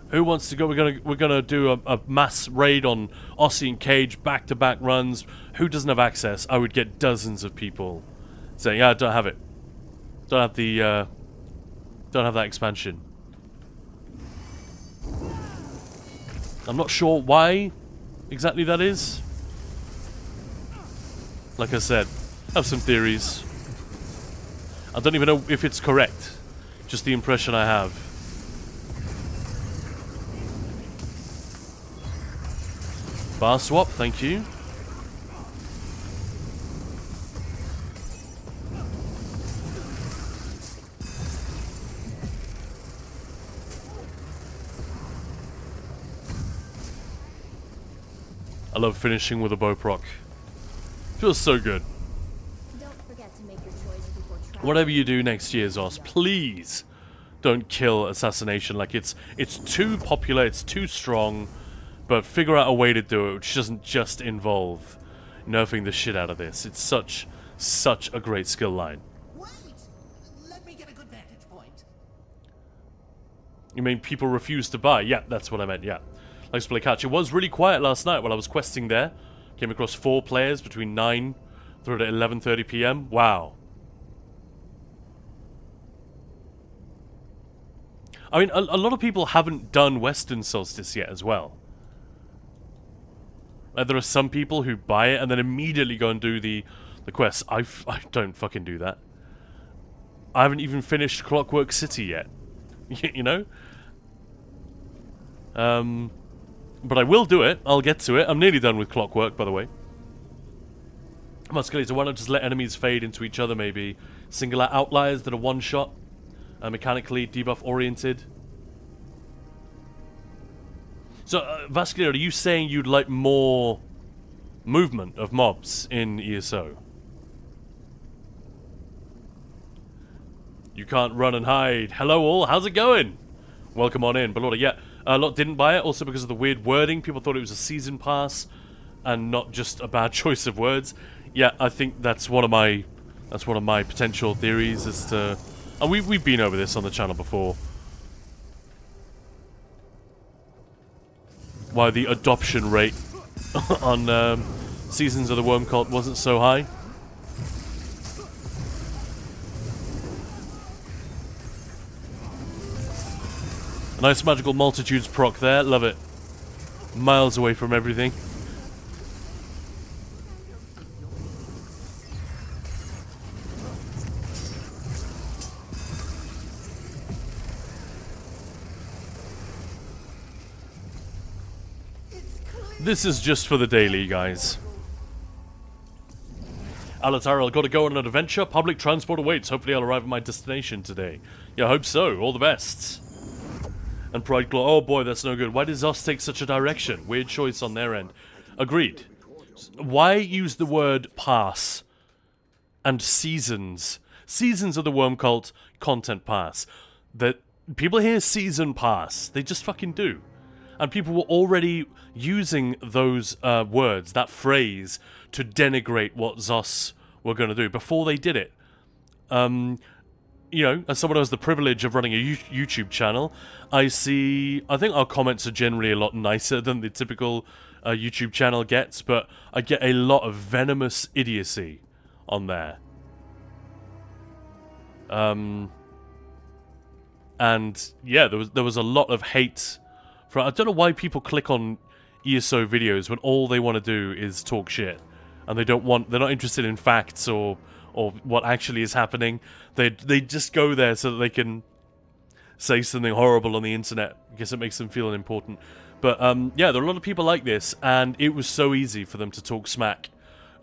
who wants to go? We're gonna do a mass raid on Aussie and Cage, back-to-back runs. Who doesn't have access? I would get dozens of people saying, "Yeah, I don't have it. Don't have the. Don't have that expansion." I'm not sure why exactly that is. Like I said, I have some theories. I don't even know if it's correct. Just the impression I have. Bar swap, thank you. I love finishing with a bow proc. Feels so good. Don't forget to make your choice before trying. Whatever you do next year, Zos, please don't kill Assassination. Like, it's too popular, it's too strong. But figure out a way to do it which doesn't just involve nerfing the shit out of this. It's such a great skill line. Wait! Let me get a good vantage point. You mean people refuse to buy? Yeah, that's what I meant, yeah. Likes to play catch. It was really quiet last night while I was questing there. Came across 4 players between 9 through to 11:30 PM. Wow. I mean, a lot of people haven't done Western Solstice yet as well. There are some people who buy it and then immediately go and do the the quests. I don't fucking do that. I haven't even finished Clockwork City yet. You know? But I will do it. I'll get to it. I'm nearly done with Clockwork, by the way. Musculator, why not just let enemies fade into each other, maybe? Single out outliers that are one-shot. Mechanically debuff-oriented. So, Vascular, are you saying you'd like more movement of mobs in ESO? You can't run and hide. Hello all, how's it going? Welcome on in. Belorda, yeah. A lot didn't buy it, also because of the weird wording. People thought it was a season pass and not just a bad choice of words. Yeah, I think that's one of my potential theories as to, and we've been over this on the channel before. Why the adoption rate on Seasons of the Worm Cult wasn't so high. A nice magical multitudes proc there, love it. Miles away from everything. This is just for the daily, guys. Alatar, I've got to go on an adventure. Public transport awaits. Hopefully I'll arrive at my destination today. Yeah, I hope so. All the best. And Pride Claw, oh boy, that's no good. Why did Zos take such a direction? Weird choice on their end. Agreed. Why use the word pass and seasons? Seasons of the Worm Cult content pass. That people hear season pass. They just fucking do. And people were already using those words, that phrase, to denigrate what Zos were going to do before they did it. You know, as someone who has the privilege of running a YouTube channel, I think our comments are generally a lot nicer than the typical YouTube channel gets, but I get a lot of venomous idiocy on there. And yeah, there was a lot of hate. I don't know why people click on ESO videos when all they want to do is talk shit, and they're not interested in facts or what actually is happening. They just go there so that they can say something horrible on the internet. I guess it makes them feel unimportant. But yeah, there are a lot of people like this, and it was so easy for them to talk smack.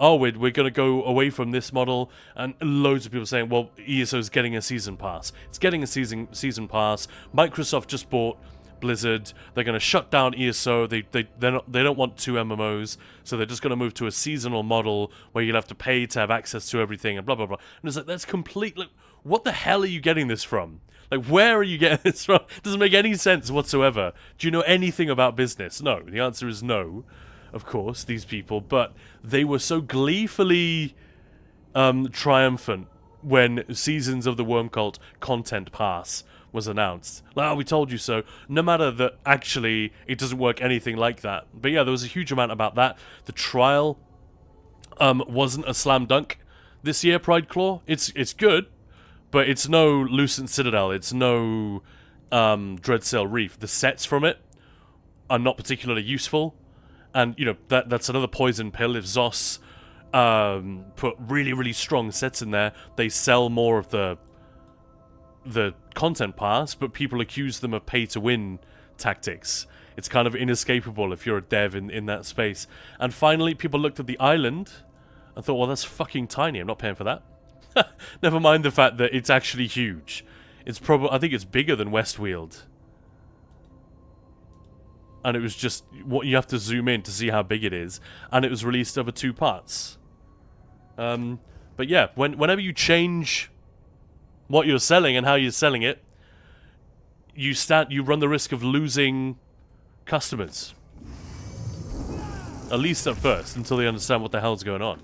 Oh, we're going to go away from this model, and loads of people saying, well, ESO's getting a season pass. It's getting a season pass. Microsoft just bought Blizzard. They're going to shut down ESO. They don't want 2 MMOs, so they're just going to move to a seasonal model where you'll have to pay to have access to everything and blah blah blah. And it's like, that's complete. Like, what the hell are you getting this from? Like, where are you getting this from? It doesn't make any sense whatsoever. Do you know anything about business? No. The answer is no. Of course, these people, but they were so gleefully triumphant when Seasons of the Worm Cult content pass was announced. Like, oh, we told you so. No matter that actually it doesn't work anything like that. But yeah, there was a huge amount about that. The trial wasn't a slam dunk this year, Pride Claw. It's good, but it's no Lucent Citadel. It's no Dreadsail Reef. The sets from it are not particularly useful. And, you know, that's another poison pill. If Zos put really, really strong sets in there, they sell more of the content pass, but people accuse them of pay-to-win tactics. It's kind of inescapable if you're a dev in that space. And finally, people looked at the island and thought, well, that's fucking tiny. I'm not paying for that. Never mind the fact that it's actually huge. I think it's bigger than Westweald. And it was just, what you have to zoom in to see how big it is. And it was released over 2 parts. But yeah, whenever you change what you're selling and how you're selling it, you run the risk of losing customers. At least at first, until they understand what the hell's going on.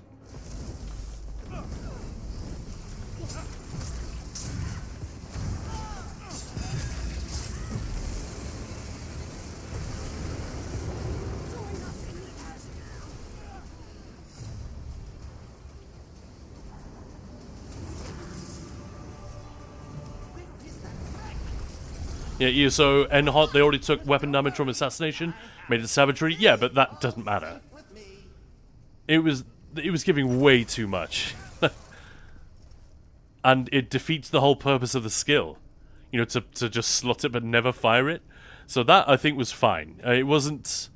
Yeah, ESO and Hot, they already took weapon damage from assassination, made it savagery. Yeah, but that doesn't matter. It was it was giving way too much. And it defeats the whole purpose of the skill. You know, to just slot it but never fire it. So that, I think, was fine. It wasn't...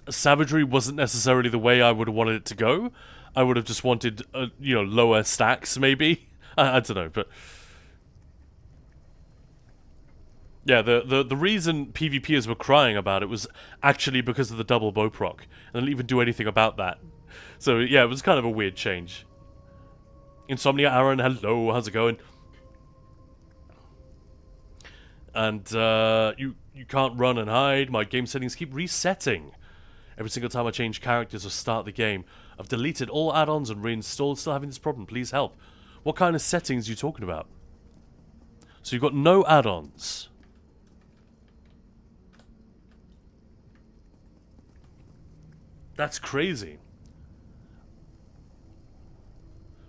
Savagery wasn't necessarily the way I would have wanted it to go. I would have just wanted, you know, lower stacks, maybe. I don't know, but... Yeah, the reason PvPers were crying about it was actually because of the double bow proc. And they didn't even do anything about that. So, yeah, it was kind of a weird change. Insomnia Aaron, hello, how's it going? And, you can't run and hide. My game settings keep resetting. Every single time I change characters or start the game. I've deleted all add-ons and reinstalled, still having this problem. Please help. What kind of settings are you talking about? So you've got no add-ons. That's crazy.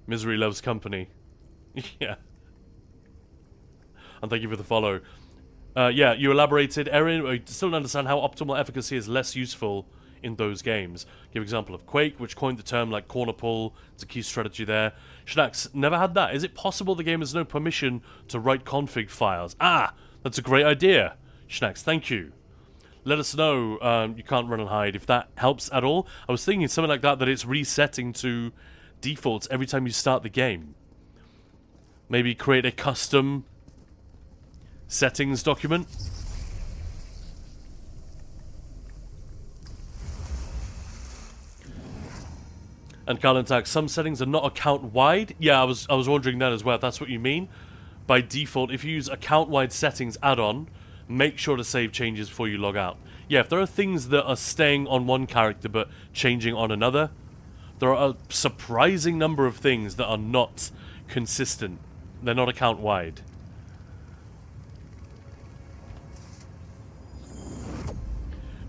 Misery loves company. Yeah. And thank you for the follow. Yeah, you elaborated. Erin, I still don't understand how optimal efficacy is less useful in those games. Give example of Quake, which coined the term like corner pull. It's a key strategy there. Shnax, never had that. Is it possible the game has no permission to write config files? Ah, that's a great idea. Shnax, thank you. Let us know you can't run and hide if that helps at all. I was thinking something like that it's resetting to defaults every time you start the game. Maybe create a custom settings document. And Carlintax, some settings are not account-wide. Yeah, I was wondering that as well, if that's what you mean. By default, if you use account-wide settings add-on, make sure to save changes before you log out. Yeah, if there are things that are staying on one character but changing on another, there are a surprising number of things that are not consistent. They're not account-wide.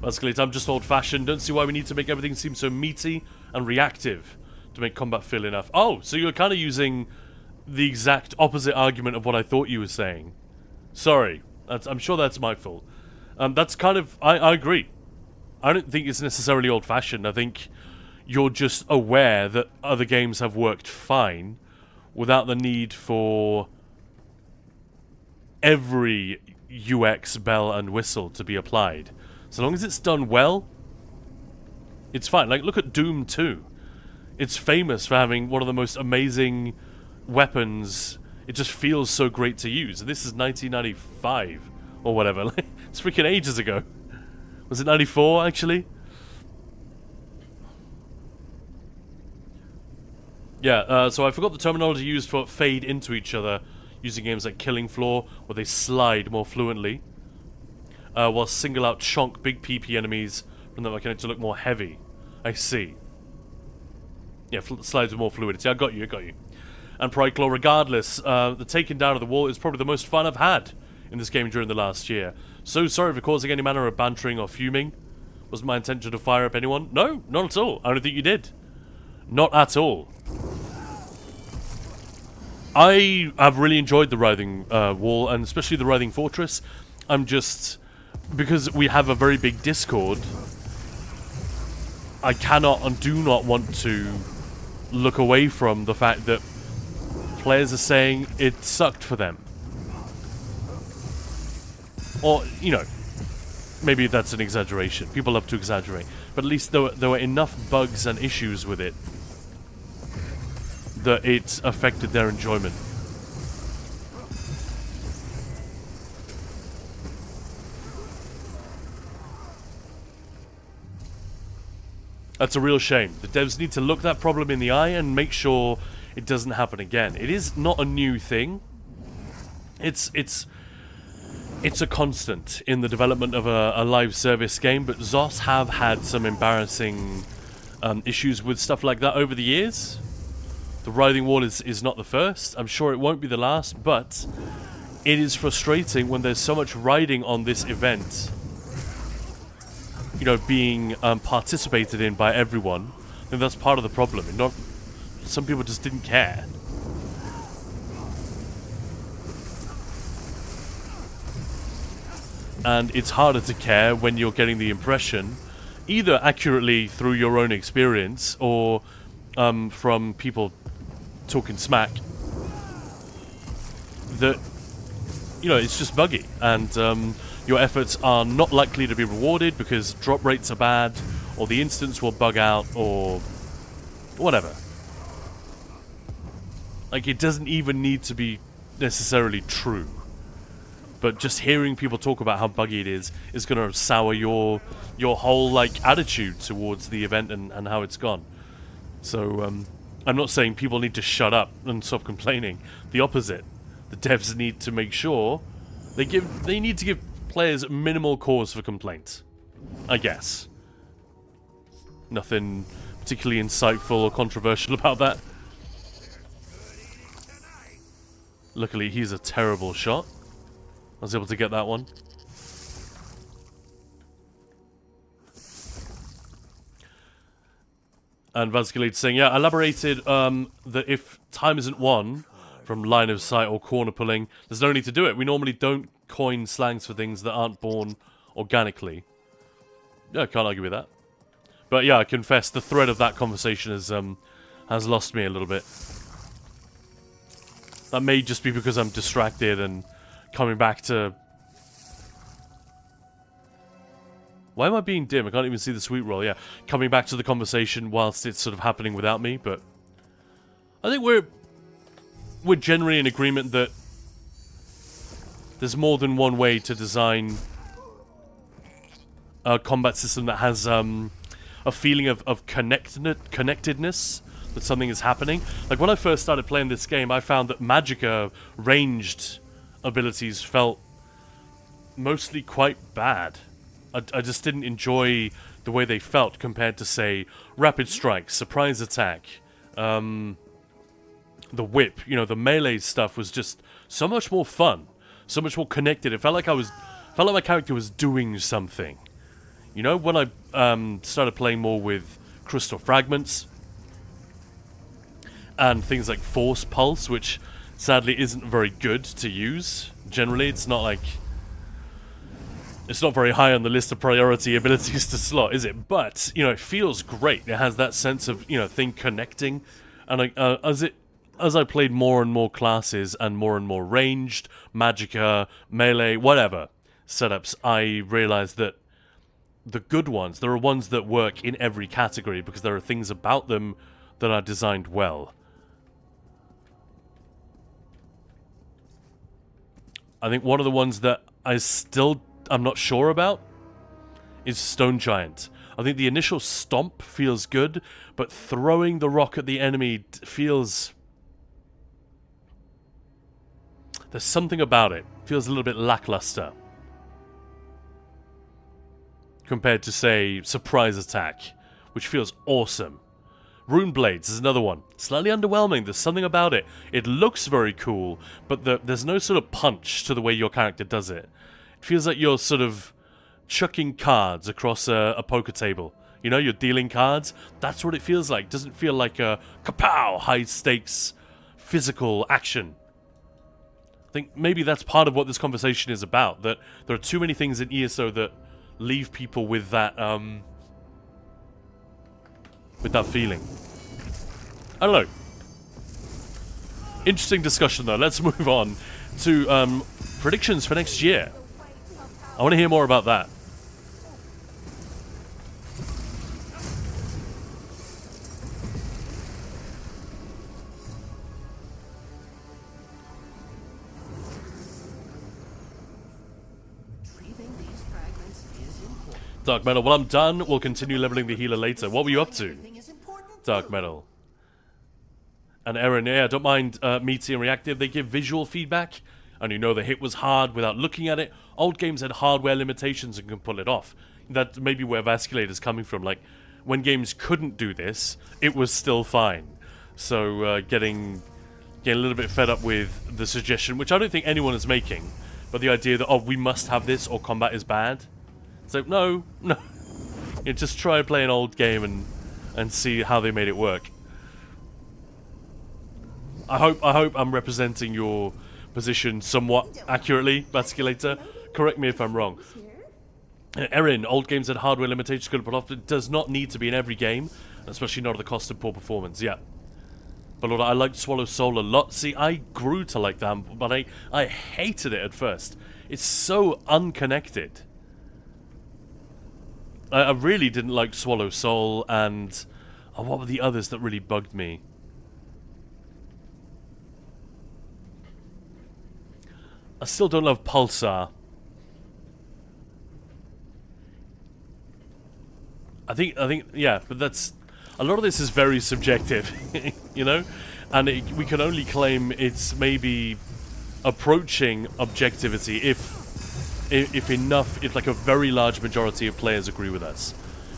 Musculate, I'm just old-fashioned. Don't see why we need to make everything seem so meaty and reactive to make combat feel enough. Oh, so you're kind of using the exact opposite argument of what I thought you were saying. Sorry. I'm sure that's my fault. That's kind of... I agree. I don't think it's necessarily old-fashioned. I think you're just aware that other games have worked fine without the need for every UX bell and whistle to be applied. So long as it's done well, it's fine. Like, look at Doom 2. It's famous for having one of the most amazing weapons. It just feels so great to use. And this is 1995 or whatever. It's freaking ages ago. Was it 94, actually? Yeah, so I forgot the terminology used for fade into each other using games like Killing Floor, where they slide more fluently. While single out chonk big PP enemies from the mechanic to look more heavy. I see. Yeah, slides with more fluidity. I got you. And Pride Claw, regardless, the taking down of the wall is probably the most fun I've had in this game during the last year. So sorry for causing any manner of bantering or fuming. Wasn't my intention to fire up anyone? No, not at all. I don't think you did. Not at all. I have really enjoyed the Writhing Wall, and especially the Writhing Fortress. I'm just... Because we have a very big Discord, I cannot and do not want to look away from the fact that players are saying it sucked for them. Or, you know, maybe that's an exaggeration. People love to exaggerate. But at least there were enough bugs and issues with it that it affected their enjoyment. That's a real shame. The devs need to look that problem in the eye and make sure it doesn't happen again. It is not a new thing. It's a constant in the development of a live service game, but ZOS have had some embarrassing issues with stuff like that over the years. The Writhing Wall is not the first. I'm sure it won't be the last, but it is frustrating when there's so much riding on this event, you know, being participated in by everyone. I think that's part of the problem. Some people just didn't care. And it's harder to care when you're getting the impression either accurately through your own experience or from people talking smack, that, you know, it's just buggy, and your efforts are not likely to be rewarded because drop rates are bad, or the instance will bug out, or whatever. Like, it doesn't even need to be necessarily true. But just hearing people talk about how buggy it is going to sour your whole, like, attitude towards the event and how it's gone. So, I'm not saying people need to shut up and stop complaining. The opposite. The devs need to make sure they need to give players minimal cause for complaint. I guess. Nothing particularly insightful or controversial about that. Luckily, he's a terrible shot. I was able to get that one. And Vasculate saying, yeah, elaborated that if time isn't won from line of sight or corner pulling, there's no need to do it. We normally don't coin slangs for things that aren't born organically. Yeah, I can't argue with that. But yeah, I confess the thread of that conversation has lost me a little bit. That may just be because I'm distracted and coming back to... Why am I being dim? I can't even see the sweet roll. Yeah, coming back to the conversation whilst it's sort of happening without me, but... I think we're generally in agreement that there's more than one way to design a combat system that has a feeling of connectedness, that something is happening. Like, when I first started playing this game, I found that Magicka ranged abilities felt mostly quite bad. I just didn't enjoy the way they felt compared to, say, Rapid Strike, Surprise Attack, the Whip. You know, the melee stuff was just so much more fun, so much more connected. It felt like my character was doing something. You know, when I started playing more with Crystal Fragments and things like Force Pulse, which sadly isn't very good to use. Generally, it's not very high on the list of priority abilities to slot, is it? But, you know, it feels great. It has that sense of, you know, thing connecting. And as I played more and more classes and more ranged, Magicka, melee, whatever setups, I realized that the good ones, there are ones that work in every category because there are things about them that are designed well. I think one of the ones that I'm not sure about is Stone Giant. I think the initial stomp feels good, but throwing the rock at the enemy feels... There's something about it. Feels a little bit lackluster. Compared to, say, Surprise Attack, which feels awesome. Rune Blades is another one. Slightly underwhelming. There's something about it. It looks very cool, but there's no sort of punch to the way your character does it. It feels like you're sort of chucking cards across a poker table. You know, you're dealing cards. That's what it feels like. It doesn't feel like a kapow, high-stakes, physical action. I think maybe that's part of what this conversation is about, that there are too many things in ESO that leave people with that feeling. I don't know. Interesting discussion though. Let's move on to predictions for next year. I want to hear more about that. Dark Metal. Well, I'm done. We'll continue leveling the healer later. What were you up to? Dark Metal. And Aaron, yeah, don't mind meaty and reactive. They give visual feedback, and you know the hit was hard without looking at it. Old games had hardware limitations and can pull it off. That may be where Vasculate is coming from. Like, when games couldn't do this, it was still fine. So, getting a little bit fed up with the suggestion, which I don't think anyone is making, but the idea that, oh, we must have this or combat is bad. So, no. You just try and play an old game and see how they made it work. I hope I'm representing your position somewhat accurately, Vasculator. Correct me if I'm wrong. Erin, old games had hardware limitations could have put off. It does not need to be in every game, especially not at the cost of poor performance. Yeah. But Lord, I liked Swallow Soul a lot. See, I grew to like that, but I hated it at first. It's so unconnected. I really didn't like Swallow Soul, and what were the others that really bugged me? I still don't love Pulsar. I think, yeah, but that's... A lot of this is very subjective, you know? And we can only claim it's maybe approaching objectivity if enough, if like a very large majority of players agree with us.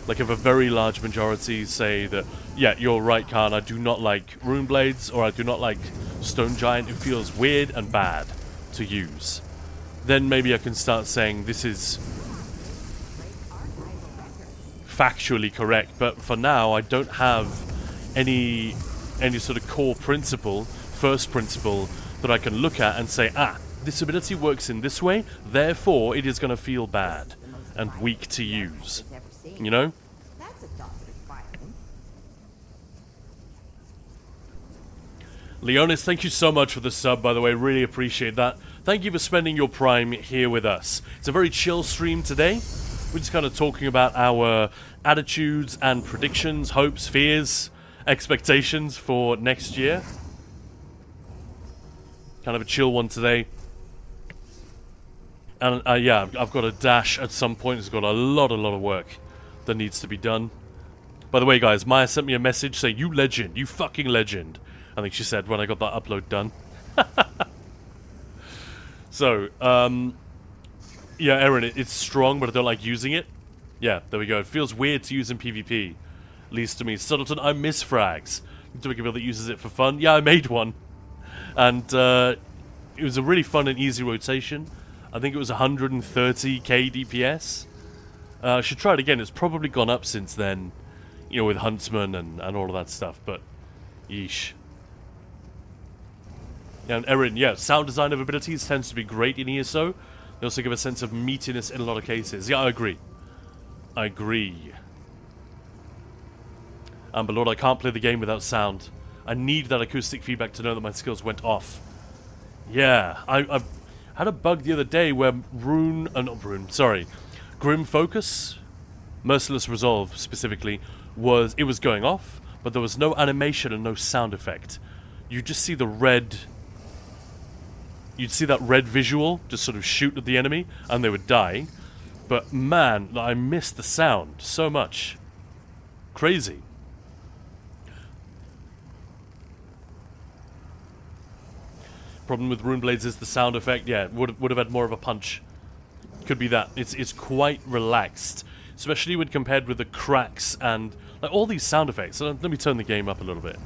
Like if a very large majority say that, yeah, you're right, Khan, I do not like Rune Blades, or I do not like Stone Giant, it feels weird and bad to use. Then maybe I can start saying this is factually correct, but for now I don't have any sort of core principle, first principle, that I can look at and say, this ability works in this way, therefore it is going to feel bad and weak to use. You know? Leonis, thank you so much for the sub, by the way, really appreciate that. Thank you for spending your Prime here with us. It's a very chill stream today. We're just kind of talking about our attitudes and predictions, hopes, fears, expectations for next year. Kind of a chill one today. And yeah, I've got a dash at some point. It's got a lot of work that needs to be done. By the way, guys, Maya sent me a message saying, "You legend, you fucking legend." I think she said when I got that upload done. So, yeah, Erin, it's strong, but I don't like using it. Yeah, there we go. It feels weird to use in PvP. At least to me. Subtleton, I miss frags. To make a build that uses it for fun. Yeah, I made one. And it was a really fun and easy rotation. I think it was 130k DPS. I should try it again. It's probably gone up since then. You know, with Huntsman and all of that stuff. But, yeesh. Yeah, and Erin, yeah, sound design of abilities tends to be great in ESO. They also give a sense of meatiness in a lot of cases. Yeah, I agree. I agree. But Lord, I can't play the game without sound. I need that acoustic feedback to know that my skills went off. Yeah, I had a bug the other day where Grim Focus, Merciless Resolve specifically, was going off, but there was no animation and no sound effect. You just see the red... You'd see that red visual just sort of shoot at the enemy, and they would die. But man, I missed the sound so much. Crazy. Problem with Rune Blades is the sound effect. Yeah, would have had more of a punch. Could be that. It's quite relaxed, especially when compared with the cracks and like all these sound effects. So let me turn the game up a little bit.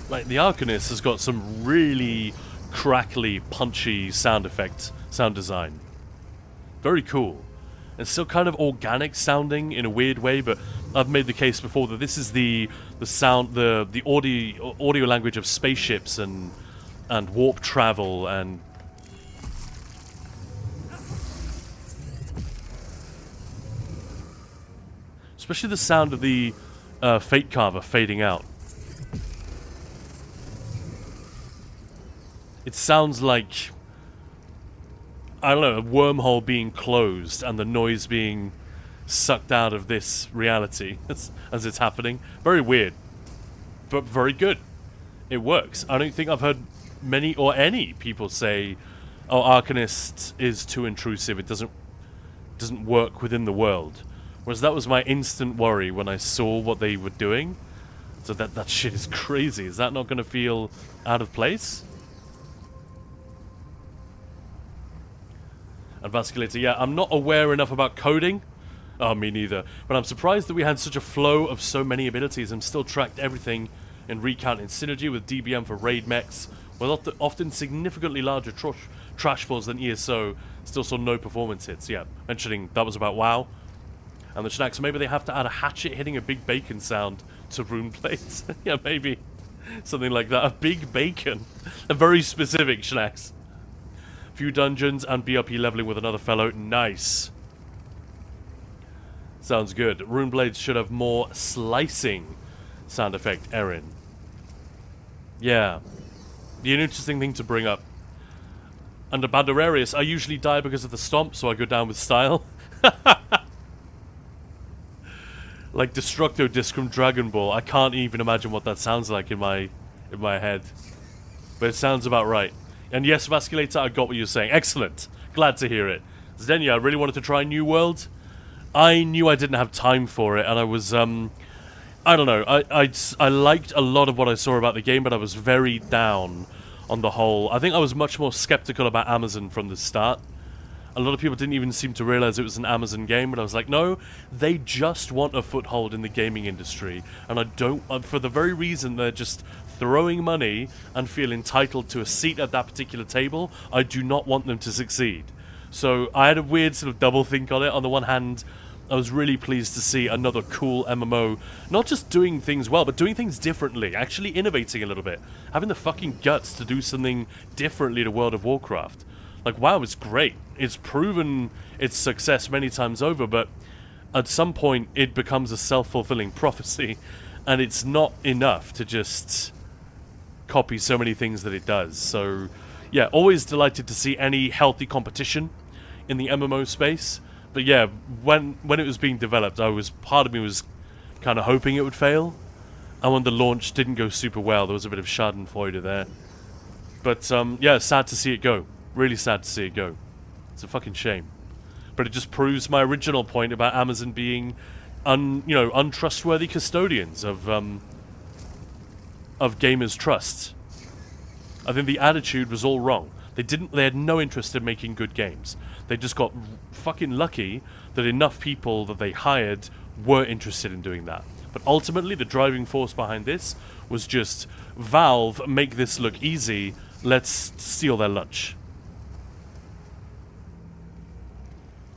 Like, the Arcanist has got some really crackly, punchy sound design. Very cool. It's still kind of organic sounding in a weird way, but I've made the case before that this is the sound, the audio language of spaceships and warp travel and... Especially the sound of the Fate Carver fading out. It sounds like, I don't know, a wormhole being closed and the noise being sucked out of this reality as it's happening. Very weird, but very good. It works. I don't think I've heard many or any people say, "Oh, Arcanist is too intrusive. It doesn't work within the world." Whereas that was my instant worry when I saw what they were doing. So that shit is crazy. Is that not going to feel out of place? And Vasculator, yeah, I'm not aware enough about coding. Oh, me neither. But I'm surprised that we had such a flow of so many abilities and still tracked everything in Recount in synergy with DBM for raid mechs, with often significantly larger trash falls than ESO, still saw no performance hits. Yeah, mentioning that was about WoW. And the Schnack, so maybe they have to add a hatchet hitting a big bacon sound to Rune Blades. Yeah, maybe. Something like that. A big bacon. A very specific Schnacks. Few dungeons and BRP leveling with another fellow. Nice. Sounds good. Rune blades should have more slicing sound effect, Erin. Yeah. Be an interesting thing to bring up. Under Banderarius, I usually die because of the stomp, so I go down with style. Like Destructo Disc from Dragon Ball. I can't even imagine what that sounds like in my head. But it sounds about right. And yes, Vasculator, I got what you're saying. Excellent. Glad to hear it. Zdenya, I really wanted to try New World. I knew I didn't have time for it, and I was, I don't know. I liked a lot of what I saw about the game, but I was very down on the whole. I think I was much more skeptical about Amazon from the start. A lot of people didn't even seem to realize it was an Amazon game, but I was like, no, they just want a foothold in the gaming industry, and I don't, for the very reason they're just throwing money and feel entitled to a seat at that particular table, I do not want them to succeed. So I had a weird sort of double think on it. On the one hand, I was really pleased to see another cool MMO, not just doing things well, but doing things differently, actually innovating a little bit, having the fucking guts to do something differently to World of Warcraft. Like, wow, it's great. It's proven its success many times over, but at some point it becomes a self-fulfilling prophecy, and it's not enough to just copy so many things that it does. So, yeah, always delighted to see any healthy competition in the MMO space. But yeah, when it was being developed, part of me was kind of hoping it would fail. And when the launch didn't go super well, there was a bit of schadenfreude there. But yeah, sad to see it go. Really sad to see it go. It's a fucking shame. But it just proves my original point about Amazon being untrustworthy custodians of gamers' trust. I think the attitude was all wrong. They had no interest in making good games. They just got fucking lucky that enough people that they hired were interested in doing that. But ultimately, the driving force behind this was just, Valve, make this look easy, let's steal their lunch.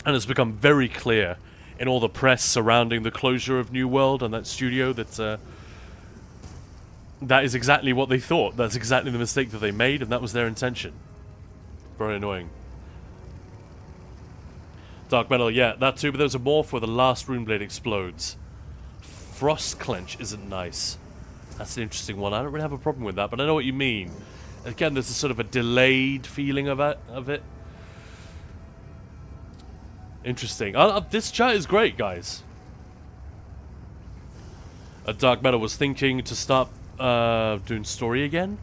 And it's become very clear in all the press surrounding the closure of New World and that studio that that is exactly what they thought. That's exactly the mistake that they made, and that was their intention. Very annoying. Dark Metal, yeah, that too, but there's a morph where the last Runeblade explodes. Frost Clench isn't nice. That's an interesting one. I don't really have a problem with that, but I know what you mean. Again, there's a sort of a delayed feeling of it. Interesting. This chat is great, guys. Dark Metal was thinking to start doing story again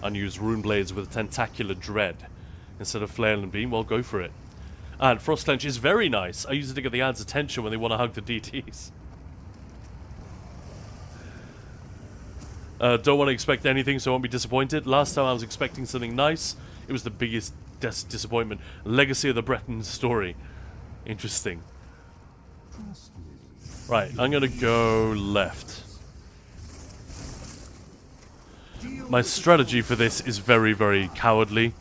and use Runeblades with Tentacular Dread instead of Flail and Beam. Well, go for it. And Frost Clench is very nice. I use it to get the ads' attention when they want to hug the DTs. Don't want to expect anything, so I won't be disappointed. Last time I was expecting something nice, it was the biggest disappointment. Legacy of the Breton story. Interesting. Right, I'm gonna go left. My strategy for this is very, very cowardly.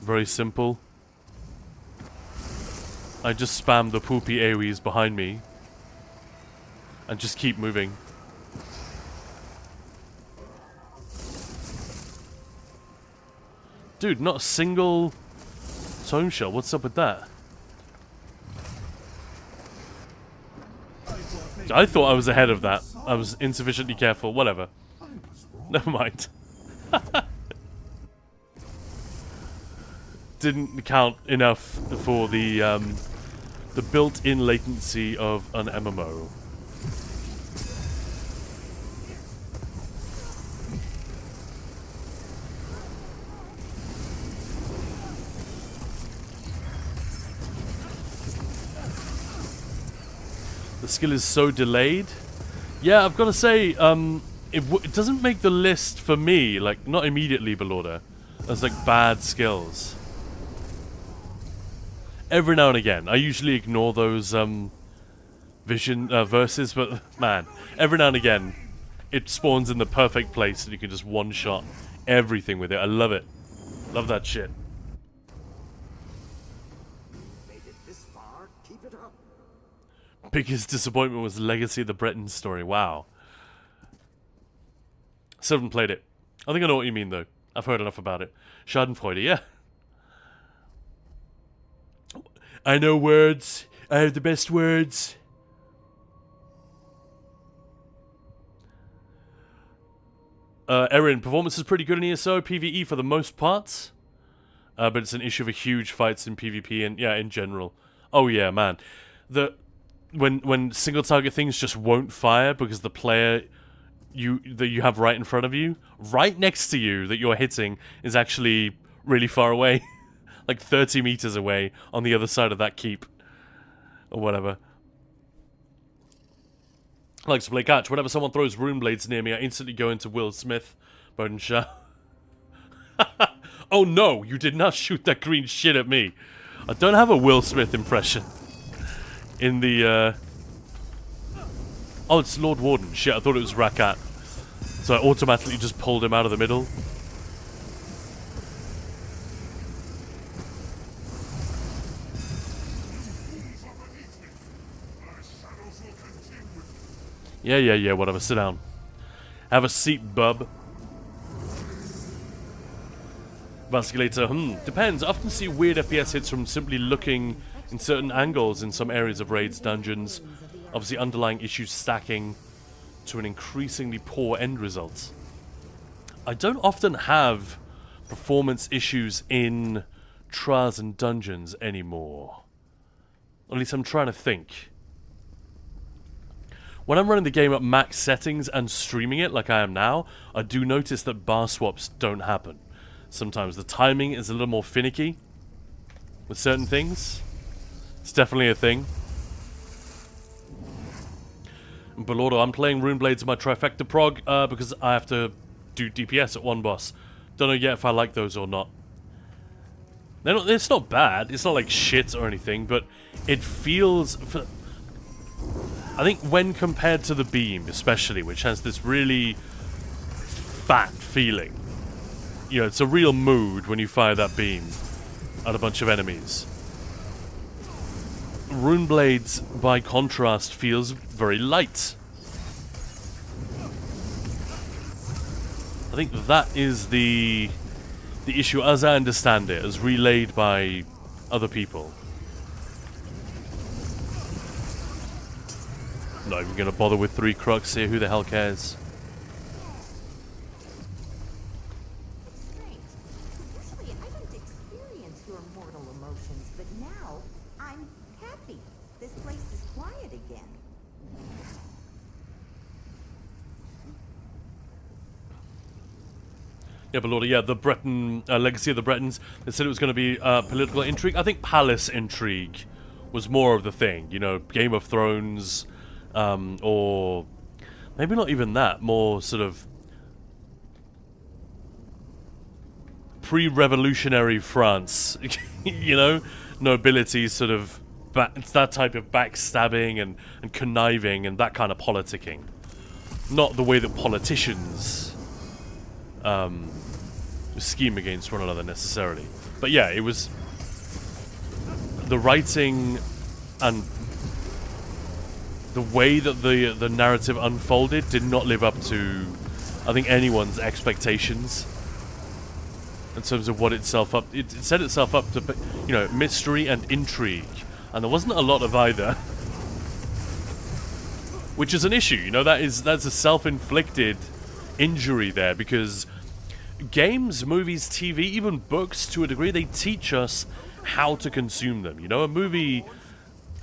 Very simple. I just spam the poopy AoEs behind me. And just keep moving. Dude, not a single tome shell. What's up with that? I thought I was ahead of that. I was insufficiently careful. Whatever. Never mind. Didn't count enough for the built-in latency of an MMO. The skill is so delayed. Yeah, I've got to say, it doesn't make the list for me, like, not immediately, Belorda, as, like, bad skills. Every now and again. I usually ignore those, verses, but, man, every now and again, it spawns in the perfect place and you can just one-shot everything with it. I love it. Love that shit. Biggest disappointment was Legacy of the Breton story. Wow. Still haven't played it. I think I know what you mean, though. I've heard enough about it. Schadenfreude, yeah. I know words. I have the best words. Erin, performance is pretty good in ESO, PvE for the most part. But it's an issue for huge fights in PvP and, yeah, in general. Oh, yeah, man. When single target things just won't fire because the player that you have right in front of you, right next to you that you're hitting, is actually really far away. Like 30 meters away on the other side of that keep. Or whatever. I like to play catch. Whenever someone throws rune blades near me, I instantly go into Will Smith. Bowden. Oh no, you did not shoot that green shit at me. I don't have a Will Smith impression. In the, Oh, it's Lord Warden. Shit, I thought it was Rakat. So I automatically just pulled him out of the middle. Yeah, whatever. Sit down. Have a seat, bub. Vasculator, depends. I often see weird FPS hits from simply looking in certain angles in some areas of raids, dungeons. Obviously underlying issues stacking to an increasingly poor end result. I don't often have performance issues in trials and dungeons anymore. At least I'm trying to think. When I'm running the game at max settings and streaming it like I am now, I do notice that bar swaps don't happen. Sometimes the timing is a little more finicky with certain things. It's definitely a thing. Belordo, I'm playing Runeblades in my Trifecta prog because I have to do DPS at one boss. Don't know yet if I like those or not. It's not bad. It's not like shit or anything, but it feels... I think when compared to the beam, especially, which has this really fat feeling. You know, it's a real mood when you fire that beam at a bunch of enemies. Runeblades, by contrast, feels very light. I think that is the issue as I understand it, as relayed by other people. Not even gonna bother with 3 Crux here, who the hell cares? It's strange. Usually I don't experience your mortal emotions, but now I'm happy. This place is quiet again. Yeah, but Lord, yeah, the Breton Legacy of the Bretons. They said it was going to be political intrigue. I think palace intrigue was more of the thing. You know, Game of Thrones, or maybe not even that. More sort of pre-revolutionary France. You know, nobility sort of it's that type of backstabbing and conniving and that kind of politicking. Not the way that politicians scheme against one another necessarily. But yeah, it was the writing and the way that the narrative unfolded did not live up to, I think, anyone's expectations in terms of what it set itself up to, you know, mystery and intrigue, and there wasn't a lot of either. Which is an issue, you know, that's a self-inflicted injury there, because games, movies, TV, even books, to a degree, they teach us how to consume them. You know, a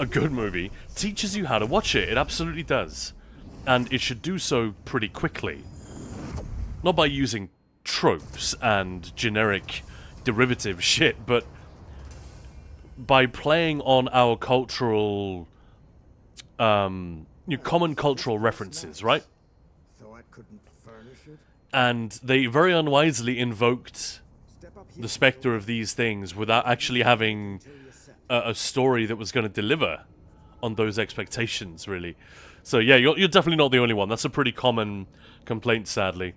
good movie, teaches you how to watch it. It absolutely does. And it should do so pretty quickly. Not by using tropes and generic derivative shit, but by playing on our cultural, common cultural references, right? So I couldn't furnish it? And they very unwisely invoked the specter of these things without actually having a story that was going to deliver on those expectations, really. So yeah, you're definitely not the only one. That's a pretty common complaint, sadly.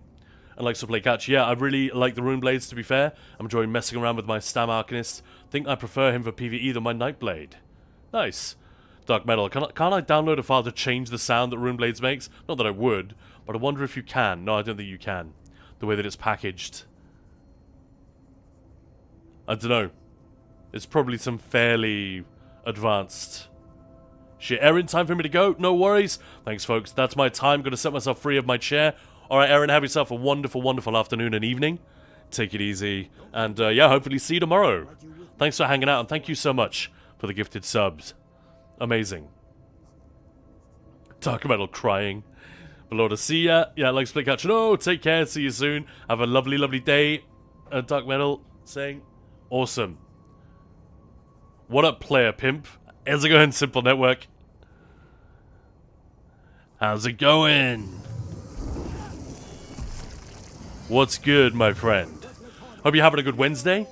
And likes to play catch. Yeah, I really like the Runeblades, to be fair. I'm enjoying messing around with my Stam Arcanist. Think I prefer him for PvE than my Nightblade. Nice. Dark Metal. Can't I download a file to change the sound that Runeblades makes? Not that I would, but I wonder if you can. No, I don't think you can. the way that it's packaged. I don't know. It's probably some fairly advanced shit. Erin, time for me to go? No worries. Thanks, folks. That's my time. Gonna set myself free of my chair. Alright, Erin, have yourself a wonderful, wonderful afternoon and evening. Take it easy. And, yeah, hopefully see you tomorrow. Thanks for hanging out, and thank you so much for the gifted subs. Amazing. Dark Metal crying. Below to see ya. Yeah, like Split Catch. No, take care. See you soon. Have a lovely, lovely day. Dark Metal saying, awesome. What up, player pimp? How's it going, Simple Network? How's it going? What's good, my friend? Hope you're having a good Wednesday.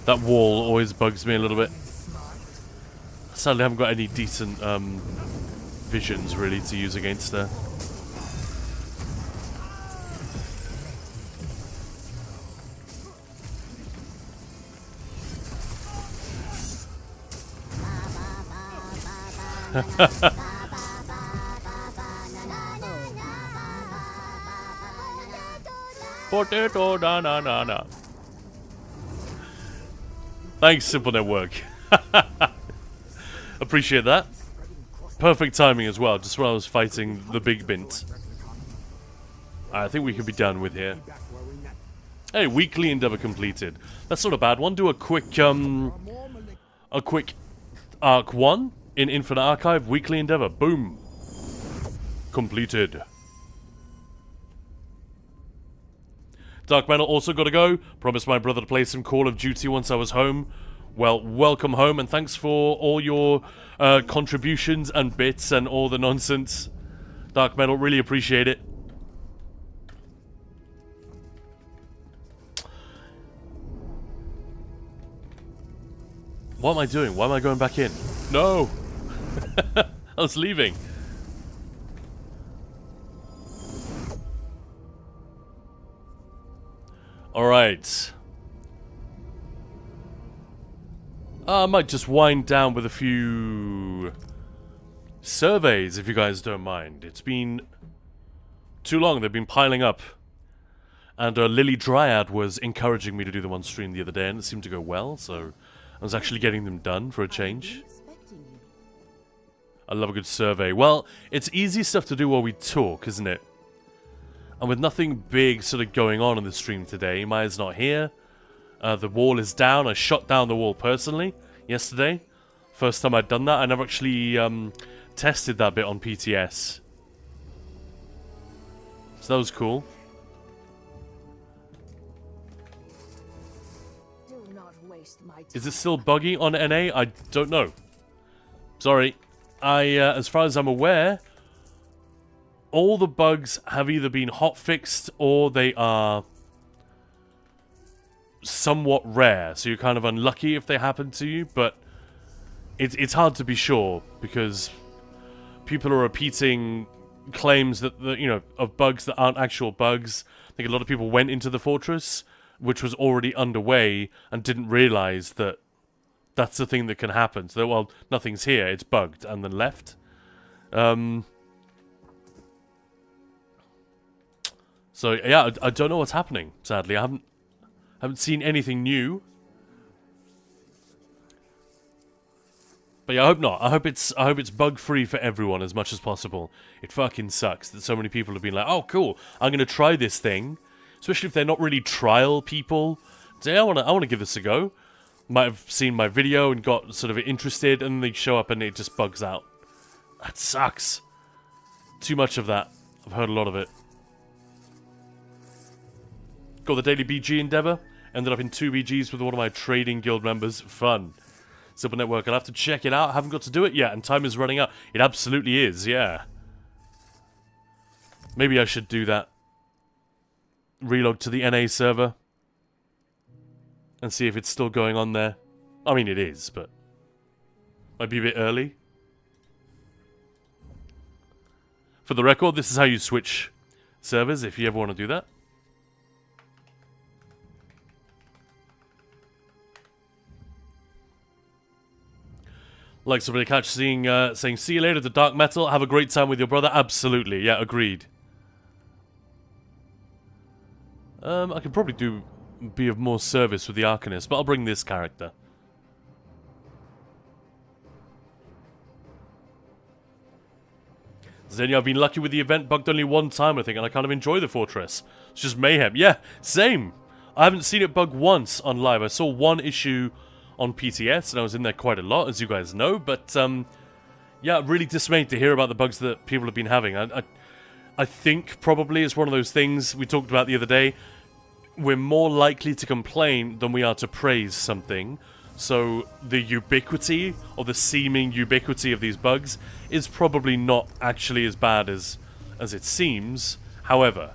That wall always bugs me a little bit. Sadly, I haven't got any decent visions really to use against her. Potato na na na na. Thanks, Simple Network. Appreciate that. Perfect timing as well, just when I was fighting the big bint. I think we could be done with here. Hey, weekly endeavor completed. That's not a bad one. Do a quick Arc 1 in Infinite Archive, weekly endeavor. Boom. Completed. Dark Metal also got to go. Promised my brother to play some Call of Duty once I was home. Well, welcome home, and thanks for all your contributions and bits and all the nonsense. Dark Metal, really appreciate it. What am I doing? Why am I going back in? No! I was leaving. Alright. I might just wind down with a few surveys, if you guys don't mind. It's been too long. They've been piling up. And Lily Dryad was encouraging me to do them on stream the other day, and it seemed to go well, so I was actually getting them done for a change. I love a good survey. Well, it's easy stuff to do while we talk, isn't it? And with nothing big sort of going on in the stream today, Maya's not here. The wall is down. I shot down the wall personally yesterday. First time I'd done that. I never actually tested that bit on PTS. So that was cool. Do not waste my time. Is it still buggy on NA? I don't know. Sorry. As far as I'm aware, all the bugs have either been hotfixed or they are somewhat rare. So you're kind of unlucky if they happen to you, but it's hard to be sure because people are repeating claims that of bugs that aren't actual bugs. I think a lot of people went into the fortress, which was already underway, and didn't realize that that's the thing that can happen. So, well, nothing's here, it's bugged, and then left. So yeah, I don't know what's happening. Sadly, I haven't seen anything new. But yeah, I hope not. I hope it's bug free for everyone as much as possible. It fucking sucks that so many people have been like, "Oh, cool, I'm gonna try this thing," especially if they're not really trial people. Say, I wanna give this a go. Might have seen my video and got sort of interested, and they show up and it just bugs out. That sucks. Too much of that. I've heard a lot of it. Got the daily BG endeavor. Ended up in 2 BGs with one of my trading guild members. Fun. Simple Network. I'll have to check it out. I haven't got to do it yet, and time is running out. It absolutely is, yeah. Maybe I should do that. Relog to the NA server. And see if it's still going on there. I mean, it is, but might be a bit early. For the record, this is how you switch servers if you ever want to do that. Like somebody catch saying, see you later to Dark Metal. Have a great time with your brother. Absolutely. Yeah, agreed. I could probably be of more service with the Arcanist, but I'll bring this character. Xenia, I've been lucky with the event, bugged only one time, I think, and I kind of enjoy the fortress. It's just mayhem. Yeah, same. I haven't seen it bug once on live. I saw one issue on PTS, and I was in there quite a lot, as you guys know, but, yeah, really dismayed to hear about the bugs that people have been having. I think probably it's one of those things we talked about the other day. We're more likely to complain than we are to praise something. So the ubiquity, or the seeming ubiquity of these bugs, is probably not actually as bad as it seems. However,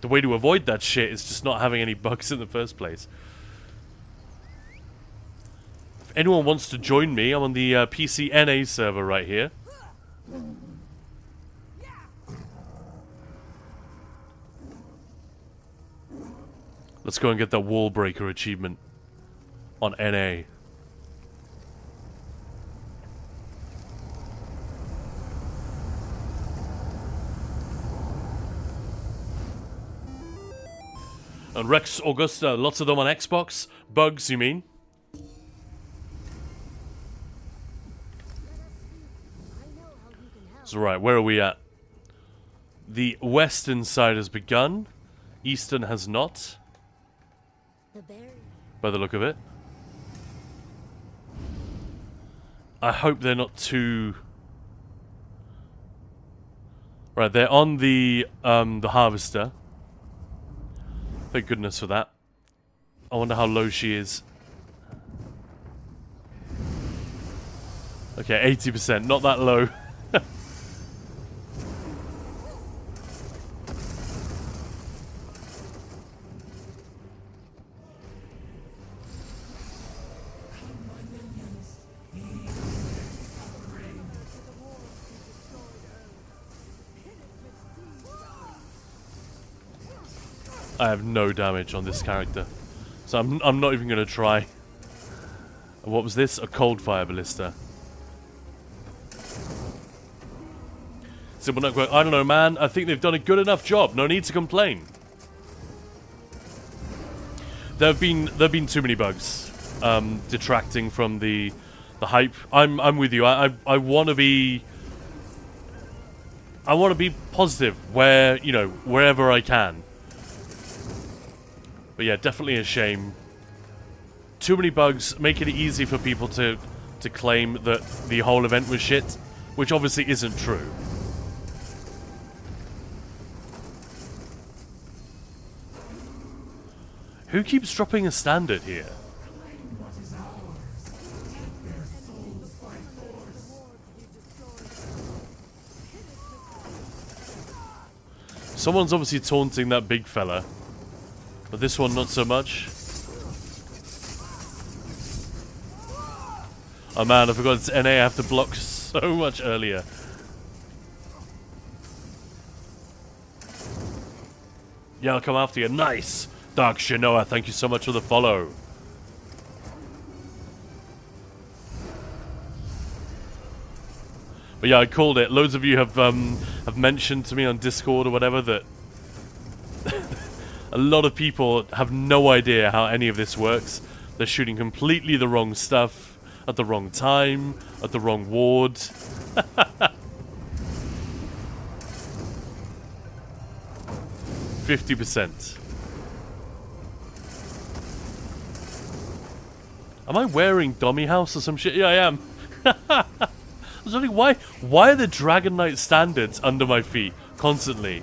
the way to avoid that shit is just not having any bugs in the first place. If anyone wants to join me, I'm on the PC NA server right here. Let's go and get that wall breaker achievement on NA. And Rex Augusta, lots of them on Xbox. Bugs, you mean? So right, where are we at? The western side has begun. Eastern has not. By the look of it. I hope they're not too... Right, they're on the harvester. Thank goodness for that. I wonder how low she is. Okay, 80%, not that low. I have no damage on this character, so I'm not even going to try. What was this? A cold fire ballista. Simple Network. I don't know, man. I think they've done a good enough job. No need to complain. There've been too many bugs, detracting from the hype. I'm with you. I want to be. I want to be positive wherever I can. But yeah, definitely a shame. Too many bugs, making it easy for people to claim that the whole event was shit, which obviously isn't true. Who keeps dropping a standard here? Someone's obviously taunting that big fella. But this one, not so much. Oh man, I forgot it's NA. I have to block so much earlier. Yeah, I'll come after you. Nice! Dark Shinoa, thank you so much for the follow. But yeah, I called it. Loads of you have mentioned to me on Discord or whatever that a lot of people have no idea how any of this works. They're shooting completely the wrong stuff at the wrong time, at the wrong ward. 50%. Am I wearing Dummy House or some shit? Yeah, I am. I was wondering why are the Dragon Knight standards under my feet constantly?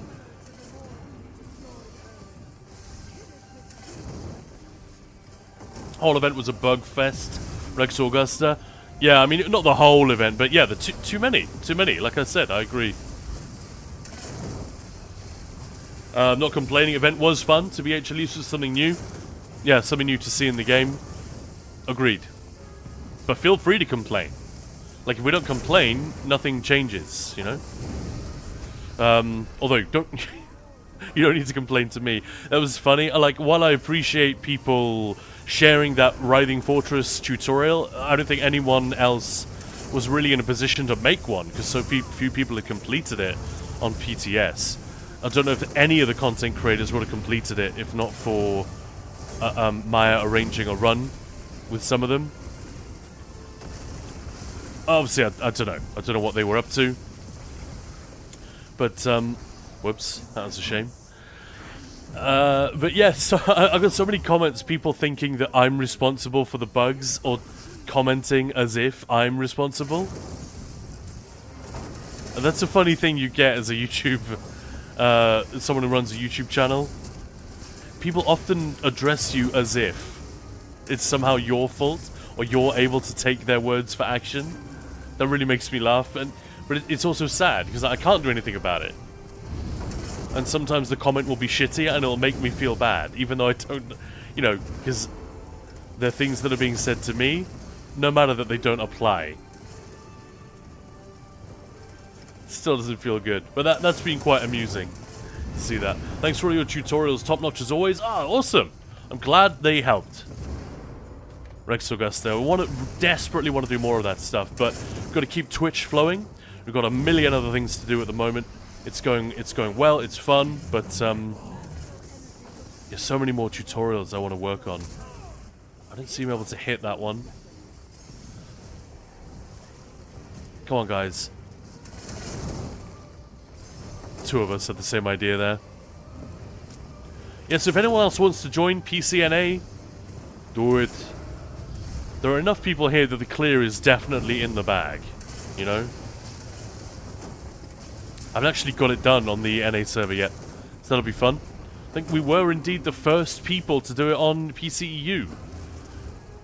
Whole event was a bug fest. Rex Augusta. Yeah, I mean, not the whole event, but yeah, too many. Like I said, I agree. Not complaining. Event was fun. To be at least was something new. Yeah, something new to see in the game. Agreed. But feel free to complain. Like, if we don't complain, nothing changes, you know? Although, don't... you don't need to complain to me. That was funny. Like, while I appreciate people sharing that Writhing Fortress tutorial, I don't think anyone else was really in a position to make one, because so few people had completed it on PTS. I don't know if any of the content creators would have completed it if not for Maya arranging a run with some of them. Obviously, I don't know. I don't know what they were up to. But, whoops, that was a shame. But yes, so I got so many comments, people thinking that I'm responsible for the bugs, or commenting as if I'm responsible. And that's a funny thing you get as a someone who runs a YouTube channel. People often address you as if it's somehow your fault, or you're able to take their words for action. That really makes me laugh, but it's also sad, because I can't do anything about it. And sometimes the comment will be shitty, and it'll make me feel bad, even though I don't, you know, because they're things that are being said to me, no matter that they don't apply. Still doesn't feel good, but that's been quite amusing to see that. Thanks for all your tutorials, top notch as always. Ah, awesome! I'm glad they helped. Rex Augusta, we desperately want to do more of that stuff, but we've got to keep Twitch flowing. We've got a million other things to do at the moment. It's going well, it's fun, but there's so many more tutorials I want to work on. I don't seem able to hit that one. Come on, guys. Two of us had the same idea there. Yes, if anyone else wants to join PCNA, do it. There are enough people here that the clear is definitely in the bag, you know? I haven't actually got it done on the NA server yet, so that'll be fun. I think we were indeed the first people to do it on PCEU.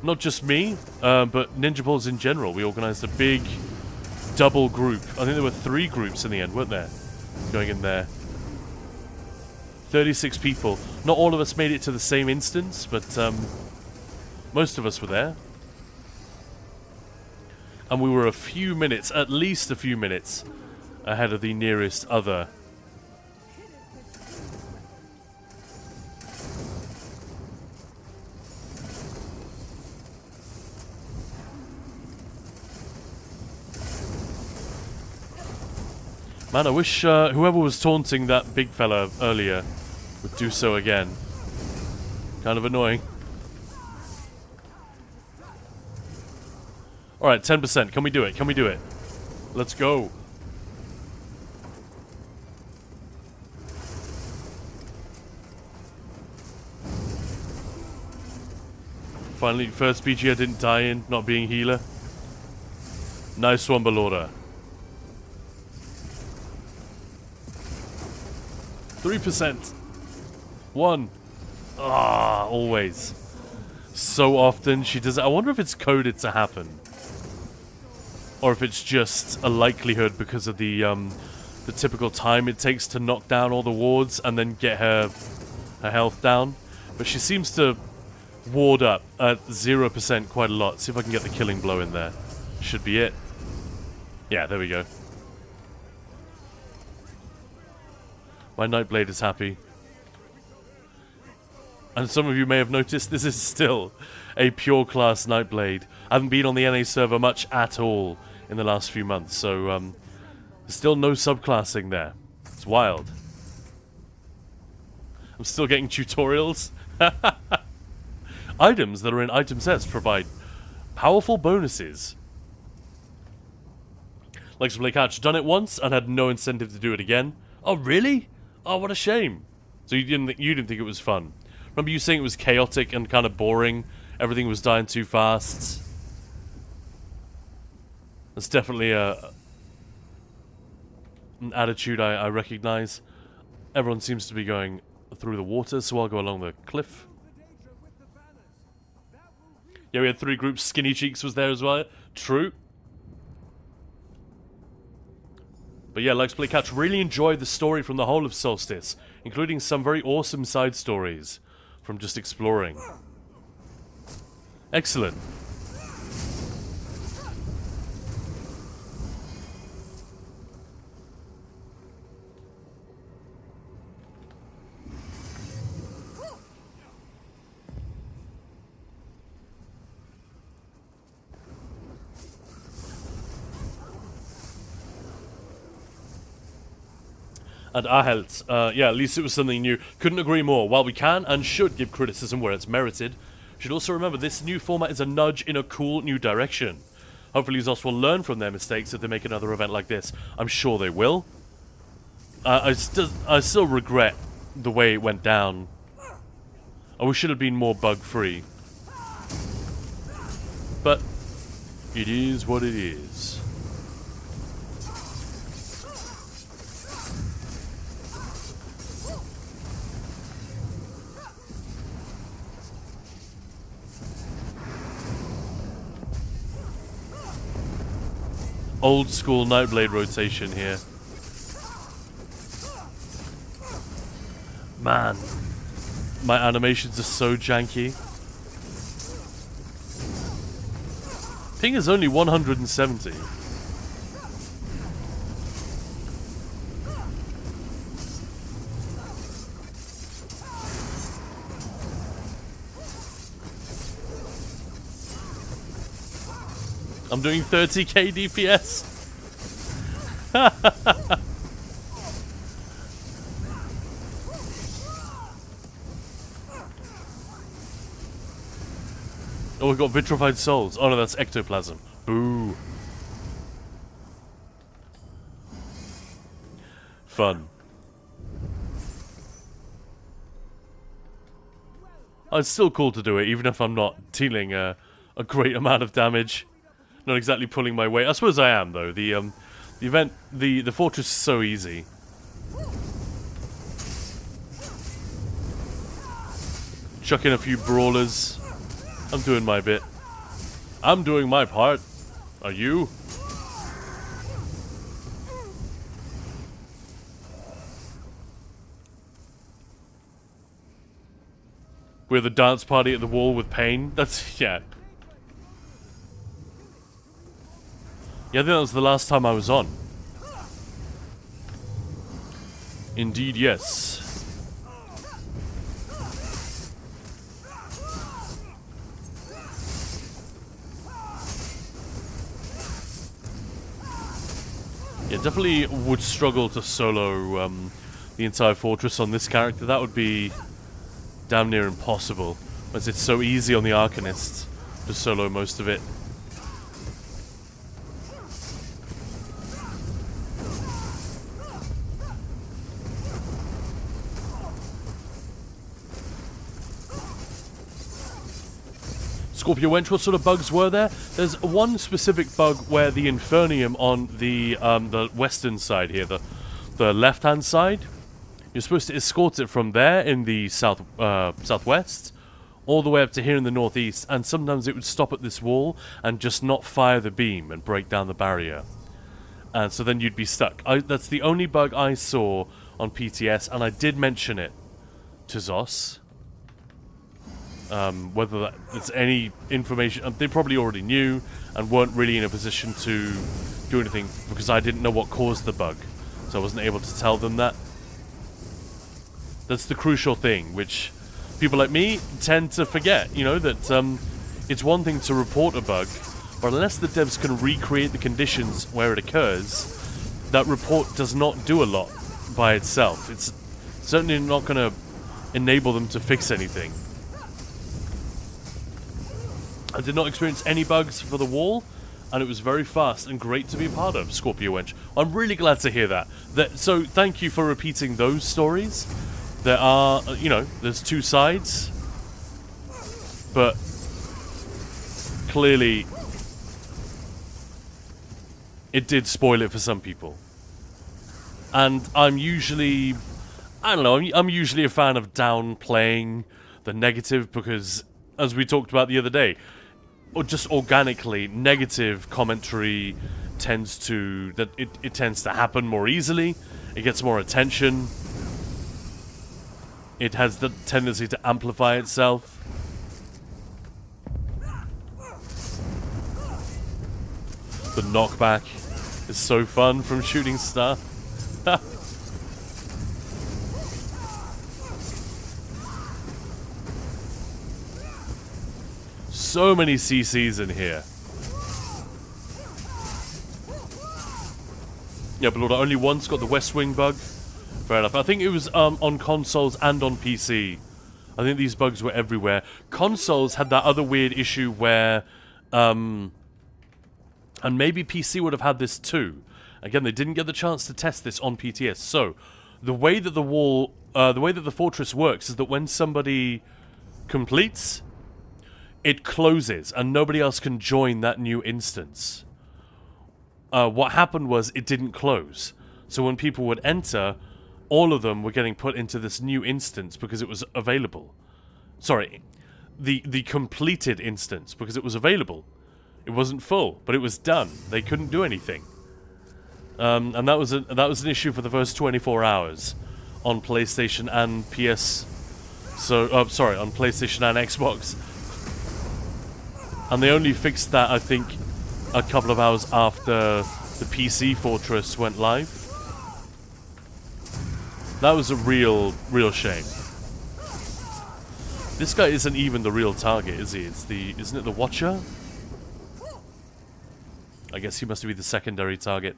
Not just me, but Ninja Balls in general. We organised a big double group. I think there were 3 groups in the end, weren't there? Going in there. 36 people. Not all of us made it to the same instance, but most of us were there. And we were a few minutes, at least a few minutes, ahead of the nearest other. Man, I wish whoever was taunting that big fella earlier would do so again. Kind of annoying. Alright, 10%. Can we do it? Can we do it? Let's go. Finally, first PG I didn't die in, not being healer. Nice one, Balora. 3%. 1. Ah, always. So often she does it. I wonder if it's coded to happen. Or if it's just a likelihood because of the typical time it takes to knock down all the wards and then get her health down. But she seems to ward up at 0% quite a lot. See if I can get the killing blow in there. Should be it. Yeah, there we go. My Nightblade is happy. And some of you may have noticed this is still a pure class Nightblade. I haven't been on the NA server much at all in the last few months, so there's still no subclassing there. It's wild. I'm still getting tutorials. Items that are in item sets provide powerful bonuses. Like to play catch. Done it once and had no incentive to do it again. Oh, really? Oh, what a shame. So you didn't think it was fun. Remember you saying it was chaotic and kind of boring? Everything was dying too fast? That's definitely an attitude I recognize. Everyone seems to be going through the water, so I'll go along the cliff. Yeah, we had 3 groups. Skinny Cheeks was there as well. True. But yeah, Likes Play Catch really enjoyed the story from the whole of Solstice, including some very awesome side stories from just exploring. Excellent. and Ahelt. Yeah, at least it was something new. Couldn't agree more. While we can and should give criticism where it's merited, we should also remember this new format is a nudge in a cool new direction. Hopefully Zos will learn from their mistakes if they make another event like this. I'm sure they will. I still regret the way it went down. We should have been more bug-free. But it is what it is. Old school Nightblade rotation here. Man, my animations are so janky. Ping is only 170. I'm doing 30k DPS. Oh, we've got vitrified souls. Oh no, that's ectoplasm. Boo. Fun. Oh, it's still cool to do it, even if I'm not dealing a great amount of damage. Not exactly pulling my weight. I suppose I am, though. The event, the fortress is so easy. Chuck in a few brawlers. I'm doing my bit. I'm doing my part. Are you? We're the dance party at the wall with pain. That's, yeah. Yeah, I think that was the last time I was on. Indeed, yes. Yeah, definitely would struggle to solo the entire fortress on this character. That would be damn near impossible, as it's so easy on the Arcanist to solo most of it. Scorpio Wench, what sort of bugs were there? There's one specific bug where the Infernium on the western side here, the left-hand side, you're supposed to escort it from there in the southwest, all the way up to here in the northeast, and sometimes it would stop at this wall and just not fire the beam and break down the barrier. And so then you'd be stuck. That's the only bug I saw on PTS, and I did mention it to Zos. Whether that's any information, they probably already knew and weren't really in a position to do anything because I didn't know what caused the bug, so I wasn't able to tell them that. That's the crucial thing, which people like me tend to forget, you know, that it's one thing to report a bug, but unless the devs can recreate the conditions where it occurs, that report does not do a lot by itself. It's certainly not going to enable them to fix anything. I did not experience any bugs for the wall, and it was very fast and great to be a part of, Scorpio Wench. I'm really glad to hear that. So thank you for repeating those stories. There are, you know, there's two sides, but clearly it did spoil it for some people. And I'm usually, I don't know, I'm usually a fan of downplaying the negative because, as we talked about the other day, or just organically, negative commentary tends to it tends to happen more easily. It gets more attention. It has the tendency to amplify itself. The knockback is so fun from Shooting Star. So many CCs in here. Yeah, but Lord, only once got the West Wing bug. Fair enough. I think it was on consoles and on PC. I think these bugs were everywhere. Consoles had that other weird issue where, and maybe PC would have had this too. Again, they didn't get the chance to test this on PTS. So, the way that the fortress works is that when somebody completes, it closes and nobody else can join that new instance. What happened was it didn't close. So when people would enter, all of them were getting put into this new instance because it was available. Sorry, the completed instance because it was available. It wasn't full, but it was done. They couldn't do anything. And that was an issue for the first 24 hours on PlayStation and PS. So, sorry, on PlayStation and Xbox. And they only fixed that, I think, a couple of hours after the PC Fortress went live. That was a real shame. This guy isn't even the real target, is he? Isn't it the Watcher? I guess he must be the secondary target.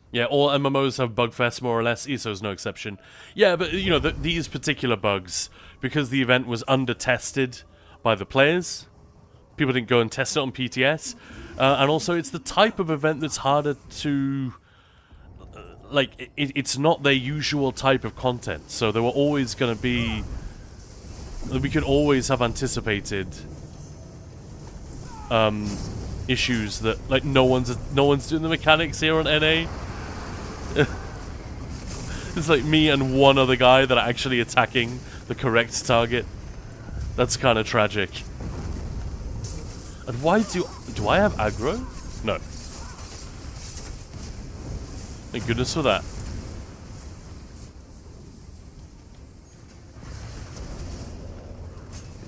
Yeah, all MMOs have bug fests, more or less. ESO's no exception. Yeah, but, you know, these particular bugs, because the event was under-tested by the players, people didn't go and test it on PTS, and also it's the type of event that's harder to... like, it's not their usual type of content, so there were always going to be... we could always have anticipated issues that, like, no one's doing the mechanics here on NA. It's like me and one other guy that are actually attacking the correct target. That's kind of tragic. And why do I have aggro? No. Thank goodness for that.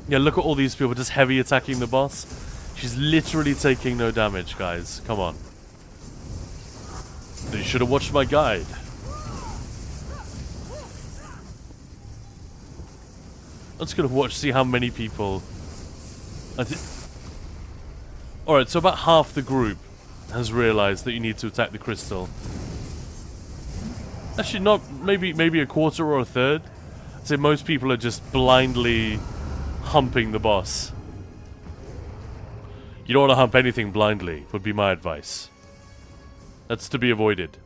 Yeah, look at all these people just heavy attacking the boss. She's literally taking no damage, guys. Come on. You should have watched my guide. I'm just gonna see how many people. Alright, so about half the group has realized that you need to attack the crystal. Actually, not maybe a quarter or a third. I'd say most people are just blindly humping the boss. You don't want to hump anything blindly, would be my advice. That's to be avoided.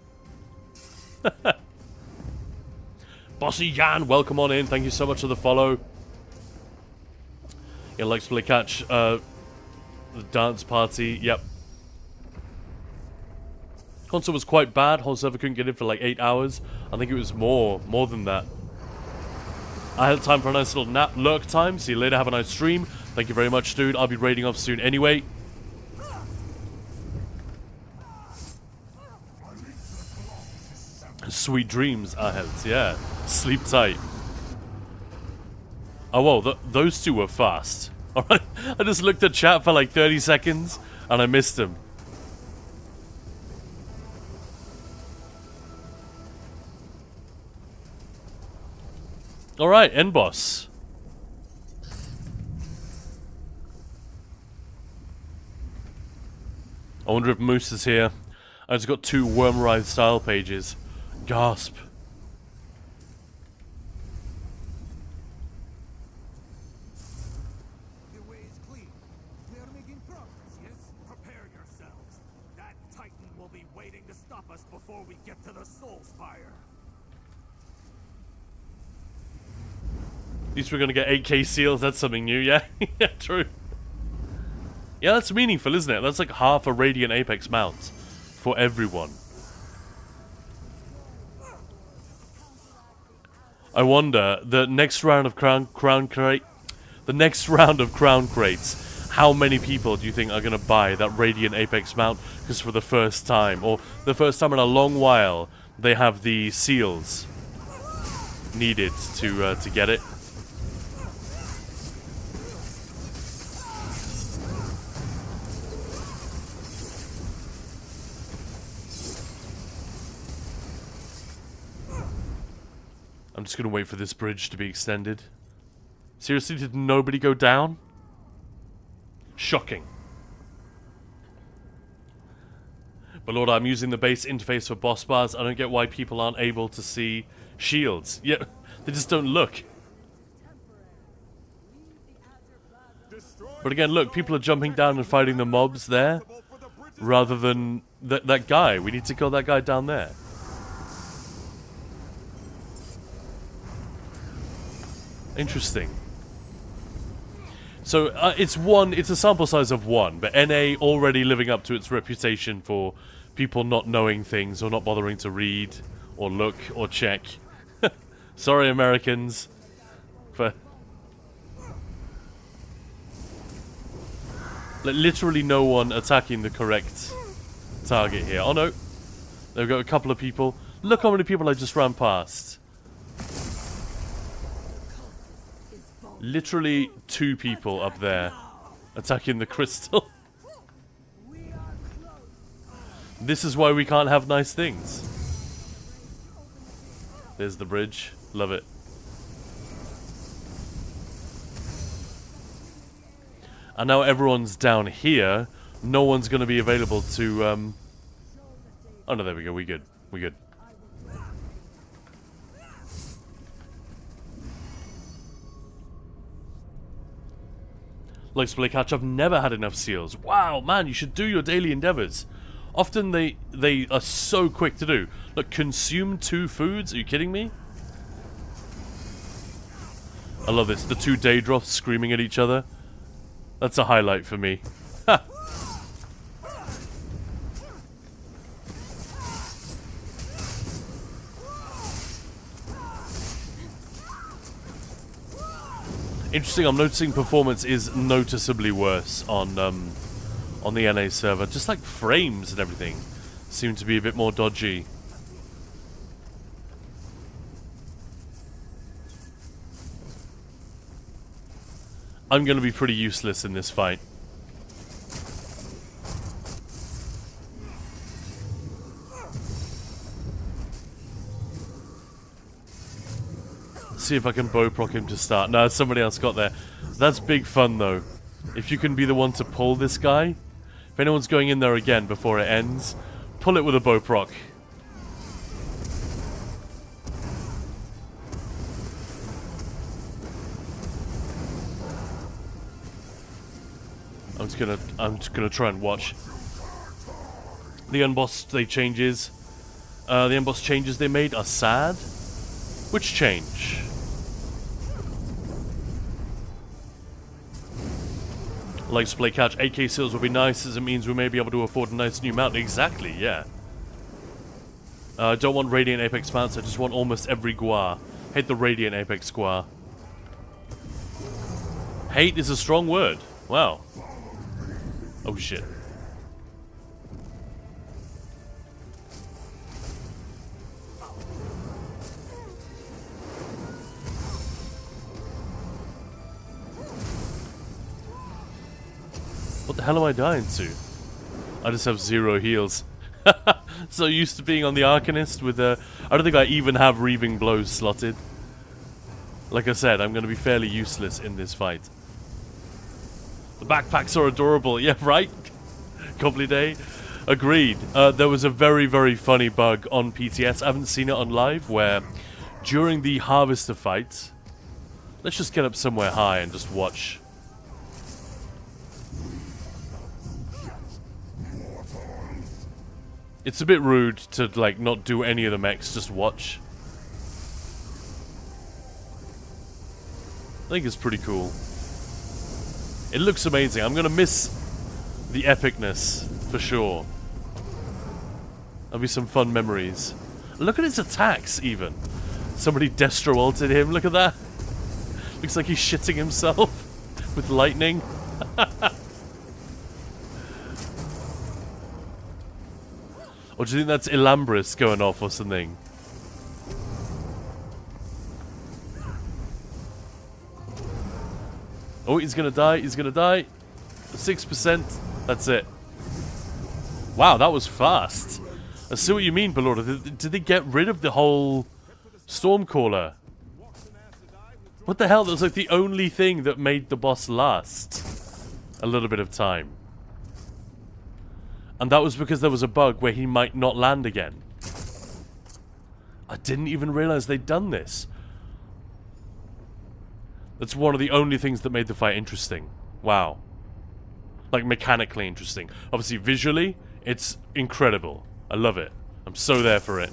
Bossy Jan, welcome on in. Thank you so much for the follow. Yeah, likes to play catch. The dance party. Yep. Console was quite bad. Whole server couldn't get in for like 8 hours. I think it was more than that. I had time for a nice little nap. Lurk time. See you later. Have a nice stream. Thank you very much, dude. I'll be raiding off soon anyway. Sweet dreams, Ahelt. Yeah. Sleep tight. Oh, whoa. Those two were fast. Alright. I just looked at chat for like 30 seconds and I missed them. Alright, end boss. I wonder if Moose is here. I just got 2 Wormwrithe style pages. Gasp. The way is clear. We are making progress, yes? Prepare yourselves. That Titan will be waiting to stop us before we get to the Soul Spire. At least we're gonna get 8k seals, that's something new, yeah? Yeah, true. Yeah, that's meaningful, isn't it? That's like half a Radiant Apex mount for everyone. I wonder, the next round of crown crates, how many people do you think are gonna buy that Radiant Apex mount? Because for the first time, or the first time in a long while, they have the seals needed to get it. I'm just gonna wait for this bridge to be extended. Seriously, did nobody go down? Shocking. But Lord, I'm using the base interface for boss bars. I don't get why people aren't able to see shields. Yeah, they just don't look. But again, look, people are jumping down and fighting the mobs there, rather than that guy. We need to kill that guy down there. Interesting. So it's a sample size of 1, but NA already living up to its reputation for people not knowing things or not bothering to read or look or check. Sorry, Americans, for literally no one attacking the correct target here. Oh no, they've got a couple of people. Look how many people I just ran past. Literally 2 people up there attacking the crystal. This is why we can't have nice things. There's the bridge. Love it. And now everyone's down here. No one's going to be available to... Oh no, there we go. We good. We good. Let's play catch. I've never had enough seals. Wow, man, you should do your daily endeavors. Often they are so quick to do. Look, consume 2 foods? Are you kidding me? I love this. The 2 Daedroths screaming at each other. That's a highlight for me. Ha! Interesting, I'm noticing performance is noticeably worse on the NA server. Just like frames and everything seem to be a bit more dodgy. I'm going to be pretty useless in this fight. See if I can bow proc him to start. No, somebody else got there. That's big fun though. If you can be the one to pull this guy. If anyone's going in there again before it ends, pull it with a bow proc. I'm just gonna try and watch. The unbossed changes. The unbossed changes they made are sad. Which change? Like to play catch. 8k seals would be nice as it means we may be able to afford a nice new mount. Exactly, yeah. I don't want Radiant Apex mounts, I just want almost every Gua. Hate the Radiant Apex Gua. Hate is a strong word. Wow. Oh shit. What the hell am I dying to? I just have 0 heals. So used to being on the Arcanist with I don't think I even have Reaving Blows slotted. Like I said, I'm going to be fairly useless in this fight. The backpacks are adorable. Yeah, right? Complete day. Agreed. There was a very, very funny bug on PTS. I haven't seen it on live where during the Harvester fight... Let's just get up somewhere high and just watch. It's a bit rude to, like, not do any of the mechs, just watch. I think it's pretty cool. It looks amazing. I'm gonna miss the epicness, for sure. There'll be some fun memories. Look at his attacks, even. Somebody Destro ulted him, look at that. Looks like he's shitting himself with lightning. Or do you think that's Elambris going off or something? Oh, he's gonna die, he's gonna die. 6%, that's it. Wow, that was fast. I see what you mean, Belorda. Did they get rid of the whole Stormcaller? What the hell? That was like the only thing that made the boss last a little bit of time. And that was because there was a bug where he might not land again. I didn't even realize they'd done this. That's one of the only things that made the fight interesting. Wow. Like, mechanically interesting. Obviously, visually, it's incredible. I love it. I'm so there for it.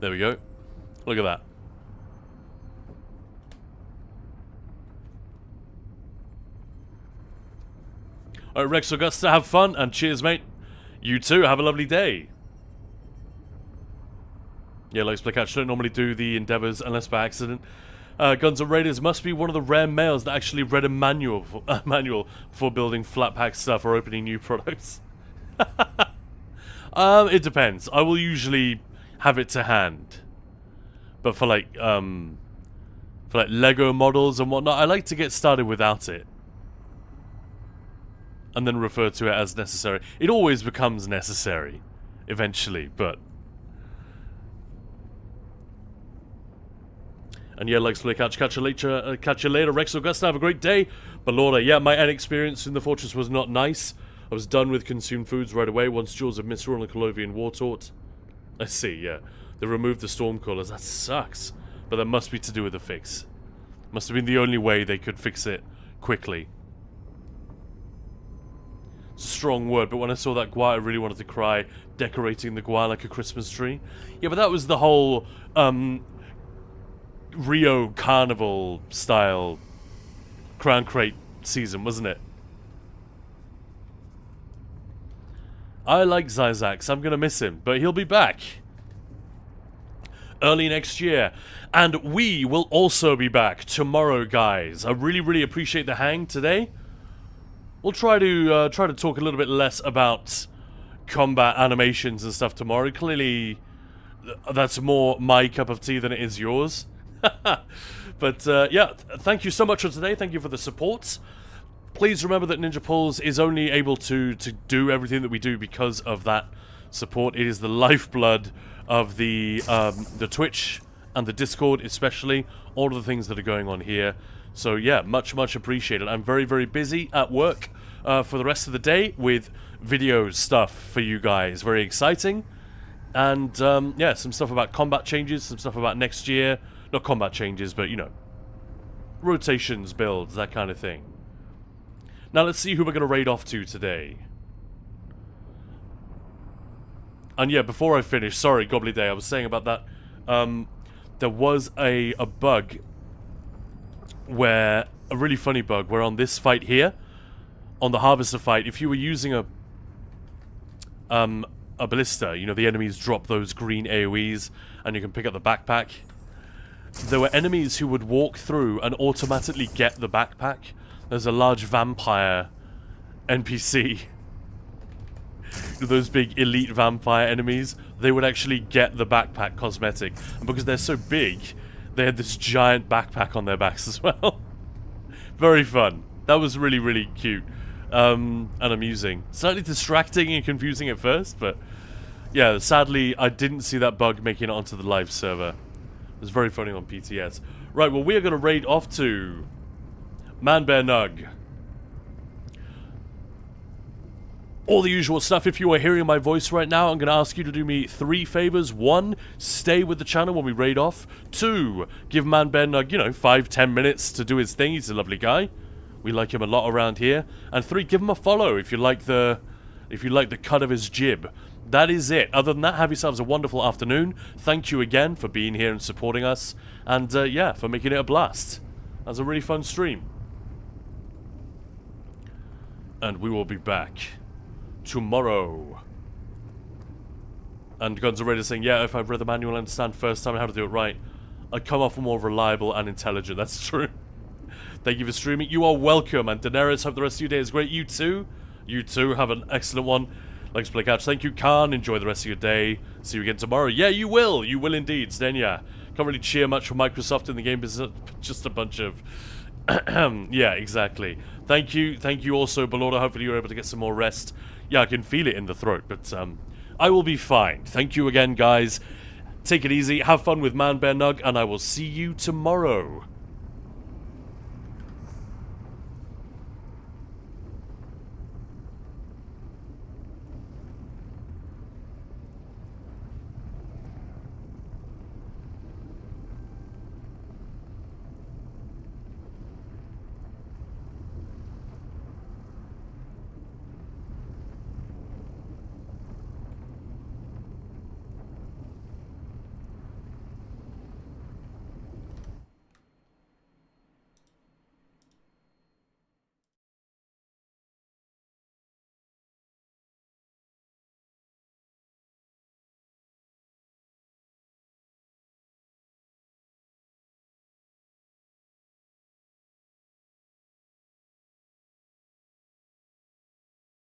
There we go. Look at that. Alright, Rex Augusta, have fun, and cheers, mate. You too, have a lovely day. Yeah, like Split Catch don't normally do the endeavors unless by accident. Guns N' Raiders must be one of the rare males that actually read a manual for building flat pack stuff or opening new products. It depends. I will usually have it to hand. But for like Lego models and whatnot, I like to get started without it. And then refer to it as necessary. It always becomes necessary, eventually, but... And yeah, like Split Catch, catch you later. Rex Augusta, have a great day. But Lorda, yeah, my end experience in the Fortress was not nice. I was done with consumed foods right away once Jaws of Misrule and the Colovian War taught. I see, yeah. They removed the Stormcallers. That sucks. But that must be to do with the fix. Must have been the only way they could fix it quickly. It's a strong word, but when I saw that Gwar, I really wanted to cry, decorating the Gwar like a Christmas tree. Yeah, but that was the whole, Rio Carnival style Crown Crate season, wasn't it? I like Zyzax. I'm gonna miss him, but he'll be back early next year. And we will also be back tomorrow, guys. I really appreciate the hang today. We'll try to talk a little bit less about combat animations and stuff tomorrow. Clearly, that's more my cup of tea than it is yours. But yeah, thank you so much for today. Thank you for the support. Please remember that Ninja Pulls is only able to do everything that we do because of that support. It is the lifeblood of the Twitch and the Discord, especially all of the things that are going on here. So yeah, much appreciated. I'm very busy at work for the rest of the day with video stuff for you guys. Very exciting. And yeah, some stuff about combat changes, some stuff about next year. Not combat changes, but you know, rotations, builds, that kind of thing. Now let's see who we're going to raid off to today. And yeah, before I finish, sorry, Gobbly Day, I was saying about that. There was a bug where, a really funny bug, where on this fight here, on the Harvester fight, if you were using a ballista, you know, the enemies drop those green AoEs, and you can pick up the backpack. There were enemies who would walk through and automatically get the backpack. There's a large vampire NPC. Those big elite vampire enemies, they would actually get the backpack cosmetic. And because they're so big, they had this giant backpack on their backs as well. Very fun. That was really cute. And amusing. Slightly distracting and confusing at first, but yeah, sadly, I didn't see that bug making it onto the live server. It was very funny on PTS. Right, well, we are going to raid off to Man Bear Nug. All the usual stuff. If you are hearing my voice right now, I'm going to ask you to do me 3 favors. 1, stay with the channel when we raid off. 2, give Man Bear Nug, you know, 5-10 minutes to do his thing. He's a lovely guy. We like him a lot around here. And 3, give him a follow if you like the cut of his jib. That is it. Other than that, have yourselves a wonderful afternoon. Thank you again for being here and supporting us. And yeah, for making it a blast. That was a really fun stream. And we will be back tomorrow. And Guns N' Raiders saying, yeah, if I've read the manual and understand first time how to do it right, I'd come off more reliable and intelligent. That's true. Thank you for streaming. You are welcome. And Daenerys, hope the rest of your day is great. You too. You too. Have an excellent one. Like to play catch. Thank you, Khan. Enjoy the rest of your day. See you again tomorrow. Yeah, you will. You will indeed. Stenya. Can't really cheer much for Microsoft in the game. It's just a bunch of... yeah, exactly. Thank you also, Belorda. Hopefully you're able to get some more rest. Yeah, I can feel it in the throat, but I will be fine. Thank you again, guys. Take it easy, have fun with Man Bear Nug, and I will see you tomorrow.